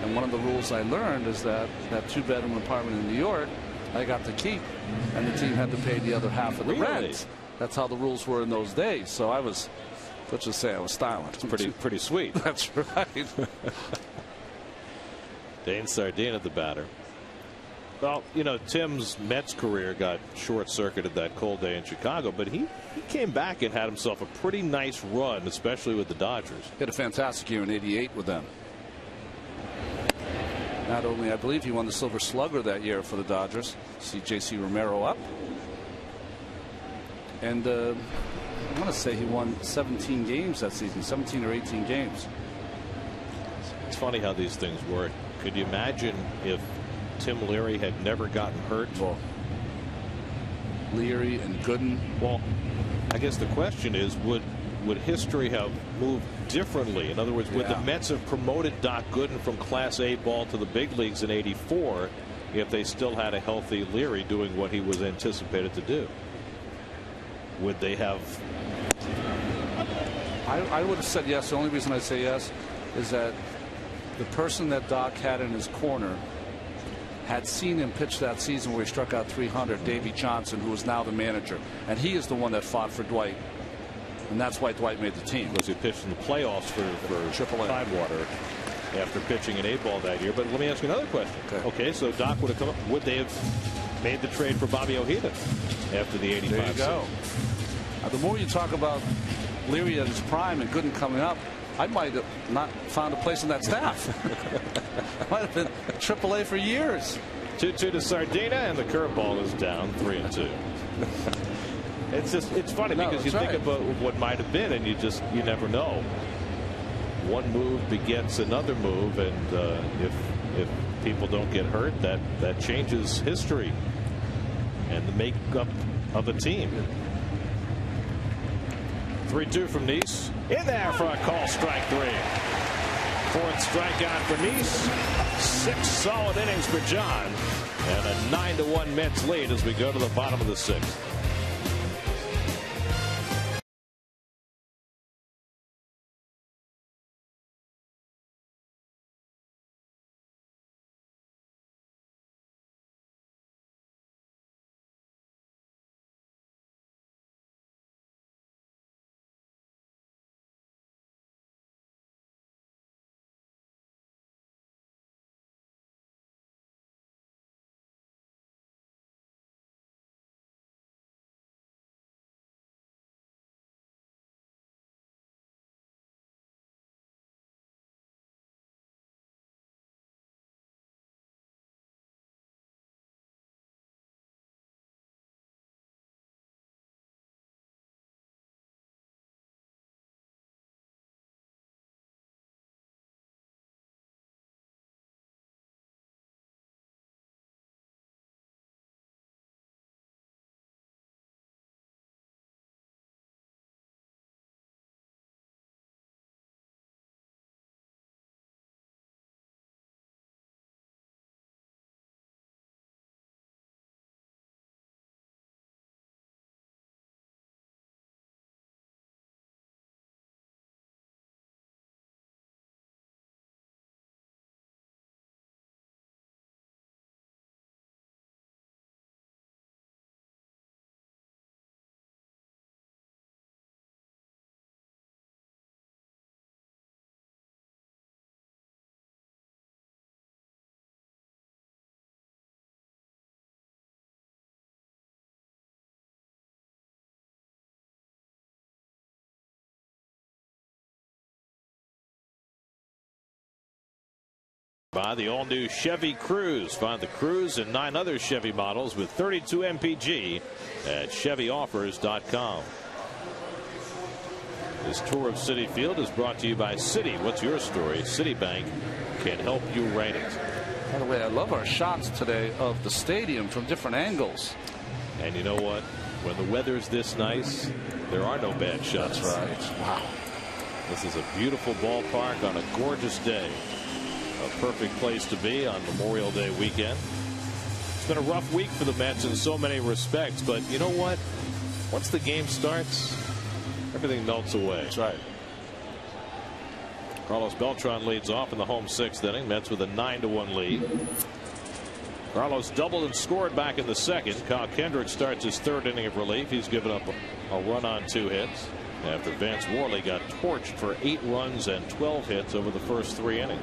Speaker 2: and one of the rules I learned is that 2-bedroom apartment in New York I got to keep, and the team had to pay the other half of the rent. That's how the rules were in those days. So I was, let's just say, I was styling.
Speaker 3: It's pretty sweet.
Speaker 2: That's right.
Speaker 3: Dane Sardine at the batter. Well, you know, Tim's Mets career got short-circuited that cold day in Chicago, but he came back and had himself a pretty nice run, especially with the Dodgers.
Speaker 2: He had a fantastic year in '88 with them. Not only, I believe he won the Silver Slugger that year for the Dodgers. See J.C. Romero up. And I want to say he won 17 games that season, 17 or 18 games.
Speaker 3: It's funny how these things work. Could you imagine if Tim Leary had never gotten hurt?
Speaker 2: Well, Leary and Gooden.
Speaker 3: Well, I guess the question is, would history have moved differently? In other words, would the Mets have promoted Doc Gooden from Class A ball to the big leagues in '84 if they still had a healthy Leary doing what he was anticipated to do? Would they have?
Speaker 2: I would have said yes. The only reason I say yes is that the person that Doc had in his corner had seen him pitch that season where he struck out 300, Davey Johnson, who is now the manager, and he is the one that fought for Dwight, and that's why Dwight made the team.
Speaker 3: Because he pitched in the playoffs for Tidewater after pitching an 8-ball that year. But let me ask you another question. Okay, so Doc would have come up. Would they have made the trade for Bobby Ojeda after the '85
Speaker 2: There you go. The more you talk about Leary at his prime and Gooden coming up, I might have not found a place in that staff. Might have been AAA for years.
Speaker 3: 2-2 to Sardina, and the curveball is down 3-2. It's funny because you think about what might have been, and you never know. One move begets another move, and if people don't get hurt, that changes history and the makeup of a team. 3-2 from Nice. In there for a call, strike 3. Fourth strikeout for Nice. 6 solid innings for John, and a 9-1 Mets lead as we go to the bottom of the 6th. By the all-new Chevy Cruze. Find the Cruze and 9 other Chevy models with 32 mpg at ChevyOffers.com. This tour of Citi Field is brought to you by Citi. What's your story? Citibank can help you write it.
Speaker 2: By the way, I love our shots today of the stadium from different angles.
Speaker 3: And you know what? When the weather's this nice, there are no bad shots.
Speaker 2: That's right. Wow.
Speaker 3: This is a beautiful ballpark on a gorgeous day. A perfect place to be on Memorial Day weekend. It's been a rough week for the Mets in so many respects, but you know what? Once the game starts, everything melts away.
Speaker 2: That's right.
Speaker 3: Carlos Beltran leads off in the home 6th inning. Mets with a 9-1 lead. Carlos doubled and scored back in the 2nd. Kyle Kendrick starts his 3rd inning of relief. He's given up a run on 2 hits after Vance Worley got torched for 8 runs and 12 hits over the first 3 innings.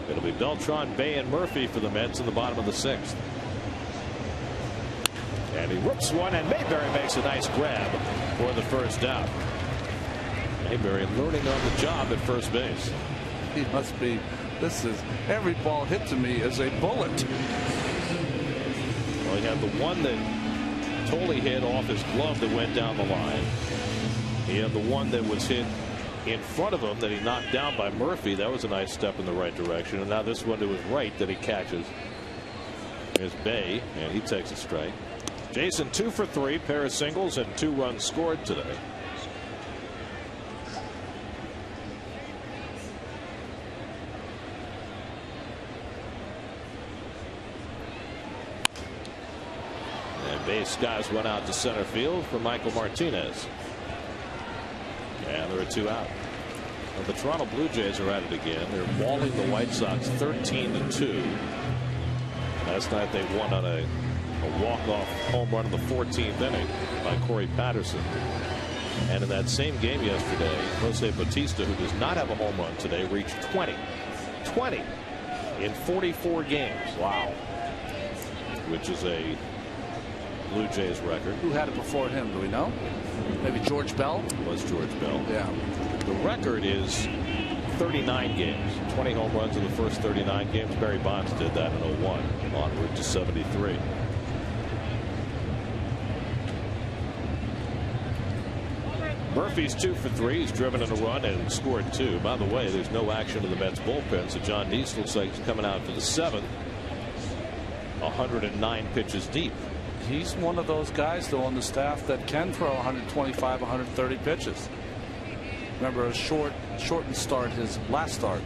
Speaker 3: It'll be Beltran, Bay, and Murphy for the Mets in the bottom of the 6th. And he rips one, and Mayberry makes a nice grab for the first out. Mayberry learning on the job at first base.
Speaker 2: He must be. This is every ball hit to me is a bullet.
Speaker 3: Well, he had the one that Tolle hit off his glove that went down the line. He had the one that was hit in front of him that he knocked down by Murphy. That was a nice step in the right direction. And now this one to his right that he catches. Here's Bay, and he takes a strike. Jason 2 for 3, pair of singles and 2 runs scored today. And Bay skies one out to center field for Michael Martinez. And there are 2 out. Well, the Toronto Blue Jays are at it again. They're mauling the White Sox 13-2. Last night they won on a walk-off home run in the 14th inning by Corey Patterson. And in that same game yesterday, Jose Bautista, who does not have a home run today, reached 20 in 44 games. Wow. Which is a Blue Jays record.
Speaker 2: Who had it before him? Do we know? Maybe George Bell?
Speaker 3: It was George Bell.
Speaker 2: Yeah.
Speaker 3: The record is 39 games, 20 home runs in the first 39 games. Barry Bonds did that in 01, en route to 73. Murphy's 2 for 3. He's driven in a run and scored 2. By the way, there's no action in the Mets bullpen, so John Neese looks like he's coming out for the 7th. 109 pitches deep.
Speaker 2: He's one of those guys, though, on the staff that can throw 125, 130 pitches. Remember, a shortened start his last start.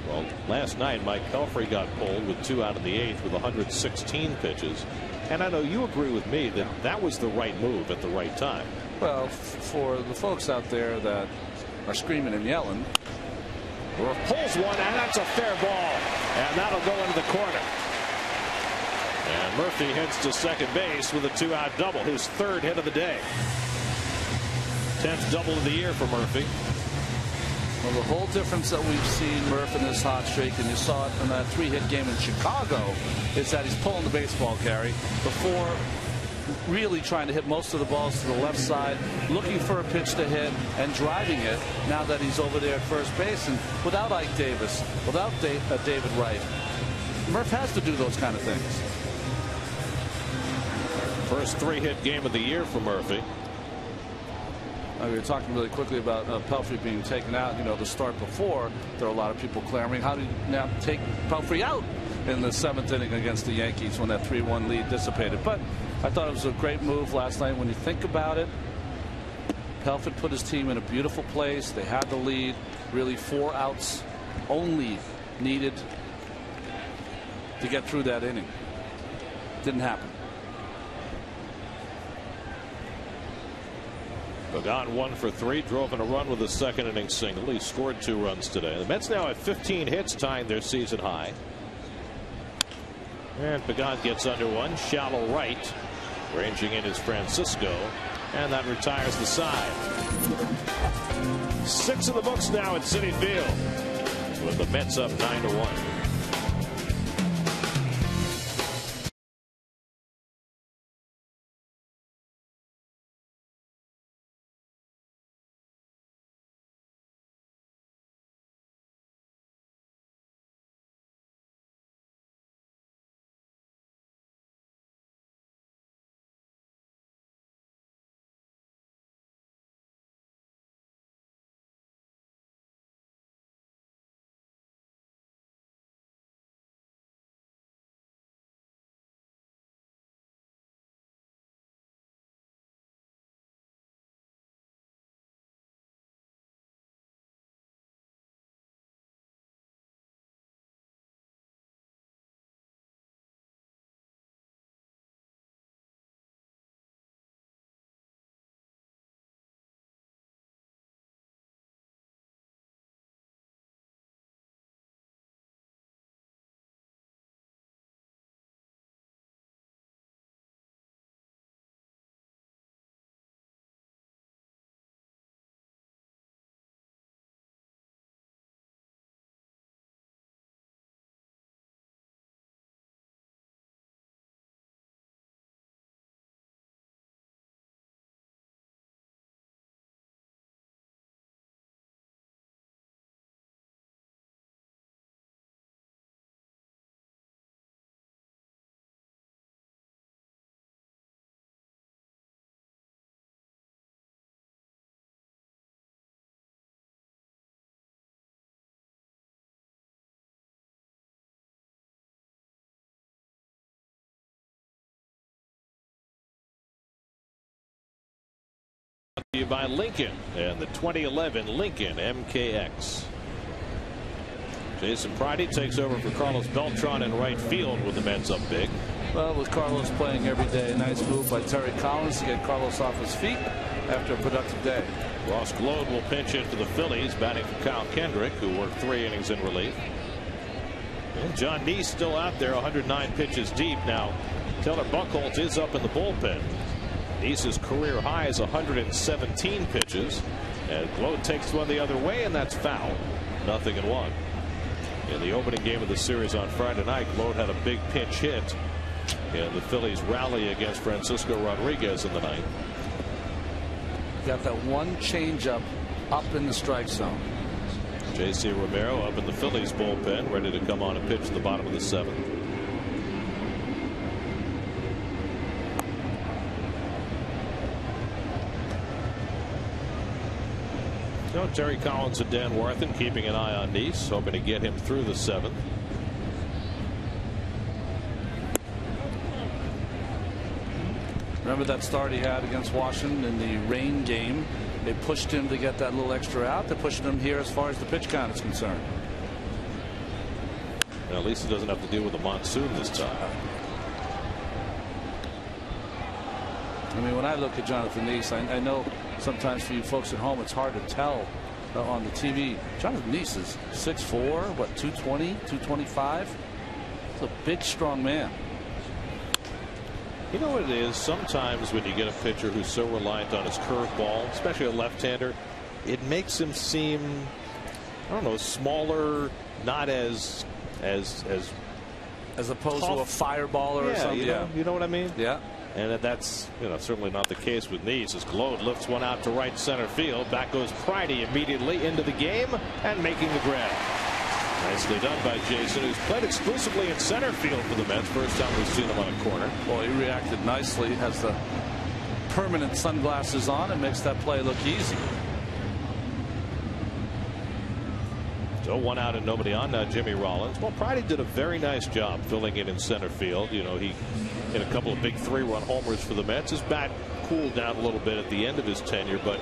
Speaker 3: Well, last night Mike Pelfrey got pulled with 2 out in the 8th with 116 pitches. And I know you agree with me that that was the right move at the right time.
Speaker 2: Well, for the folks out there that are screaming and yelling.
Speaker 3: Pulls one, and that's a fair ball. And that'll go into the corner. And Murphy heads to second base with a 2-out double, his 3rd hit of the day. 10th double of the year for Murphy.
Speaker 2: Well, the whole difference that we've seen Murph in this hot streak, and you saw it in that 3-hit game in Chicago, is that he's pulling the baseball, Gary, before really trying to hit most of the balls to the left side, looking for a pitch to hit and driving it now that he's over there at first base. And without Ike Davis, without David Wright, Murph has to do those kind of things.
Speaker 3: First 3-hit game of the year for Murphy.
Speaker 2: We were talking really quickly about Pelfrey being taken out. You know, the start before, there are a lot of people clamoring, how do you now take Pelfrey out in the 7th inning against the Yankees when that 3-1 lead dissipated? But I thought it was a great move last night. When you think about it, Pelfrey put his team in a beautiful place. They had the lead. Really 4 outs only needed to get through that inning. Didn't happen.
Speaker 3: Pagan 1 for 3, drove in a run with a 2nd inning single. He scored 2 runs today. The Mets now at 15 hits, tying their season high. And Pagan gets under one, shallow right. Ranging in is Francisco, and that retires the side. 6 in the books now at Citi Field, with the Mets up 9-1. By Lincoln and the 2011 Lincoln MKX. Jason Pridey takes over for Carlos Beltran in right field with the Mets up big.
Speaker 2: Well, with Carlos playing every day, a nice move by Terry Collins to get Carlos off his feet after a productive day.
Speaker 3: Ross Glode will pinch hit for the Phillies, batting for Kyle Kendrick, who worked 3 innings in relief. And John Neese still out there, 109 pitches deep. Now Taylor Buchholz is up in the bullpen. Neese's career high is 117 pitches, and Glode takes one the other way, and that's foul. 0-1. In the opening game of the series on Friday night, Glode had a big pinch hit, and the Phillies rally against Francisco Rodriguez in the ninth.
Speaker 2: got that one changeup up in the strike zone.
Speaker 3: J.C. Romero up in the Phillies bullpen, ready to come on and pitch in the bottom of the 7th. So Terry Collins and Dan Warthen keeping an eye on Nice, hoping to get him through the 7th.
Speaker 2: Remember that start he had against Washington in the rain game? They pushed him to get that little extra out. They're pushing him here as far as the pitch count is concerned.
Speaker 3: Well, at least he doesn't have to deal with the monsoon this time.
Speaker 2: I mean, when I look at Jonathan Nice, I know sometimes for you folks at home it's hard to tell on the TV. Jonathan Nice is 6'4", what, 220, 225? He's a big, strong man.
Speaker 3: You know what it is? Sometimes when you get a pitcher who's so reliant on his curveball, especially a left-hander, it makes him seem, I don't know, smaller, not as
Speaker 2: opposed
Speaker 3: tough.
Speaker 2: to a fireballer or something.
Speaker 3: You know what I mean?
Speaker 2: Yeah.
Speaker 3: And that's, certainly not the case with Nice, as Gload lifts one out to right center field. Back goes Pridey immediately into the game and making the grab. Nicely done by Jason, who's played exclusively in center field for the Mets. First time we've seen him on a corner.
Speaker 2: Well, he reacted nicely. Has the permanent sunglasses on and makes that play look easy.
Speaker 3: So 1 out and nobody on. Now Jimmy Rollins. Well, Pridey did a very nice job filling in center field. He hit a couple of big 3-run homers for the Mets. His bat cooled down a little bit at the end of his tenure, but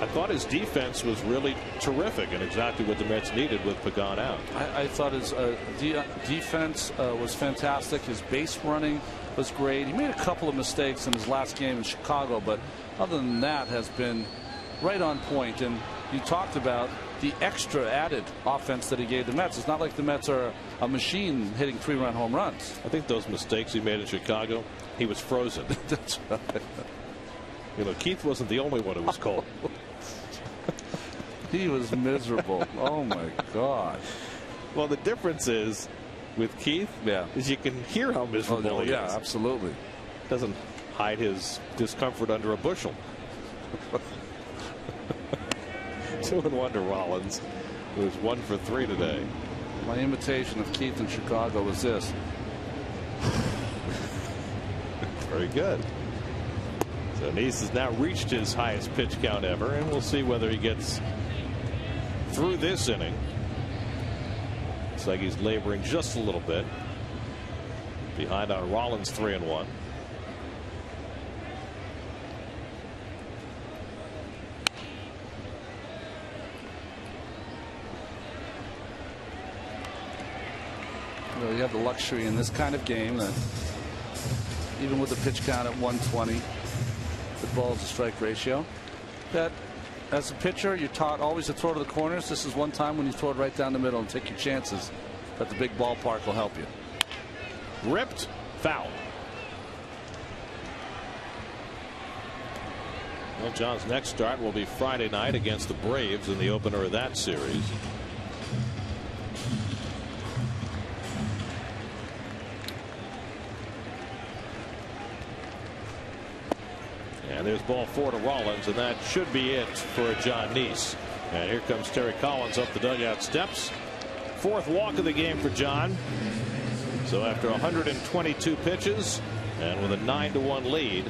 Speaker 3: I thought his defense was really terrific and exactly what the Mets needed with Pagan out.
Speaker 2: I thought his defense was fantastic. His base running was great. He made a couple of mistakes in his last game in Chicago, but other than that has been right on point. And you talked about the extra added offense that he gave the Mets. It's not like the Mets are a machine hitting 3-run home runs.
Speaker 3: I think those mistakes he made in Chicago, he was frozen.
Speaker 2: That's right.
Speaker 3: Keith wasn't the only one who was cold.
Speaker 2: He was miserable. Oh my God.
Speaker 3: Well, the difference is with Keith, is you can hear how miserable he is.
Speaker 2: Yeah, absolutely.
Speaker 3: Doesn't hide his discomfort under a bushel. 2-1 to Rollins, who's 1 for 3 today.
Speaker 2: My imitation of Keith in Chicago was this.
Speaker 3: Very good. So Nice has now reached his highest pitch count ever, and we'll see whether he gets through this inning. Looks like he's laboring just a little bit behind on Rollins 3-1.
Speaker 2: You have the luxury in this kind of game that even with the pitch count at 120, the ball to strike ratio, that as a pitcher you're taught always to throw to the corners. This is one time when you throw it right down the middle and take your chances that the big ballpark will help you.
Speaker 3: Ripped, foul. Well, John's next start will be Friday night against the Braves in the opener of that series. And there's ball 4 to Rollins, and that should be it for John Nice. And here comes Terry Collins up the dugout steps. 4th walk of the game for John. So after 122 pitches and with a 9-1 lead,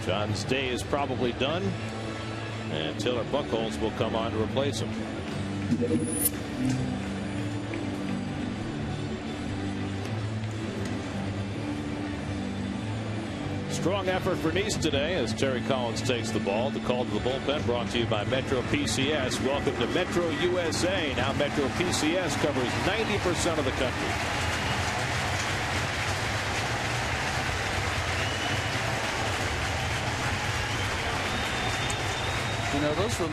Speaker 3: John's day is probably done, and Taylor Buchholz will come on to replace him. Strong effort for Nice today as Terry Collins takes the ball. The call to the bullpen brought to you by Metro PCS. Welcome to Metro USA. Now Metro PCS covers 90% of the country.
Speaker 2: Those were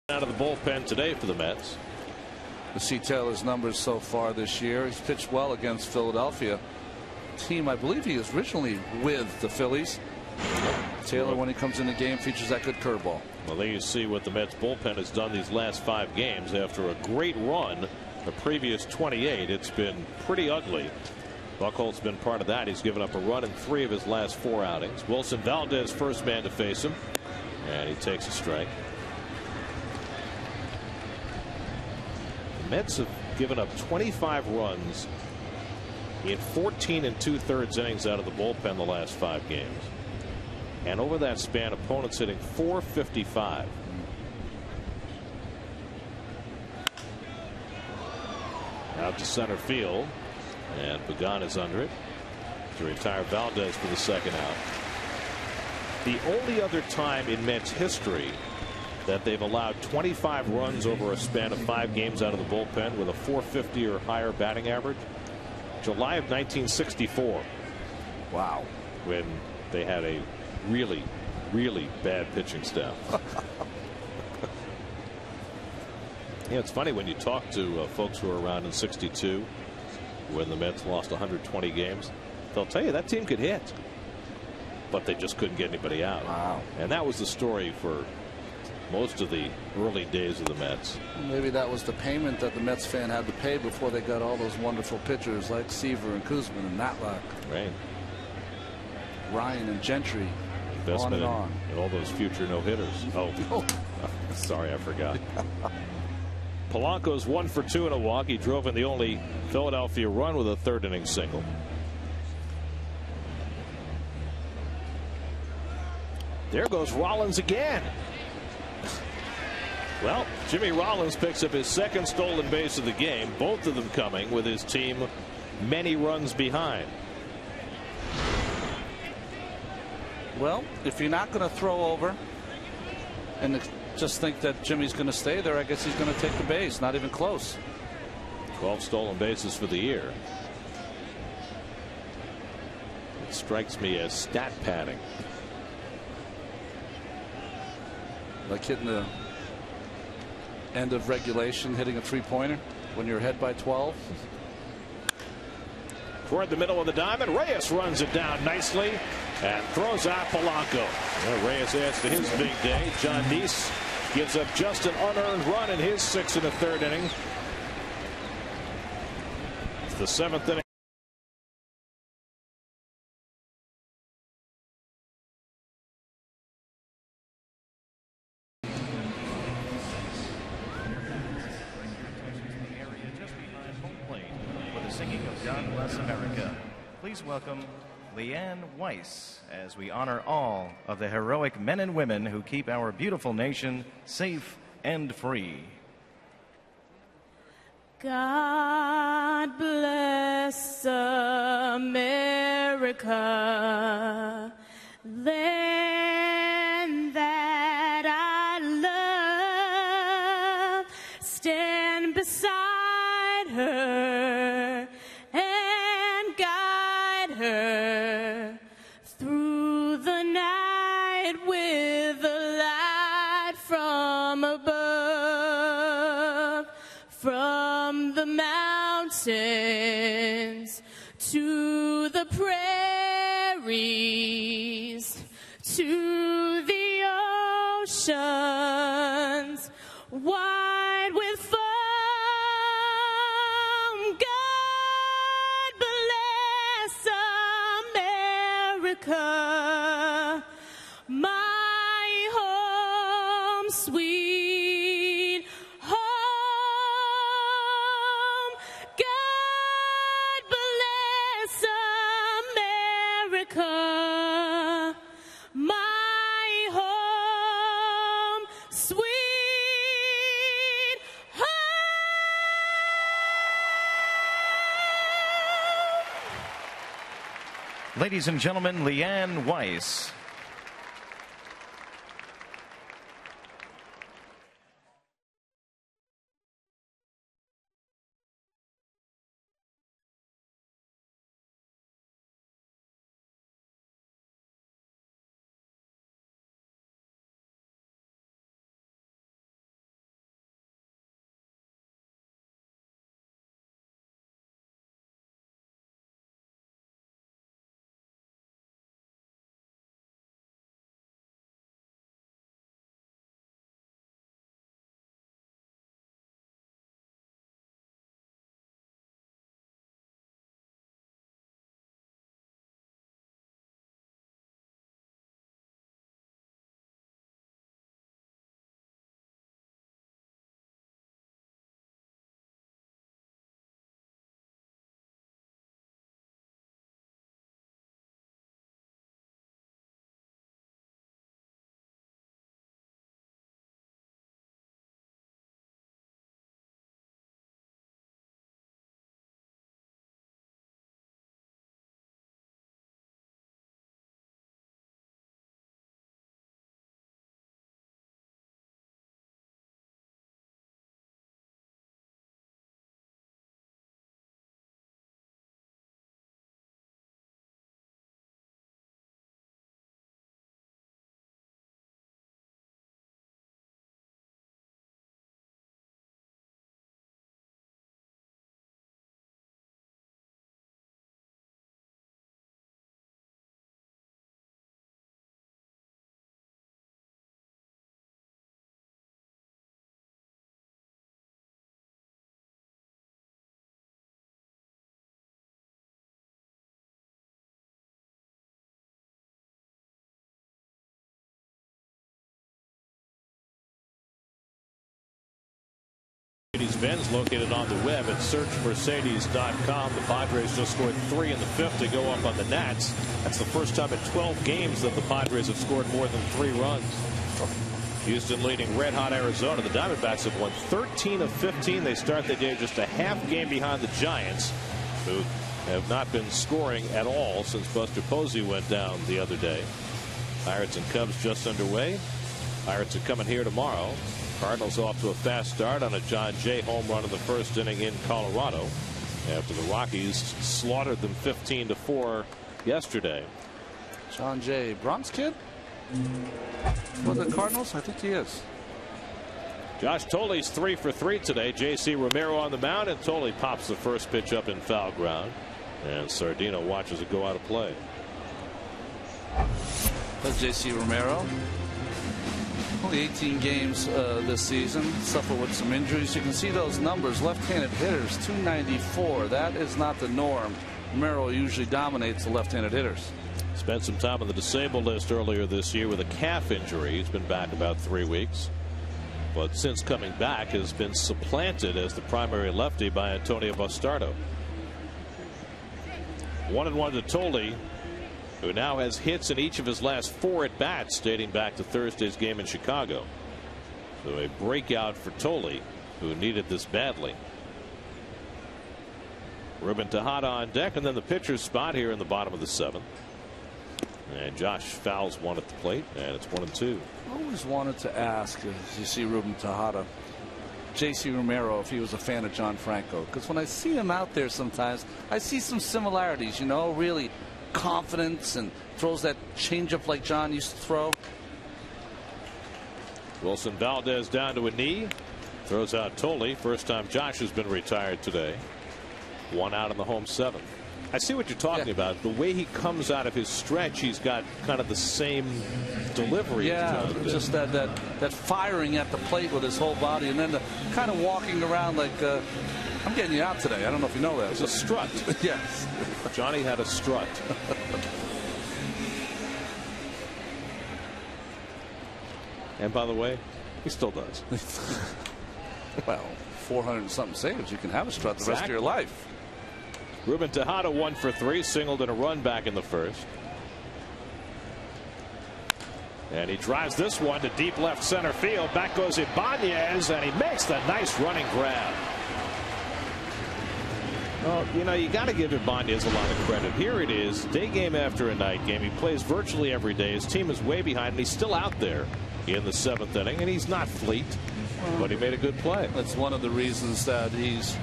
Speaker 3: Out of the bullpen today for the Mets.
Speaker 2: To see Taylor's numbers so far this year, he's pitched well against Philadelphia. Team, I believe he is originally with the Phillies. Taylor, when he comes in the game, features that good curveball.
Speaker 3: Well, there you see what the Mets bullpen has done these last 5 games. After a great run the previous 28, it's been pretty ugly. Buchholz's been part of that. He's given up a run in 3 of his last 4 outings. Wilson Valdez, first man to face him, and he takes a strike. The Mets have given up 25 runs in 14 2/3 innings out of the bullpen the last 5 games. And over that span, opponents hitting .455. Out to center field, and Pagan is under it to retire Valdez for the second out. The only other time in Mets history that they've allowed 25 runs over a span of 5 games out of the bullpen with a .450 or higher batting average, July of 1964.
Speaker 2: Wow.
Speaker 3: When they had a really bad pitching staff. Yeah, it's funny when you talk to folks who were around in '62 when the Mets lost 120 games. They'll tell you that team could hit, but they just couldn't get anybody out.
Speaker 2: Wow.
Speaker 3: And that was the story for most of the early days of the Mets.
Speaker 2: Maybe that was the payment that the Mets fan had to pay before they got all those wonderful pitchers like Seaver and Kuzman and Matlock.
Speaker 3: Right.
Speaker 2: Ryan and Gentry.
Speaker 3: Investment
Speaker 2: on and on.
Speaker 3: in all those future no-hitters. Oh, sorry, I forgot. Polanco's 1 for 2 in a walk. He drove in the only Philadelphia run with a 3rd inning single. There goes Rollins again. Well, Jimmy Rollins picks up his 2nd stolen base of the game, both of them coming with his team many runs behind.
Speaker 2: Well, if you're not going to throw over and just think that Jimmy's going to stay there, I guess he's going to take the base. Not even close.
Speaker 3: 12 stolen bases for the year. It strikes me as stat padding.
Speaker 2: Like hitting the end of regulation, hitting a 3-pointer when you're ahead by 12.
Speaker 3: Toward the middle of the diamond, Reyes runs it down nicely and throws out Polanco. Well, Reyes adds to his big day. John Deese gives up just an unearned run in his 6 1/3 inning. It's the 7th inning.
Speaker 6: Singing of God Bless America. Please welcome Leanne Weiss as we honor all of the heroic men and women who keep our beautiful nation safe and free.
Speaker 7: God bless America, land that I love. Stand beside her and guide her through the night with a light from above, from the mountains to the prairies to the oceans wide with foam. God bless America, my home, sweet home. God bless America, my home, sweet home.
Speaker 6: Ladies and gentlemen, Leanne Weiss.
Speaker 3: Mercedes-Benz located on the web at searchmercedes.com. The Padres just scored 3 in the 5th to go up on the Nats. That's the first time in 12 games that the Padres have scored more than 3 runs. Houston leading red-hot Arizona. The Diamondbacks have won 13 of 15. They start the day just a half game behind the Giants, who have not been scoring at all since Buster Posey went down the other day. Pirates and Cubs just underway. Pirates are coming here tomorrow. Cardinals off to a fast start on a John Jay home run in the first inning in Colorado after the Rockies slaughtered them 15-4 yesterday.
Speaker 2: John Jay, Bronx kid for the Cardinals? I think he is.
Speaker 3: Josh Tolley's 3 for 3 today. J.C. Romero on the mound, and Tolley pops the first pitch up in foul ground. And Sardino watches it go out of play.
Speaker 2: That's J.C. Romero. Only 18 games this season. Suffered with some injuries. You can see those numbers. Left-handed hitters, 294. That is not the norm. Romero usually dominates the left-handed hitters.
Speaker 3: Spent some time on the disabled list earlier this year with a calf injury. He's been back about 3 weeks. But since coming back has been supplanted as the primary lefty by Antonio Bastardo. 1-1 to Tolley, who now has hits in each of his last 4 at-bats dating back to Thursday's game in Chicago. So a breakout for Tolley, who needed this badly. Ruben Tejada on deck, and then the pitcher's spot here in the bottom of the 7th. And Josh fouls one at the plate, and it's 1-2.
Speaker 2: I always wanted to ask, as you see Ruben Tejada, J.C. Romero, if he was a fan of John Franco, because when I see him out there sometimes, I see some similarities, you know, really confidence, and throws that changeup like John used to throw.
Speaker 3: Wilson Valdez down to a knee, throws out Tolley. First time Josh has been retired today. 1 out in the home 7th. I see what you're talking about. The way he comes out of his stretch, he's got kind of the same delivery.
Speaker 2: Yeah, just that firing at the plate with his whole body, and then the kind of walking around like I'm getting you out today. I don't know if you know that.
Speaker 3: It's a strut.
Speaker 2: Yes.
Speaker 3: Johnny had a strut. And by the way, he still does.
Speaker 2: Well, 400 and something saves. You can have a strut the rest of your life.
Speaker 3: Ruben Tejada 1 for 3, singled in a run back in the first. And he drives this one to deep left center field. Back goes Ibanez, and he makes the nice running grab. Well, you know, you got to give Ibanez a lot of credit. Here it is, day game after a night game. He plays virtually every day. His team is way behind, and he's still out there in the 7th inning, and he's not fleet, but he made a good play.
Speaker 2: That's one of the reasons that he's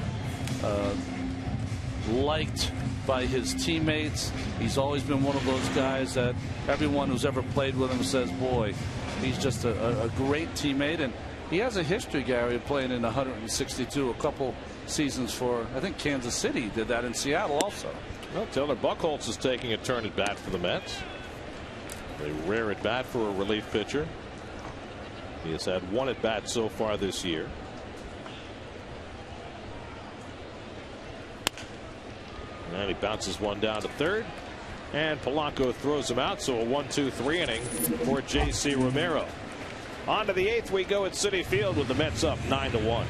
Speaker 2: liked by his teammates. He's always been one of those guys that everyone who's ever played with him says, boy, he's just a great teammate. And he has a history, Gary, of playing in 162, a couple seasons for, I think, Kansas City. Did that in Seattle also.
Speaker 3: Well, Taylor Buchholz is taking a turn at bat for the Mets. A rare at bat for a relief pitcher. He has had 1 at bat so far this year. And he bounces one down to third, and Polanco throws him out. So a 1-2-3 inning for J.C. Romero. On to the 8th we go at Citi Field with the Mets up 9-1.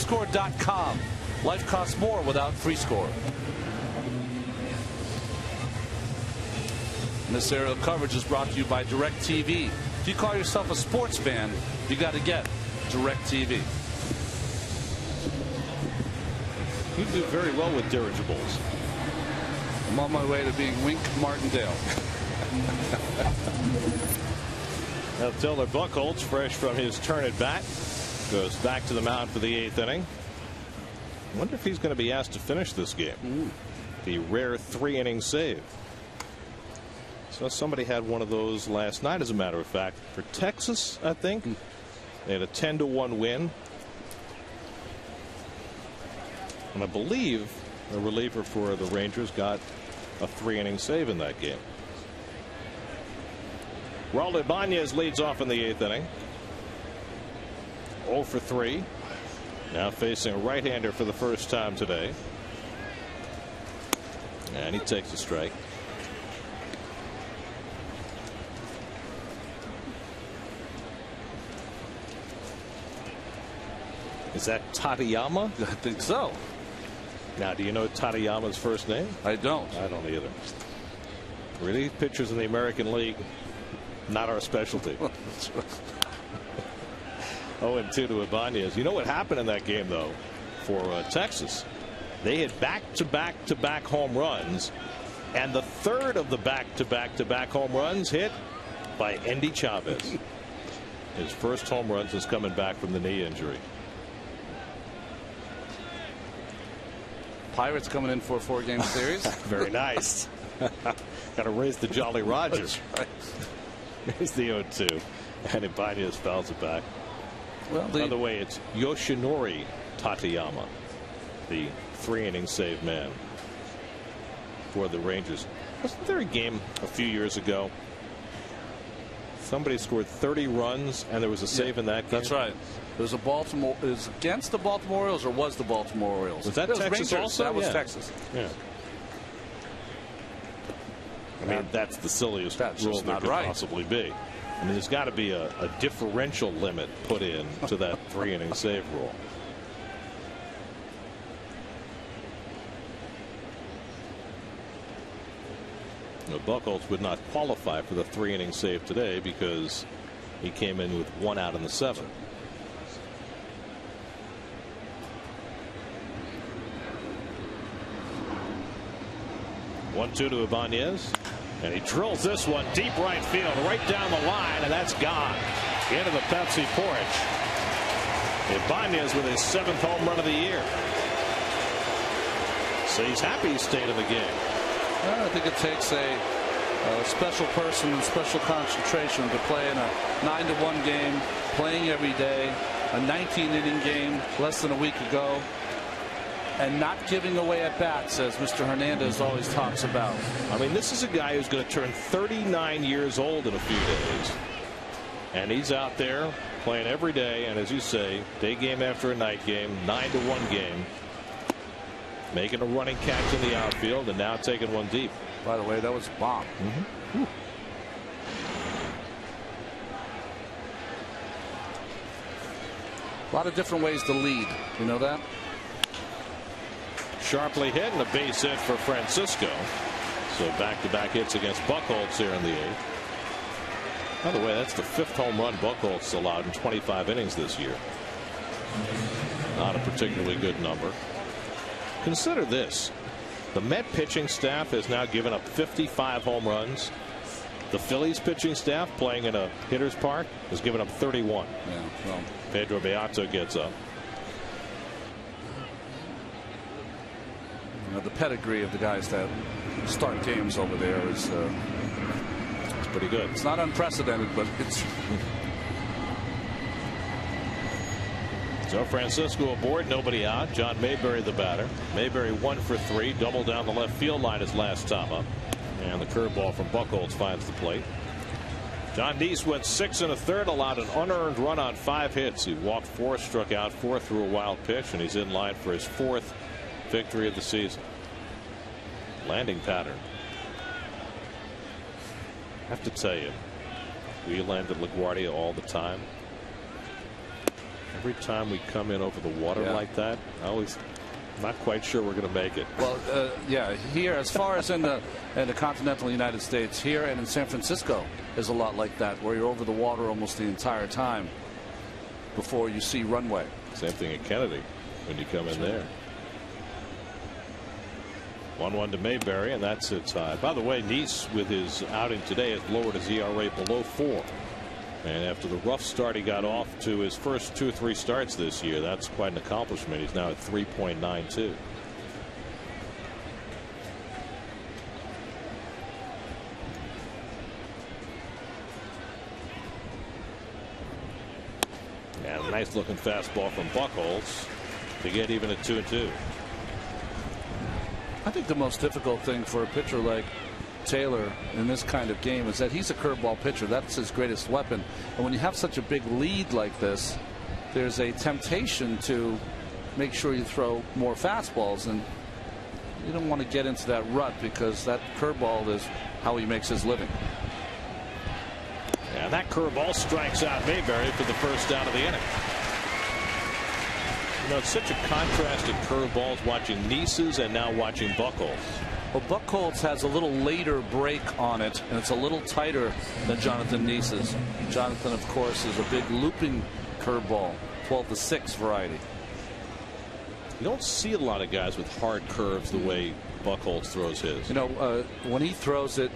Speaker 2: freescore.com. Life costs more without FreeScore. And this aerial coverage is brought to you by DirecTV. If you call yourself a sports fan, you got to get DirecTV.
Speaker 3: You do very well with dirigibles.
Speaker 2: I'm on my way to being Wink Martindale.
Speaker 3: Now Taylor Buchholz, fresh from his turn at bat, goes back to the mound for the 8th inning. I wonder if he's going to be asked to finish this game. The rare 3-inning save. So somebody had one of those last night, as a matter of fact, for Texas, I think. They had a 10-1 win. And I believe the reliever for the Rangers got a 3-inning save in that game. Raul Ibanez leads off in the 8th inning. 0 for 3. Now facing a right-hander for the first time today. And he takes a strike. Is that Tateyama?
Speaker 2: I think so.
Speaker 3: Now, do you know Tateyama's first name?
Speaker 2: I don't.
Speaker 3: I don't either. Really? Pitchers in the American League, not our specialty. 0-2 to Ibanez. You know what happened in that game, though, for Texas? They had back-to-back-to-back home runs, and the third of the back-to-back-to-back home runs hit by Endy Chavez. His first home run since coming back from the knee injury.
Speaker 2: Pirates coming in for a 4-game series.
Speaker 3: Very nice. Got to raise the Jolly Rogers.
Speaker 2: Right.
Speaker 3: Here's the 0-2. And Ibanez fouls it back.
Speaker 2: Well,
Speaker 3: by the way, it's Yoshinori Tateyama, the 3-inning save man for the Rangers. Wasn't there a game a few years ago? Somebody scored 30 runs and there was a save in that game.
Speaker 2: That's right. It was it was against the Baltimore Orioles, or was the Baltimore Orioles?
Speaker 3: Was that Texas
Speaker 2: Rangers.
Speaker 3: also?
Speaker 2: That was Texas.
Speaker 3: Yeah. I mean, that's the silliest rule there could possibly be. I mean, there's got to be a differential limit put in to that 3-inning save rule. Now, Buchholz would not qualify for the 3-inning save today because he came in with 1 out in the 7th. One-two to Ibanez, and he drills this one deep right field, right down the line, and that's gone into the Pepsi porch. Ibanez with his 7th home run of the year. So he's happy he stayed in the game.
Speaker 2: Well, I think it takes a special person and special concentration to play in a 9-1 game, playing every day, a 19-inning game less than a week ago, and not giving away at bats, as Mr. Hernandez always talks about.
Speaker 3: I mean, this is a guy who's going to turn 39 years old in a few days. And he's out there playing every day, and as you say, day game after a night game, 9-1 game. Making a running catch in the outfield and now taking one deep.
Speaker 2: By the way, that was a bomb. A lot of different ways to lead. You know that?
Speaker 3: Sharply hit and a base hit for Francisco. So back-to-back hits against Buchholz here in the 8th. By the way, that's the 5th home run Buchholz allowed in 25 innings this year. Not a particularly good number. Consider this. The Met pitching staff has now given up 55 home runs. The Phillies pitching staff, playing in a hitter's park, has given up 31.
Speaker 2: Yeah, well,
Speaker 3: Pedro Beato gets up.
Speaker 2: You know, the pedigree of the guys that start games over there is
Speaker 3: it's pretty good.
Speaker 2: It's not unprecedented, but it's.
Speaker 3: So Francisco aboard, nobody out. John Mayberry the batter. Mayberry 1 for 3, double down the left field line his last time up. And the curveball from Buchholz finds the plate. John Deese went 6 1/3, allowed an unearned run on 5 hits. He walked 4, struck out 4, threw a wild pitch, and he's in line for his 4th victory of the season. Landing pattern. I have to tell you, we land at LaGuardia all the time. Every time we come in over the water like that, I always not quite sure we're going to make it.
Speaker 2: Well, yeah, here, as far as in the continental United States, here and in San Francisco is a lot like that, where you're over the water almost the entire time before you see runway.
Speaker 3: Same thing at Kennedy when you come in there. 1-1 to Mayberry, and that's its high. By the way, Nice, with his outing today, has lowered his ERA below 4. And after the rough start he got off to his first 2 or 3 starts this year, that's quite an accomplishment. He's now at 3.92. And a nice looking fastball from Buchholz to get even at 2-2.
Speaker 2: I think the most difficult thing for a pitcher like Taylor in this kind of game is that he's a curveball pitcher. That's his greatest weapon. And when you have such a big lead like this, there's a temptation to make sure you throw more fastballs, and you don't want to get into that rut because that curveball is how he makes his living.
Speaker 3: And that curveball strikes out Mayberry for the first out of the inning. You know, it's such a contrast in curveballs watching Nice's and now watching Buchholz.
Speaker 2: Well, Buchholz has a little later break on it, and it's a little tighter than Jonathan Nice's. Jonathan, of course, is a big looping curveball, 12-6 variety.
Speaker 3: You don't see a lot of guys with hard curves the way Buchholz throws his.
Speaker 2: You know, when he throws it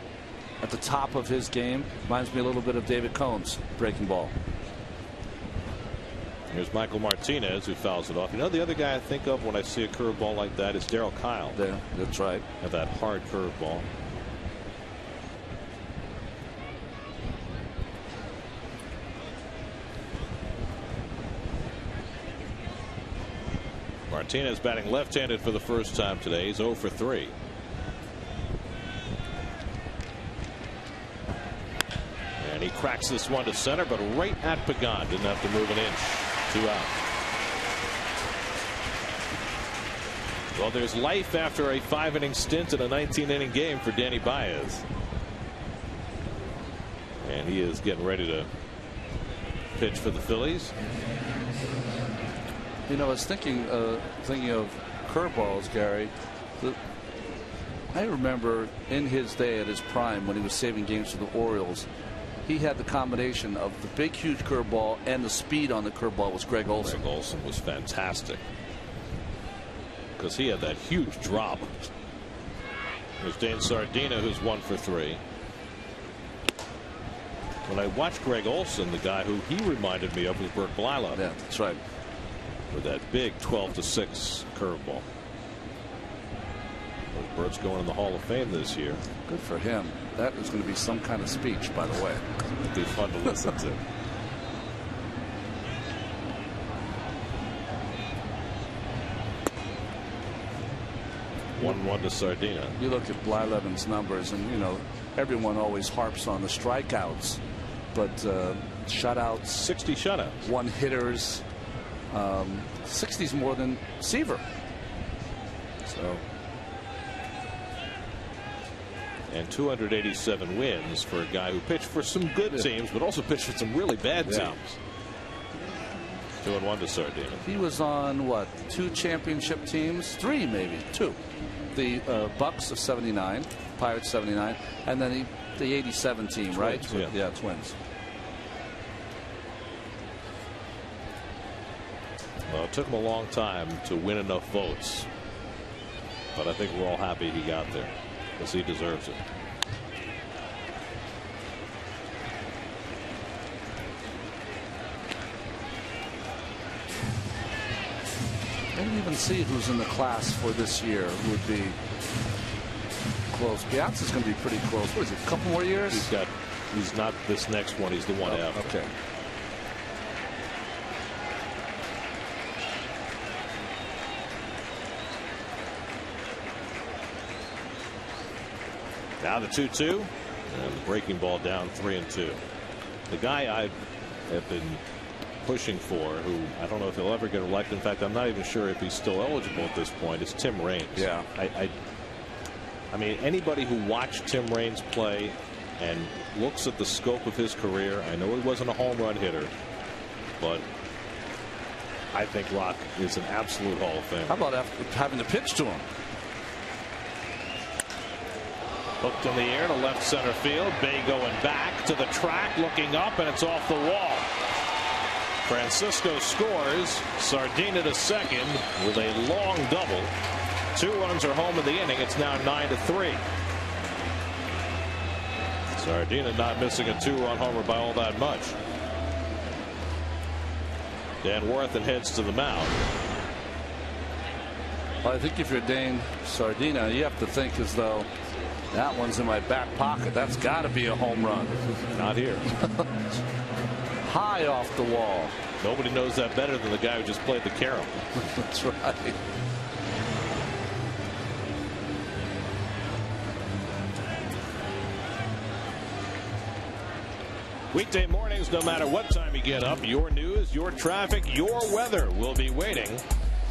Speaker 2: at the top of his game, reminds me a little bit of David Cohn's breaking ball.
Speaker 3: Here's Michael Martinez, who fouls it off. You know, the other guy I think of when I see a curveball like that is Darryl Kyle.
Speaker 2: There, that's right.
Speaker 3: Have that hard curveball. Martinez batting left-handed for the first time today. He's 0 for 3. And he cracks this one to center, but right at Pagan. Didn't have to move an inch. 2 out. Well, there's life after a 5-inning stint in a 19-inning game for Danny Baez. And he is getting ready to pitch for the Phillies.
Speaker 2: You know, I was thinking of curveballs, Gary. I remember in his day at his prime when he was saving games for the Orioles, he had the combination of the big, huge curveball and the speed on the curveball was Greg Olson.
Speaker 3: Greg Olson was fantastic because he had that huge drop. There's Dane Sardina, who's 1 for 3. When I watched Greg Olson, the guy who he reminded me of was Burt Blylock.
Speaker 2: Yeah, that's right.
Speaker 3: With that big 12-6 curveball. Burt's going in the Hall of Fame this year.
Speaker 2: Good for him. That is going to be some kind of speech, by the way.
Speaker 3: It'll be fun to listen to. One to Sardina.
Speaker 2: You look at Blyleven's numbers, and you know everyone always harps on the strikeouts, but shutouts,
Speaker 3: 60 shutouts,
Speaker 2: 1-hitters, 60's more than Seaver. So.
Speaker 3: And 287 wins for a guy who pitched for some good teams, but also pitched for some really bad teams. 2-1 to Sardina.
Speaker 2: He was on what, 2 championship teams, 3 maybe, 2. The Bucks of '79, Pirates '79, and then the '87 team, right?
Speaker 3: Yeah,
Speaker 2: Twins.
Speaker 3: Well, it took him a long time to win enough votes, but I think we're all happy he got there because he deserves it.
Speaker 2: I didn't even see who's in the class for this year who would be close. Piazza's going to be pretty close. What is it, a couple more years?
Speaker 3: He's not this next one. He's the one after.
Speaker 2: Okay.
Speaker 3: Now the 2-2 and the breaking ball down 3-2. The guy I have been pushing for, who I don't know if he'll ever get elected. In fact, I'm not even sure if he's still eligible at this point, is Tim Raines.
Speaker 2: Yeah.
Speaker 3: I mean, anybody who watched Tim Raines play and looks at the scope of his career, I know he wasn't a home run hitter, but I think Rock is an absolute Hall of Famer.
Speaker 2: How about after having to pitch to him?
Speaker 3: Hooked in the air to left center field. Bay going back to the track, looking up, and it's off the wall. Francisco scores. Sardina to second with a long double. 2 runs are home in the inning. It's now 9-3. Sardina not missing a 2-run homer by all that much. Dan Worthen heads to the mound.
Speaker 2: Well, I think if you're Dane Sardina, you have to think as though that one's in my back pocket. That's got to be a home run.
Speaker 3: Not here.
Speaker 2: High off the wall.
Speaker 3: Nobody knows that better than the guy who just played the carom.
Speaker 2: That's right.
Speaker 3: Weekday mornings, no matter what time you get up, your news, your traffic, your weather will be waiting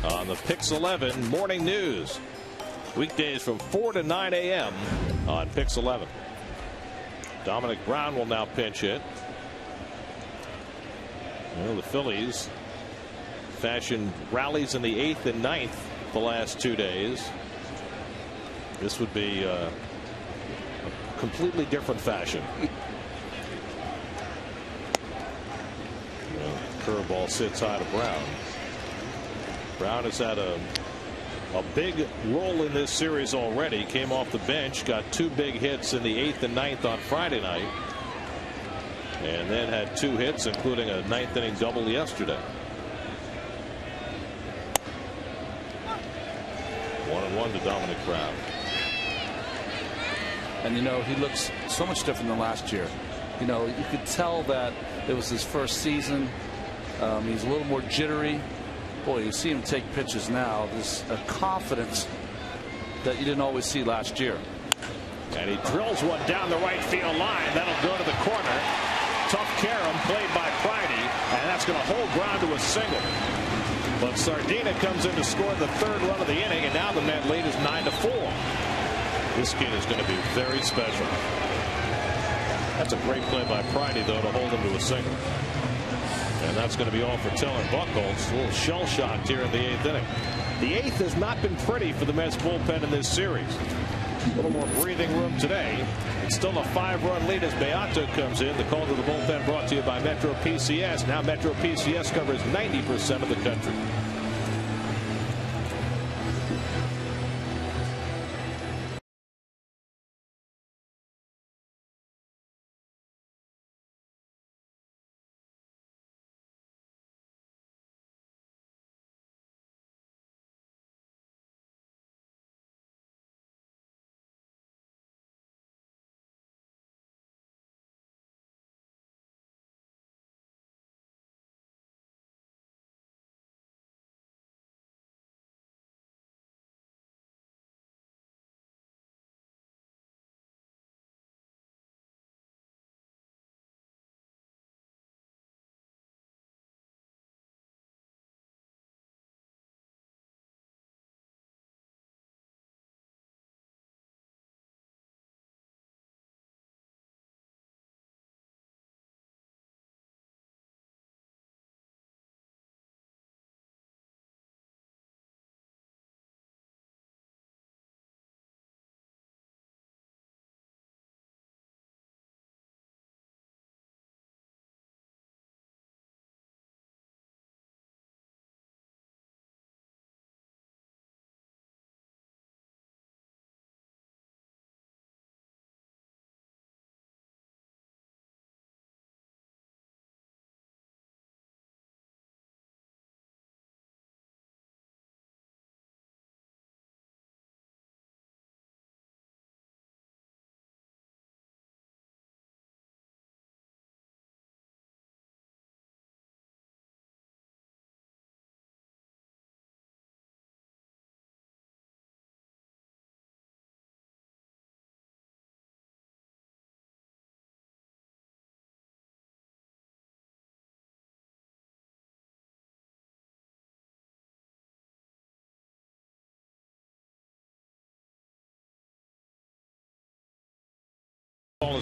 Speaker 3: on the Pix 11 Morning News. Weekdays from 4 to 9 a.m. on Pix 11. Dominic Brown will now pinch hit. Well, the Phillies fashioned rallies in the 8th and 9th the last 2 days. This would be a completely different fashion. Curveball sits high to Brown. Brown has had a big role in this series already. Came off the bench, got 2 big hits in the 8th and 9th on Friday night, and then had 2 hits, including a 9th inning double yesterday. 1-1 to Dominic Brown.
Speaker 2: And you know, he looks so much different than last year. You know, you could tell that it was his first season. He's a little more jittery. Boy, you see him take pitches now. There's a confidence that you didn't always see last year.
Speaker 3: And he drills one down the right field line. That'll go to the corner. Tough carom played by Friday, and that's going to hold ground to a single. But Sardina comes in to score the 3rd run of the inning, and now the Met lead is 9-4. This kid is going to be very special. That's a great play by Friday, though, to hold him to a single. And that's going to be all for Teller Buchholz. A little shell shocked here in the 8th inning. The 8th has not been pretty for the Mets bullpen in this series. A little more breathing room today. It's still a 5-run lead as Beato comes in. The call to the bullpen brought to you by Metro PCS. Now Metro PCS covers 90% of the country.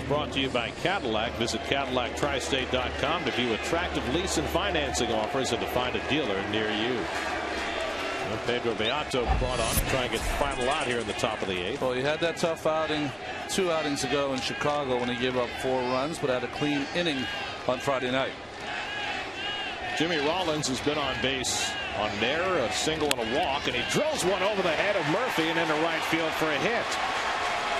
Speaker 3: brought to you by Cadillac. Visit CadillacTristate.com to view attractive lease and financing offers and to find a dealer near you. Well, Pedro Beato brought on to try and get the final out here in the top of the 8th.
Speaker 2: Well, he had that tough outing 2 outings ago in Chicago when he gave up 4 runs, but had a clean inning on Friday night.
Speaker 3: Jimmy Rollins has been on base on an error, a single, and a walk, and he drills one over the head of Murphy and into right field for a hit.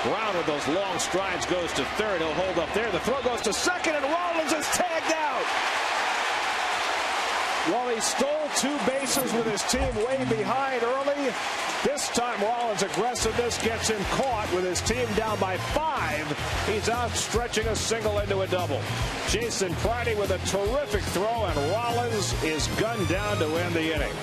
Speaker 3: Brown with those long strides goes to third. He'll hold up there. The throw goes to second, and Rollins is tagged out.
Speaker 1: While he stole 2 bases with his team way behind early, this time Rollins' aggressiveness gets him caught with his team down by 5. He's out stretching a single into a double. Jason Priddy with a terrific throw, and Rollins is gunned down to end the inning.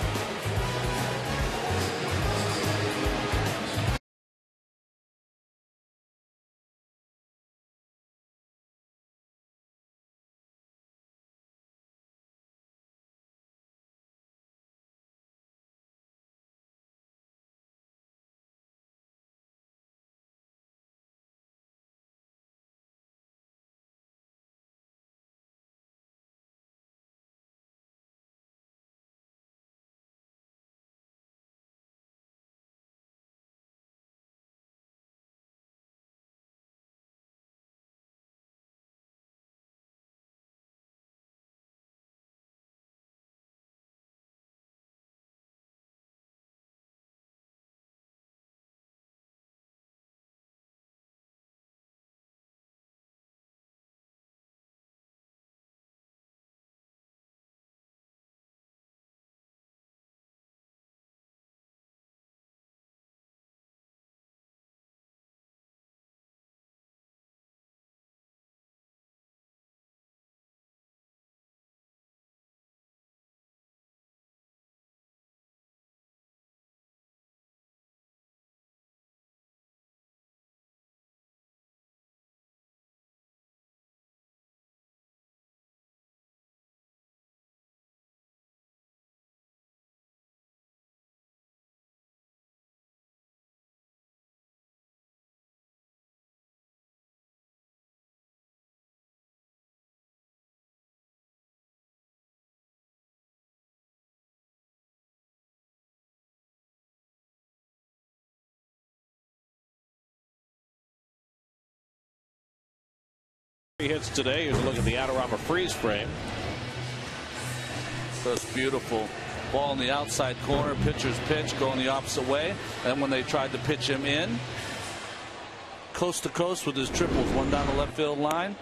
Speaker 3: Hits today. Here's a look at the Adorama freeze frame.
Speaker 2: That's beautiful. Ball in the outside corner. Pitcher's pitch going the opposite way. And when they tried to pitch him in, coast to coast with his triples. One down the left field line,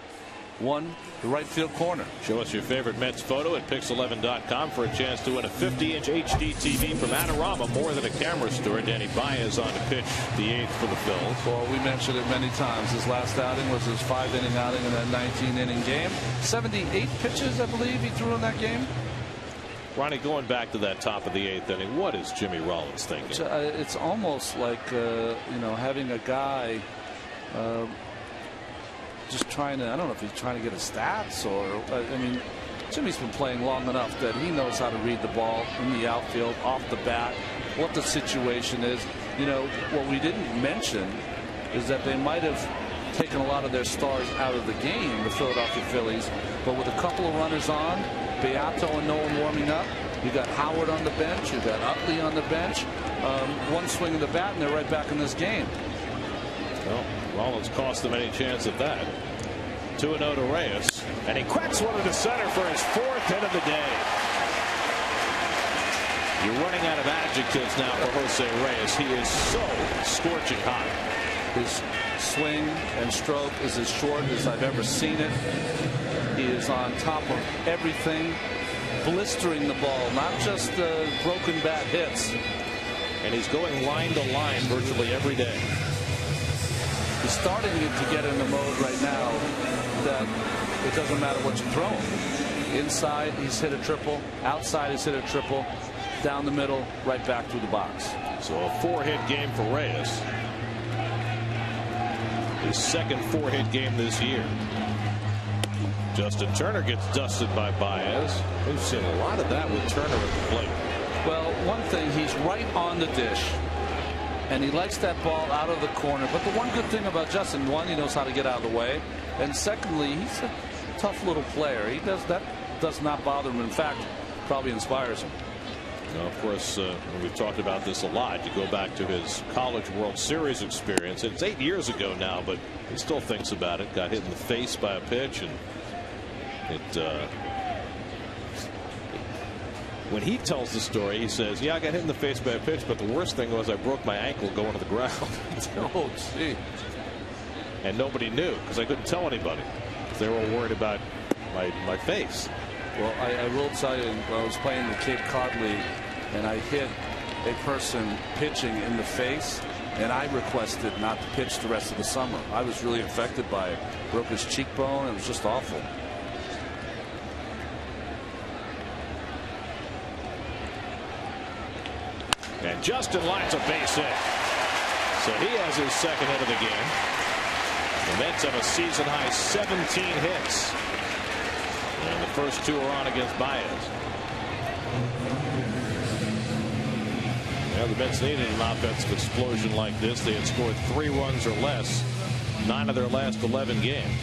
Speaker 2: one the right field corner.
Speaker 3: Show us your favorite Mets photo at Pix11.com for a chance to win a 50-inch HD TV from Adorama. More than a camera store. Danny Baez on to pitch the 8th for the Phils.
Speaker 2: Well, we mentioned it many times. His last outing was his 5-inning outing in that 19-inning game. 78 pitches, I believe, he threw in that game.
Speaker 3: Ronnie, going back to that top of the 8th inning, what is Jimmy Rollins thinking?
Speaker 2: It's almost like having a guy just trying to, I don't know if he's trying to get his stats or, I mean, Jimmy's been playing long enough that he knows how to read the ball in the outfield, off the bat, what the situation is. You know, what we didn't mention is that they might have taken a lot of their stars out of the game, the Philadelphia Phillies, but with a couple of runners on, Beato and no one warming up, you got Howard on the bench, you got Utley on the bench, one swing of the bat and they're right back in this game.
Speaker 3: Well, Rollins cost them any chance at that. 2-0 to Reyes, and he cracks one into center for his 4th hit of the day. You're running out of adjectives now for Jose Reyes. He is so scorching hot.
Speaker 2: His swing and stroke is as short as I've ever seen it. He is on top of everything, blistering the ball, not just broken bat hits.
Speaker 3: And he's going line to line virtually every day.
Speaker 2: He's starting to get in the mode right now that it doesn't matter what you throw him. Inside, he's hit a triple. Outside, he's hit a triple. Down the middle, right back through the box.
Speaker 3: So a 4-hit game for Reyes. His second 4-hit game this year. Justin Turner gets dusted by Baez. We've seen a lot of that with Turner at the plate.
Speaker 2: Well, one thing, he's right on the dish. And he likes that ball out of the corner. But the one good thing about Justin, one, he knows how to get out of the way. And secondly, he's a tough little player. That does not bother him. In fact, probably inspires him.
Speaker 3: Now, of course, we've talked about this a lot. You go back to his College World Series experience. It's 8 years ago now, but he still thinks about it. Got hit in the face by a pitch, and when he tells the story, he says, yeah, I got hit in the face by a pitch, but the worst thing was I broke my ankle going to the ground.
Speaker 2: Oh, gee.
Speaker 3: And nobody knew because I couldn't tell anybody. They were all worried about my face.
Speaker 2: Well, I will tell you, I was playing the Cape Cod League, and I hit a person pitching in the face, and I requested not to pitch the rest of the summer. I was really affected by it. Broke his cheekbone. It was just awful.
Speaker 3: And Justin lines a base hit. So he has his second hit of the game. The Mets have a season high 17 hits. And the first two are on against Baez. Well, the Mets needed an offensive explosion like this. They had scored 3 runs or less 9 of their last 11 games.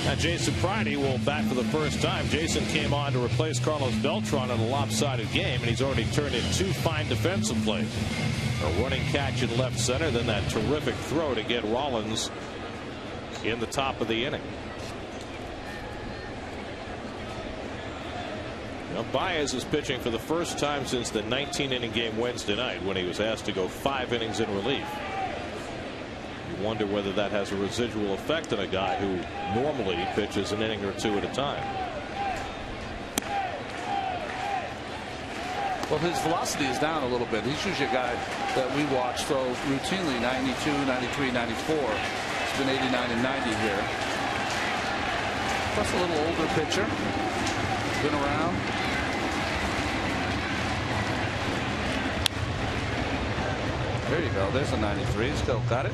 Speaker 3: Now Jason Pridey will bat for the first time. Jason came on to replace Carlos Beltran in a lopsided game, and he's already turned in 2 fine defensive plays. A running catch in left center, then that terrific throw to get Rollins in the top of the inning. Now Baez is pitching for the first time since the 19-inning game Wednesday night when he was asked to go 5 innings in relief. You wonder whether that has a residual effect on a guy who normally pitches an inning or 2 at a time.
Speaker 2: Well, his velocity is down a little bit. He's usually a guy that we watch throw routinely 92, 93, 94. It's been 89 and 90 here. Plus a little older pitcher. Been around. There you go. There's a 93. Still got it.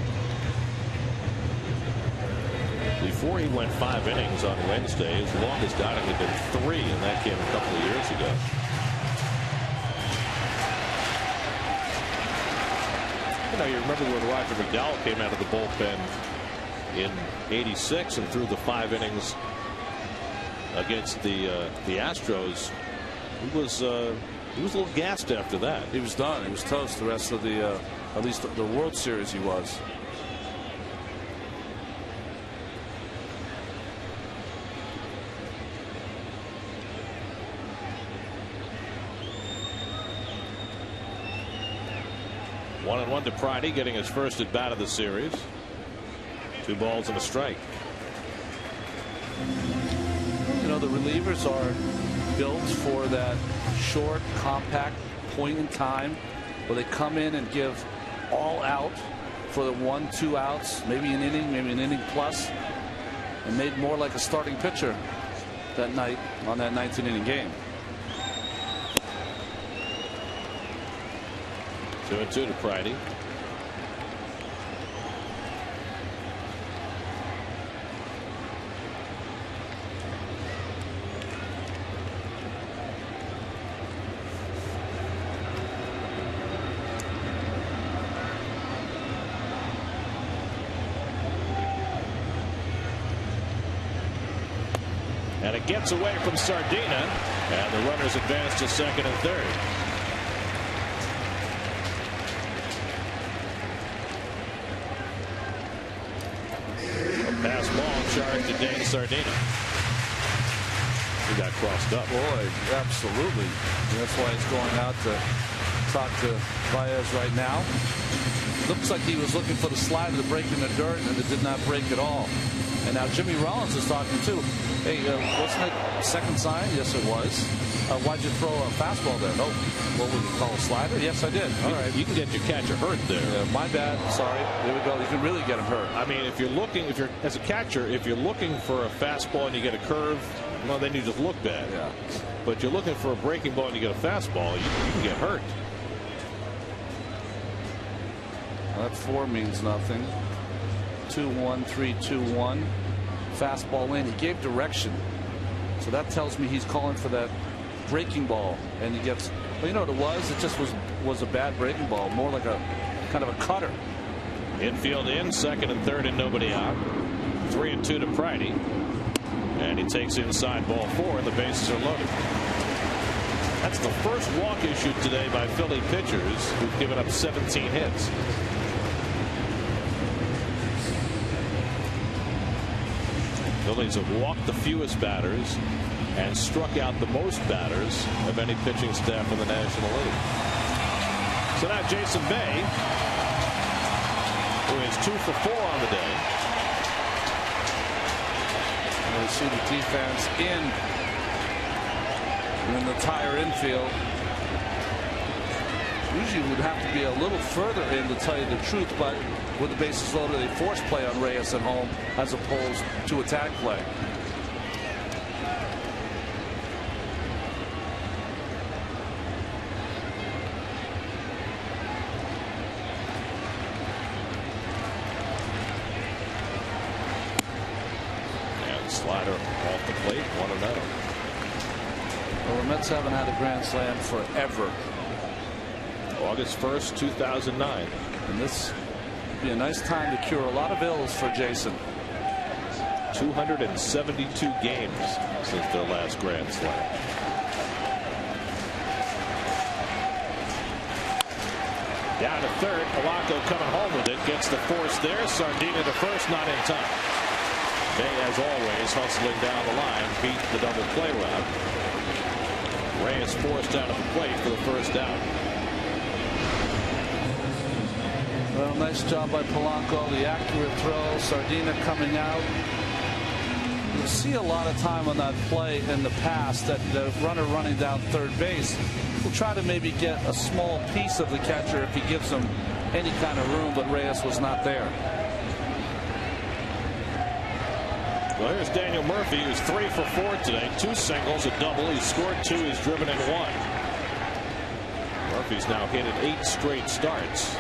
Speaker 3: Before he went 5 innings on Wednesday, his longest outing had been 3, and that came a couple of years ago. You know, you remember when Roger McDowell came out of the bullpen in '86 and threw the 5 innings against the Astros. He was a little gassed after that.
Speaker 2: He was done. He was toast the rest of the at least the World Series he was.
Speaker 3: One and one to Pridey, getting his first at bat of the series. 2 balls and a strike.
Speaker 2: You know, the relievers are built for that short, compact point in time where they come in and give all out for the 1-2 outs, maybe an inning plus, and made more like a starting pitcher that night on that 19-inning game.
Speaker 3: 2-2 to Pridey. And it gets away from Sardina, and the runners advance to second and third. Pass ball charged to Dane Sardina. He got crossed up.
Speaker 2: Boy, absolutely. That's why he's going out to talk to Baez right now. Looks like he was looking for the slider to break in the dirt, and it did not break at all. And now Jimmy Rollins is talking too. Hey, wasn't it second sign? Yes, it was. Why'd you throw a fastball there? No. What would you call a slider? Yes, I did. All right.
Speaker 3: You can get your catcher hurt there.
Speaker 2: Yeah, my bad. Sorry. There we go. You can really get him hurt.
Speaker 3: I mean, if you're as a catcher, if you're looking for a fastball and you get a curve, well, then you just look bad.
Speaker 2: Yeah.
Speaker 3: But you're looking for a breaking ball and you get a fastball, you can get hurt.
Speaker 2: Well, that 4 means nothing. 2-1, 3-2-1. Fastball in. He gave direction. So that tells me he's calling for that breaking ball. And he gets, well, you know what it was? It just was a bad breaking ball. More like a kind of a cutter.
Speaker 3: Infield in, second and third, and nobody out. 3-2 to Pridey. And he takes inside ball 4, and the bases are loaded. That's the first walk issued today by Philly pitchers who've given up 17 hits. Phillies have walked the fewest batters and struck out the most batters of any pitching staff in the National League. So now Jason Bay, who is 2 for 4 on the day.
Speaker 2: And we see the defense in the entire infield. Usually would have to be a little further in, to tell you the truth, but with the bases loaded, they force play on Reyes at home as opposed to attack play.
Speaker 3: And slider off the plate, 1-0.
Speaker 2: Well, the Mets haven't had a grand slam forever.
Speaker 3: August 1st, 2009.
Speaker 2: And this would be a nice time to cure a lot of ills for Jason.
Speaker 3: 272 games since their last grand slam. Down to third. Polanco coming home with it. Gets the force there. Sardina to first, not in time. Bay, as always, hustling down the line, beat the double play route. Reyes forced out of the plate for the first out.
Speaker 2: Well, nice job by Polanco. The accurate throw. Sardina coming out. You'll see a lot of time on that play in the past that the runner running down third base will try to maybe get a small piece of the catcher if he gives him any kind of room, but Reyes was not there.
Speaker 3: Well, here's Daniel Murphy, who's 3 for 4 today. 2 singles, a double. He's scored 2. He's driven in 1. Murphy's now hit in 8 straight starts.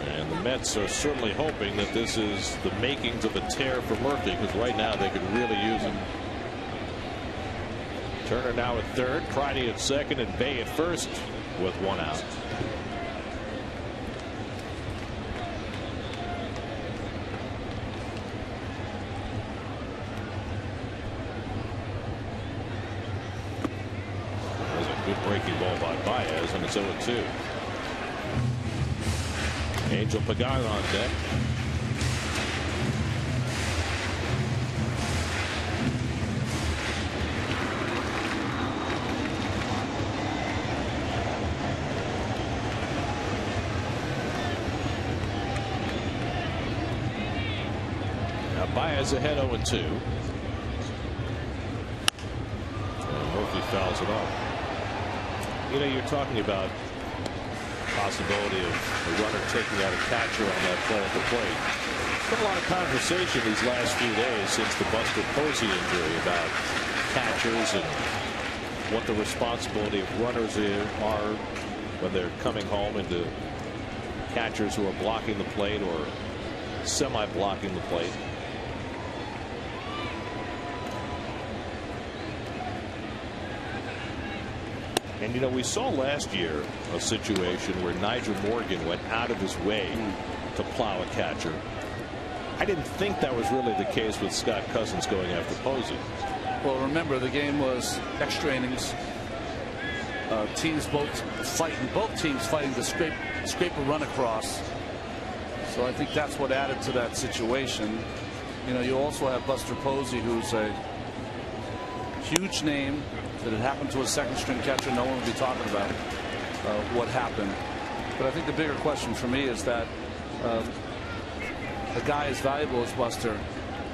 Speaker 3: And the Mets are certainly hoping that this is the makings of a tear for Murphy, because right now they could really use him. Turner now at third, Pridey at second, and Bay at first with 1 out. There's a good breaking ball by Baez, and it's 0-2. Angel Pagan on deck. Now Baez ahead 0-2. And Murphy fouls it off. You know, you're talking about possibility of a runner taking out a catcher on that play at the plate. There's been a lot of conversation these last few days since the Buster Posey injury about catchers and what the responsibility of runners are when they're coming home into catchers who are blocking the plate or semi-blocking the plate. And, you know, we saw last year a situation where Nigel Morgan went out of his way to plow a catcher. I didn't think that was really the case with Scott Cousins going after Posey.
Speaker 2: Well, remember, the game was extra innings. Both teams fighting to scrape a run across. So I think that's what added to that situation. You know, you also have Buster Posey, who's a huge name. That it happened to a second-string catcher, no one would be talking about what happened. But I think the bigger question for me is that a guy as valuable as Buster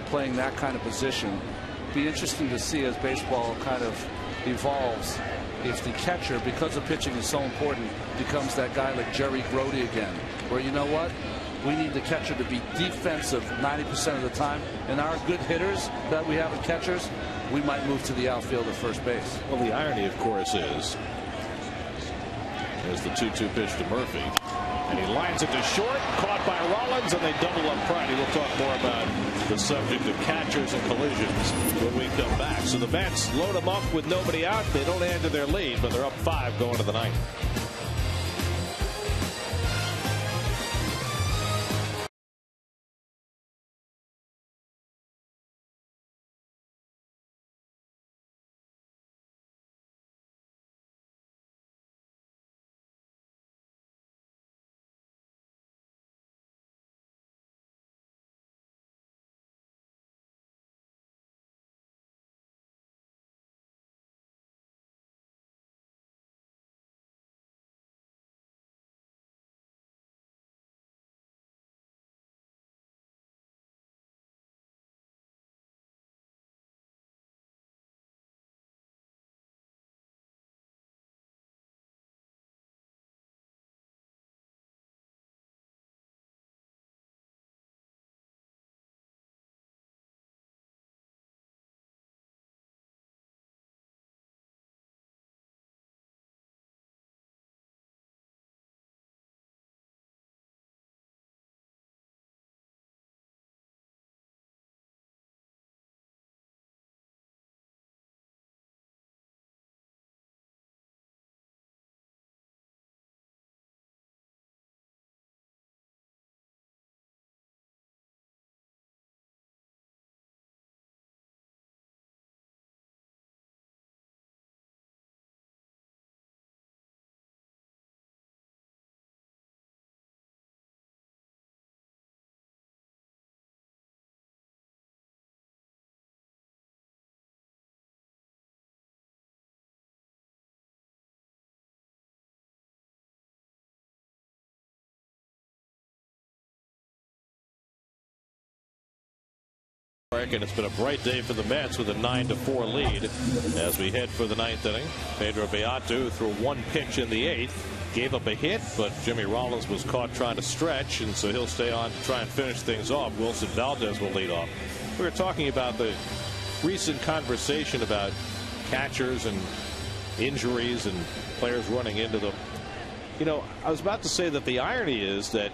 Speaker 2: playing that kind of position, be interesting to see as baseball kind of evolves if the catcher, because the pitching is so important, becomes that guy like Jerry Grody again, where, you know what, we need the catcher to be defensive 90% of the time, and our good hitters that we have as catchers, we might move to the outfield at first base.
Speaker 3: Well, the irony, of course, is there's the 2-2 pitch to Murphy, and he lines it to short, caught by Rollins, and they double up Pridey. We'll talk more about the subject of catchers and collisions when we come back. So the Mets load them up with nobody out. They don't add to their lead, but they're up 5 going to the 9th. American. It's been a bright day for the Mets with a 9-4 lead as we head for the 9th inning. Pedro Beato threw one pitch in the 8th, gave up a hit, but Jimmy Rollins was caught trying to stretch, and so he'll stay on to try and finish things off. Wilson Valdez will lead off. We were talking about the recent conversation about catchers and injuries and players running into them. You know, I was about to say that the irony is that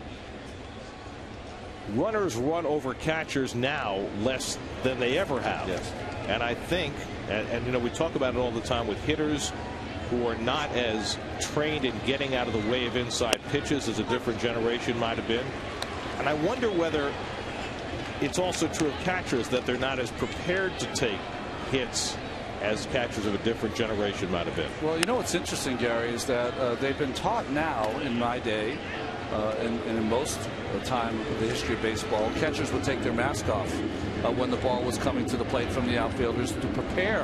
Speaker 3: runners run over catchers now less than they ever have.
Speaker 2: Yes.
Speaker 3: And I think, and you know, we talk about it all the time with hitters who are not as trained in getting out of the way of inside pitches as a different generation might have been. And I wonder whether it's also true of catchers, that they're not as prepared to take hits as catchers of a different generation might have been.
Speaker 2: Well, you know what's interesting, Gary, is that they've been taught now, in my day, and in most of the time of the history of baseball, catchers would take their mask off when the ball was coming to the plate from the outfielders to prepare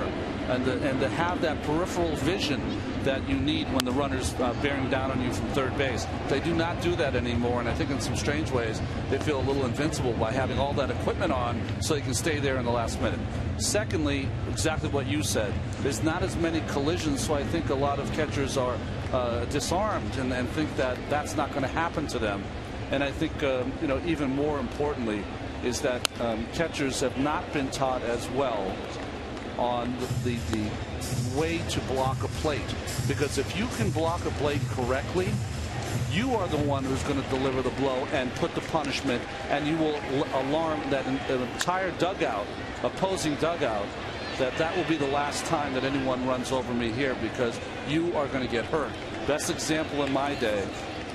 Speaker 2: and to have that peripheral vision that you need when the runner's bearing down on you from third base. They do not do that anymore, and I think in some strange ways they feel a little invincible by having all that equipment on so they can stay there in the last minute. Secondly, exactly what you said, there's not as many collisions, so I think a lot of catchers are disarmed and think that that's not going to happen to them. And I think you know, even more importantly is that catchers have not been taught as well on the way to block a plate, because if you can block a plate correctly, you are the one who's going to deliver the blow and put the punishment, and you will alarm that entire dugout, opposing dugout, that will be the last time that anyone runs over me here, because you are going to get hurt. Best example in my day,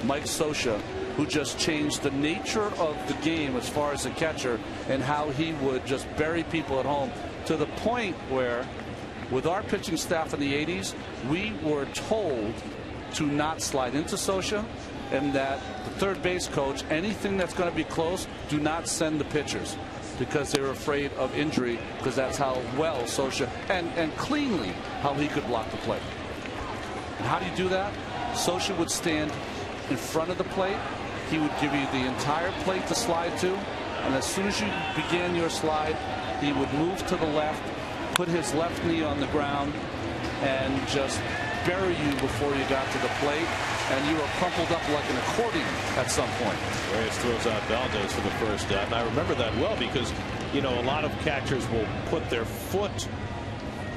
Speaker 2: Mike Scioscia, who just changed the nature of the game as far as a catcher and how he would just bury people at home, to the point where with our pitching staff in the 80s, we were told to not slide into Scioscia, and that the third base coach, anything that's going to be close, do not send the pitchers, because they were afraid of injury, because that's how well Scioscia and cleanly how he could block the plate. And how do you do that? Scioscia would stand in front of the plate. He would give you the entire plate to slide to, and as soon as you began your slide, he would move to the left, put his left knee on the ground, and just bury you before you got to the plate, and you were crumpled up like an accordion at some point.
Speaker 3: Reyes throws out Valdez for the first out, and I remember that well because, you know, a lot of catchers will put their foot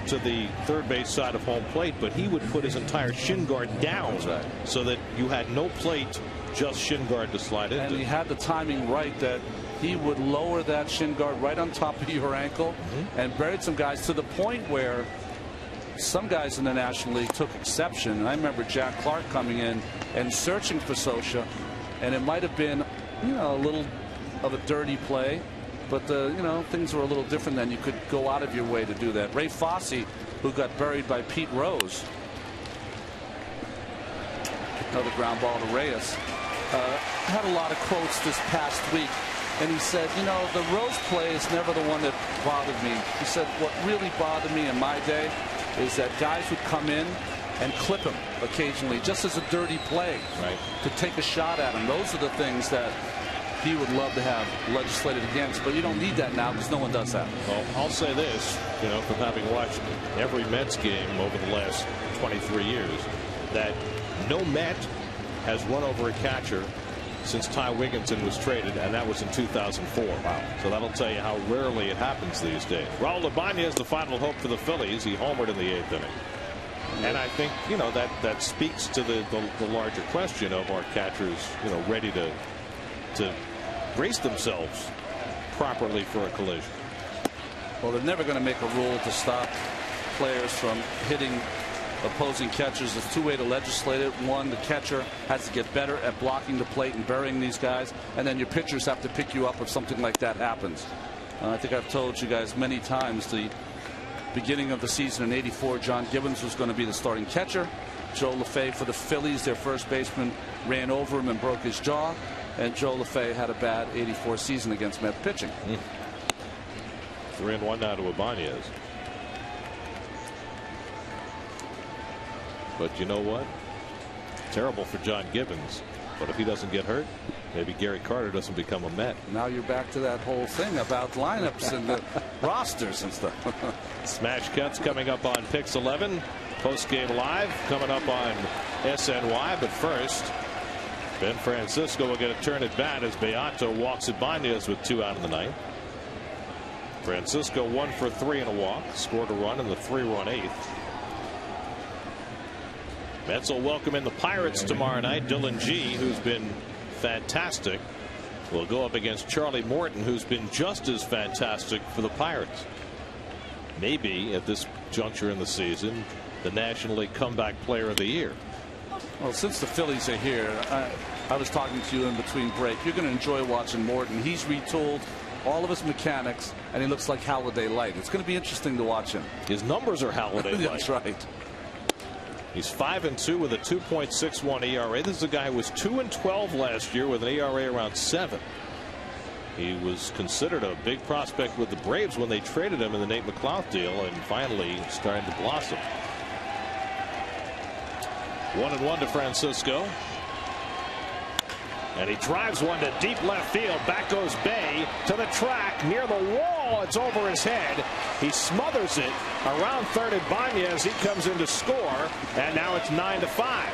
Speaker 3: to the third base side of home plate, but he would put his entire shin guard down so that you had no plate, just shin guard to slide into.
Speaker 2: And he had the timing right, that he would lower that shin guard right on top of your ankle and buried some guys, to the point where some guys in the National League took exception. And I remember Jack Clark coming in and searching for Scioscia, and it might have been, you know, a little of a dirty play, but you know, things were a little different then. You could go out of your way to do that. Ray Fosse, who got buried by Pete Rose, another ground ball to Reyes, had a lot of quotes this past week, and he said, you know, the Rose play is never the one that bothered me. He said, what really bothered me in my day is that guys would come in and clip him occasionally, just as a dirty play, to take a shot at him. Those are the things that he would love to have legislated against, but you don't need that now because no one does that.
Speaker 3: Well, I'll say this, you know, from having watched every Mets game over the last 23 years, that no Met has run over a catcher since Ty Wigginton was traded, and that was in 2004. Wow. So that'll tell you how rarely it happens these days. Raul Ibanez, the final hope for the Phillies. He homered in the 8th inning. And I think, you know, that speaks to the larger question of, our catchers, you know, ready to brace themselves properly for a collision.
Speaker 2: Well, they're never going to make a rule to stop players from hitting opposing catchers. There's two ways to legislate it. One, the catcher has to get better at blocking the plate and burying these guys, and then your pitchers have to pick you up if something like that happens. I think I've told you guys many times, the beginning of the season in '84, John Gibbons was going to be the starting catcher. Joe LaFay for the Phillies, their first baseman, ran over him and broke his jaw, and Joe LaFay had a bad '84 season against Met pitching.
Speaker 3: 3-1 now to Ibanez. But you know what? Terrible for John Gibbons. But if he doesn't get hurt, maybe Gary Carter doesn't become a Met.
Speaker 2: Now you're back to that whole thing about lineups and the rosters and stuff.
Speaker 3: Smash Cuts coming up on Pix 11. Post game live coming up on SNY. But first, Ben Francisco will get a turn at bat as Beato walks Ibanez with 2 out in the ninth. Francisco 1 for 3 and a walk, scored a run in the 3-run 8th. Mets will welcome in the Pirates tomorrow night. Dylan G, who's been fantastic, will go up against Charlie Morton, who's been just as fantastic for the Pirates. Maybe at this juncture in the season, the National League Comeback Player of the Year.
Speaker 2: Well, since the Phillies are here, I was talking to you in between break. You're going to enjoy watching Morton. He's retooled all of his mechanics, and he looks like Halladay Light. It's going to be interesting to watch him.
Speaker 3: His numbers are Halladay Light.
Speaker 2: That's right.
Speaker 3: He's 5-2 with a 2.61 ERA. This is a guy who was 2-12 last year with an ERA around 7. He was considered a big prospect with the Braves when they traded him in the Nate McLouth deal, and finally starting to blossom. 1-1 to Francisco. And he drives one to deep left field. Back goes Bay to the track near the wall. It's over his head. He smothers it around third at Ibanez. He comes in to score, and now it's 9-5.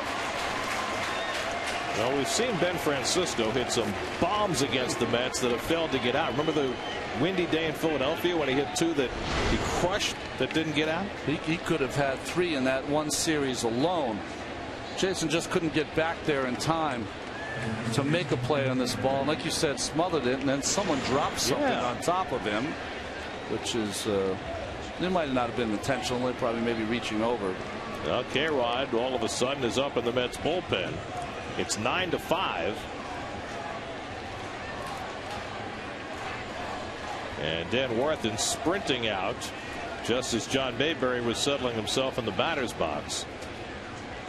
Speaker 3: Well, we've seen Ben Francisco hit some bombs against the Mets that have failed to get out. Remember the windy day in Philadelphia when he hit 2 that he crushed that didn't get out?
Speaker 2: He could have had 3 in that one series alone. Jason just couldn't get back there in time to make a play on this ball. Like you said, smothered it, and then someone dropped something on top of him, which is it might not have been intentional. Probably maybe reaching over.
Speaker 3: Well, K-Rod all of a sudden is up in the Mets bullpen. It's 9-5. And Dan Warthen sprinting out just as John Mayberry was settling himself in the batter's box.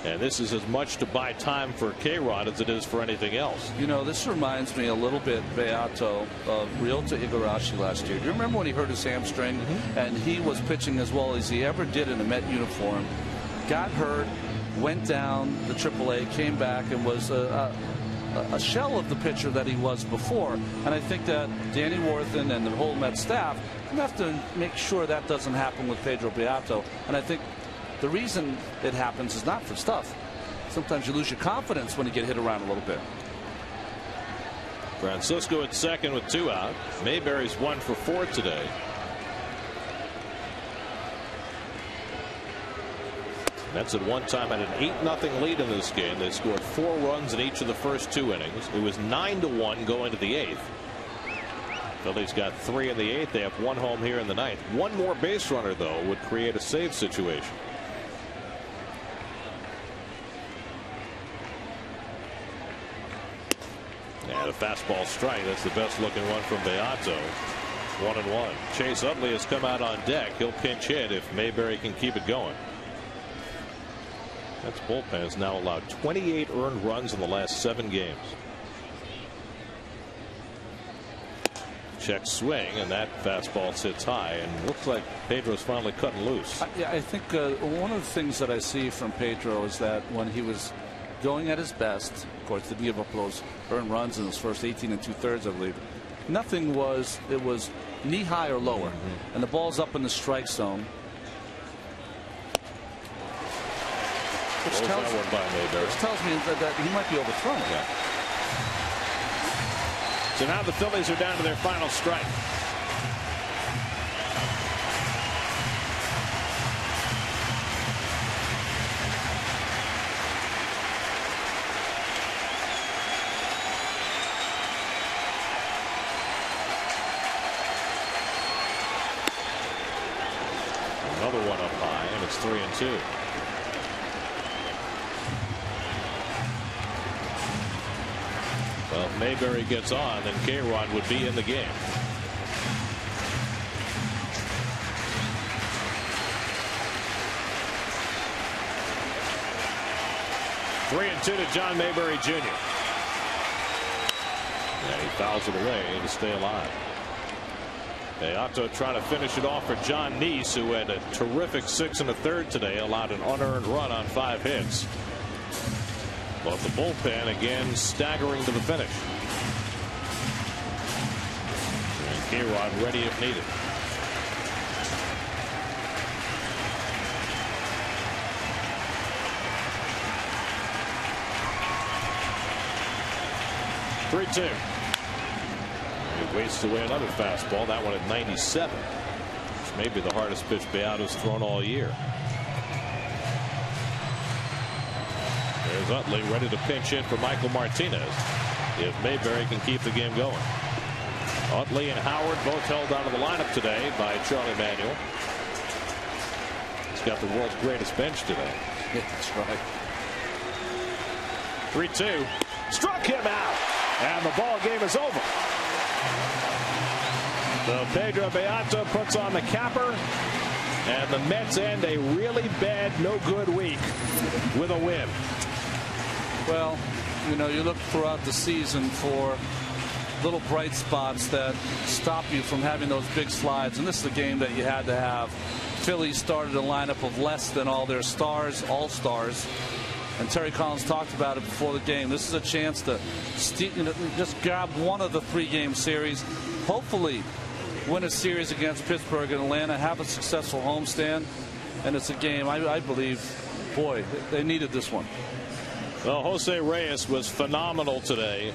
Speaker 3: And this is as much to buy time for K-Rod as it is for anything else.
Speaker 2: You know, this reminds me a little bit, Beato, of Ryota Igarashi last year. Do you remember when he hurt his hamstring? And he was pitching as well as he ever did in a Met uniform. Got hurt, went down the AAA, came back, and was a shell of the pitcher that he was before. And I think that Danny Warthen and the whole Met staff have to make sure that doesn't happen with Pedro Beato. And I think the reason it happens is not for stuff. Sometimes you lose your confidence when you get hit around a little bit.
Speaker 3: Francisco at second with 2 out. Mayberry's 1 for 4 today. Mets at one time had an 8-0 lead in this game. They scored 4 runs in each of the first 2 innings. It was 9-1 going to the 8th. Phillies got 3 in the 8th. They have 1 home here in the 9th. One more base runner, though, would create a save situation. And a fastball strike. That's the best looking one from Beato. 1-1. Chase Utley has come out on deck. He'll pinch hit if Mayberry can keep it going. That's bullpen has now allowed 28 earned runs in the last 7 games. Check swing, and that fastball sits high, and looks like Pedro's finally cutting loose.
Speaker 2: Yeah, I think one of the things that I see from Pedro is that when he was going at his best, of course, didn't give up those earned runs in his first 18 2/3, I believe. Nothing was, it was knee high or lower, and the ball's up in the strike zone. Which tells me that he might be overthrown.
Speaker 3: Yeah. So now the Phillies are down to their final strike. Another one up high, and it's 3-2. Well, if Mayberry gets on, then K-Rod would be in the game. Three and 2 to John Mayberry Jr. And he fouls it away to stay alive. Beato trying to finish it off for John Neese, who had a terrific 6 1/3 today, allowed an unearned run on 5 hits. But the bullpen again staggering to the finish. And K-Rod ready if needed. Three-two. He wastes away another fastball. That one at 97. Which may be the hardest pitch Beato's thrown all year. There's Utley ready to pinch hit for Michael Martinez if Mayberry can keep the game going. Utley and Howard both held out of the lineup today by Charlie Manuel. He's got the world's greatest bench today.
Speaker 2: Yeah, that's right.
Speaker 3: 3-2. Struck him out. And the ball game is over. So Pedro Beato puts on the capper. And the Mets end a really bad, no good week with a win.
Speaker 2: Well, you know, you look throughout the season for little bright spots that stop you from having those big slides. And this is a game that you had to have. Phillies started a lineup of less than all their stars, all-stars. And Terry Collins talked about it before the game. This is a chance to just grab one of the 3-game series. Hopefully win a series against Pittsburgh and Atlanta, have a successful homestand. And it's a game, I believe, boy, they needed this one.
Speaker 3: Well, Jose Reyes was phenomenal today.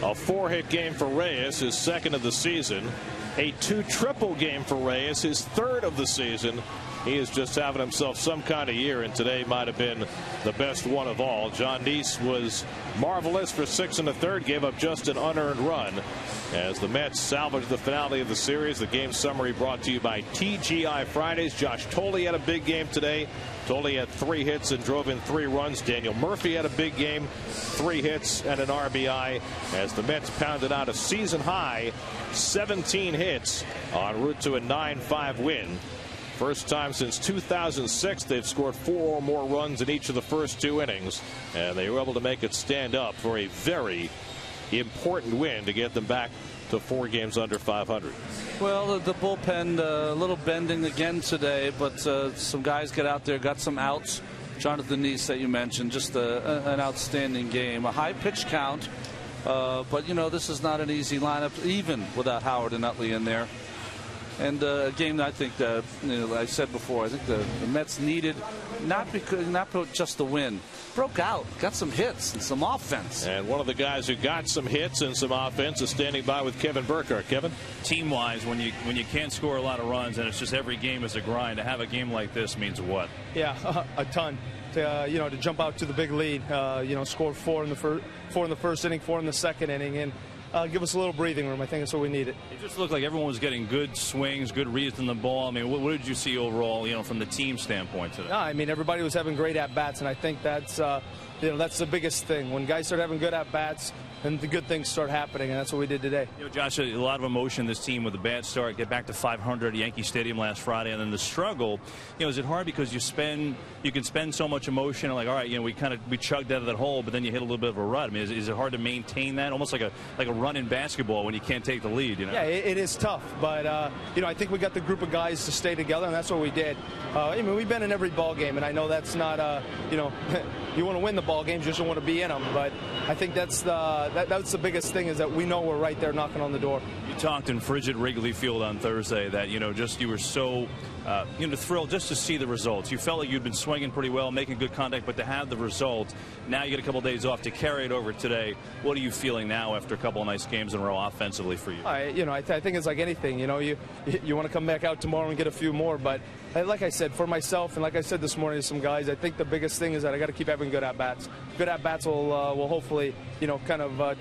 Speaker 3: A 4-hit game for Reyes, his second of the season. A 2-triple game for Reyes, his third of the season. He is just having himself some kind of year, and today might have been the best one of all. John Neese was marvelous for 6 1/3, gave up just an unearned run as the Mets salvaged the finale of the series. The game summary brought to you by TGI Fridays. Josh Tolle had a big game today. Tolle had 3 hits and drove in 3 runs. Daniel Murphy had a big game, 3 hits and an RBI as the Mets pounded out a season high 17 hits en route to a 9-5 win. First time since 2006 they've scored 4 or more runs in each of the first 2 innings, and they were able to make it stand up for a very important win to get them back to 4 games under 500.
Speaker 2: Well, the bullpen a little bending again today, but some guys get out there, got some outs. Jonathan Neese that you mentioned, just an outstanding game. A high pitch count, but you know, this is not an easy lineup even without Howard and Utley in there. And a game that I think that, you know, I said before, I think the Mets needed not just the win, broke out, got some hits and some offense.
Speaker 3: And one of the guys who got some hits and some offense is standing by with Kevin Burkhardt. Kevin,
Speaker 5: team-wise, when you can't score a lot of runs and it's just every game is a grind, to have a game like this means what?
Speaker 8: Yeah, a ton. To jump out to the big lead, score 4 in the first inning, 4 in the second inning, and give us a little breathing room. I think that's what we needed.
Speaker 5: It just looked like everyone was getting good swings, good reads on the ball. I mean, what did you see overall, from the team standpoint today?
Speaker 8: No, I mean, everybody was having great at-bats, and I think that's the biggest thing. When guys start having good at-bats, and the good things start happening, and that's what we did today.
Speaker 5: Josh, a lot of emotion this team with a bad start, get back to 500 at Yankee Stadium last Friday, and then the struggle. Is it hard because you can spend so much emotion and like, all right, we chugged out of that hole, but then you hit a little bit of a rut. I mean, is it hard to maintain that? Almost like a run in basketball when you can't take the lead.
Speaker 8: Yeah, it is tough, but I think we got the group of guys to stay together, and that's what we did. We've been in every ball game, and I know that's not you want to win the ball games, you just don't want to be in them. But I think that's the biggest thing, is that we know we're right there knocking on the door.
Speaker 5: You talked in frigid Wrigley Field on Thursday that you were so thrilled just to see the results. You felt like you'd been swinging pretty well, making good contact, but to have the result, now you get a couple days off to carry it over today. What are you feeling now after a couple of nice games in a row offensively for you?
Speaker 8: I think it's like anything. You want to come back out tomorrow and get a few more, but like I said, for myself, and like I said this morning to some guys, I think the biggest thing is that I got to keep having good at-bats. Good at-bats will hopefully,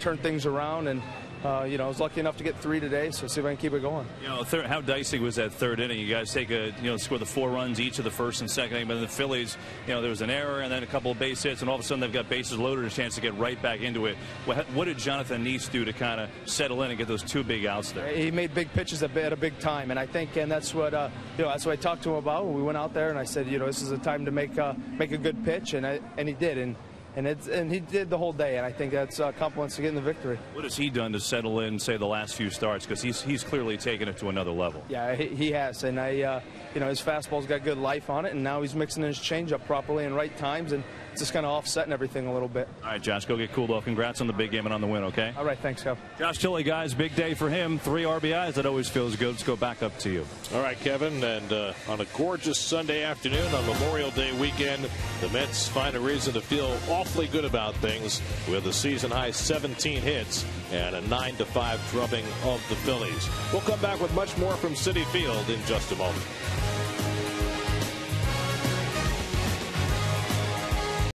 Speaker 8: turn things around, and I was lucky enough to get 3 today, so see if I can keep it going.
Speaker 5: How dicey was that third inning? You guys score the 4 runs each of the first and second inning, but in the Phillies, there was an error and then a couple of base hits, and all of a sudden they've got bases loaded, a chance to get right back into it. What did Jonathan Neese do to kind of settle in and get those 2 big outs there?
Speaker 8: He made big pitches at a big time, and I think, and that's what that's what I talked to him about when we went out there, and I said, this is a time to make a good pitch, and he did, and he did the whole day, and I think that's compliments to getting the victory.
Speaker 5: What has he done to settle in, say, the last few starts? Because he's clearly taken it to another level.
Speaker 8: Yeah, he has, and his fastball's got good life on it, and now he's mixing his changeup properly in right times, and just kind of offsetting everything a little bit.
Speaker 5: All right, Josh, go get cooled off. Congrats on the big game and on the win, okay?
Speaker 8: All right, thanks, Kev.
Speaker 5: Josh Tilley, guys, big day for him. 3 RBIs. That always feels good. Let's go back up to you.
Speaker 3: All right, Kevin, and on a gorgeous Sunday afternoon on Memorial Day weekend, the Mets find a reason to feel awfully good about things with a season-high 17 hits and a 9-5 drubbing of the Phillies. We'll come back with much more from Citi Field in just a moment.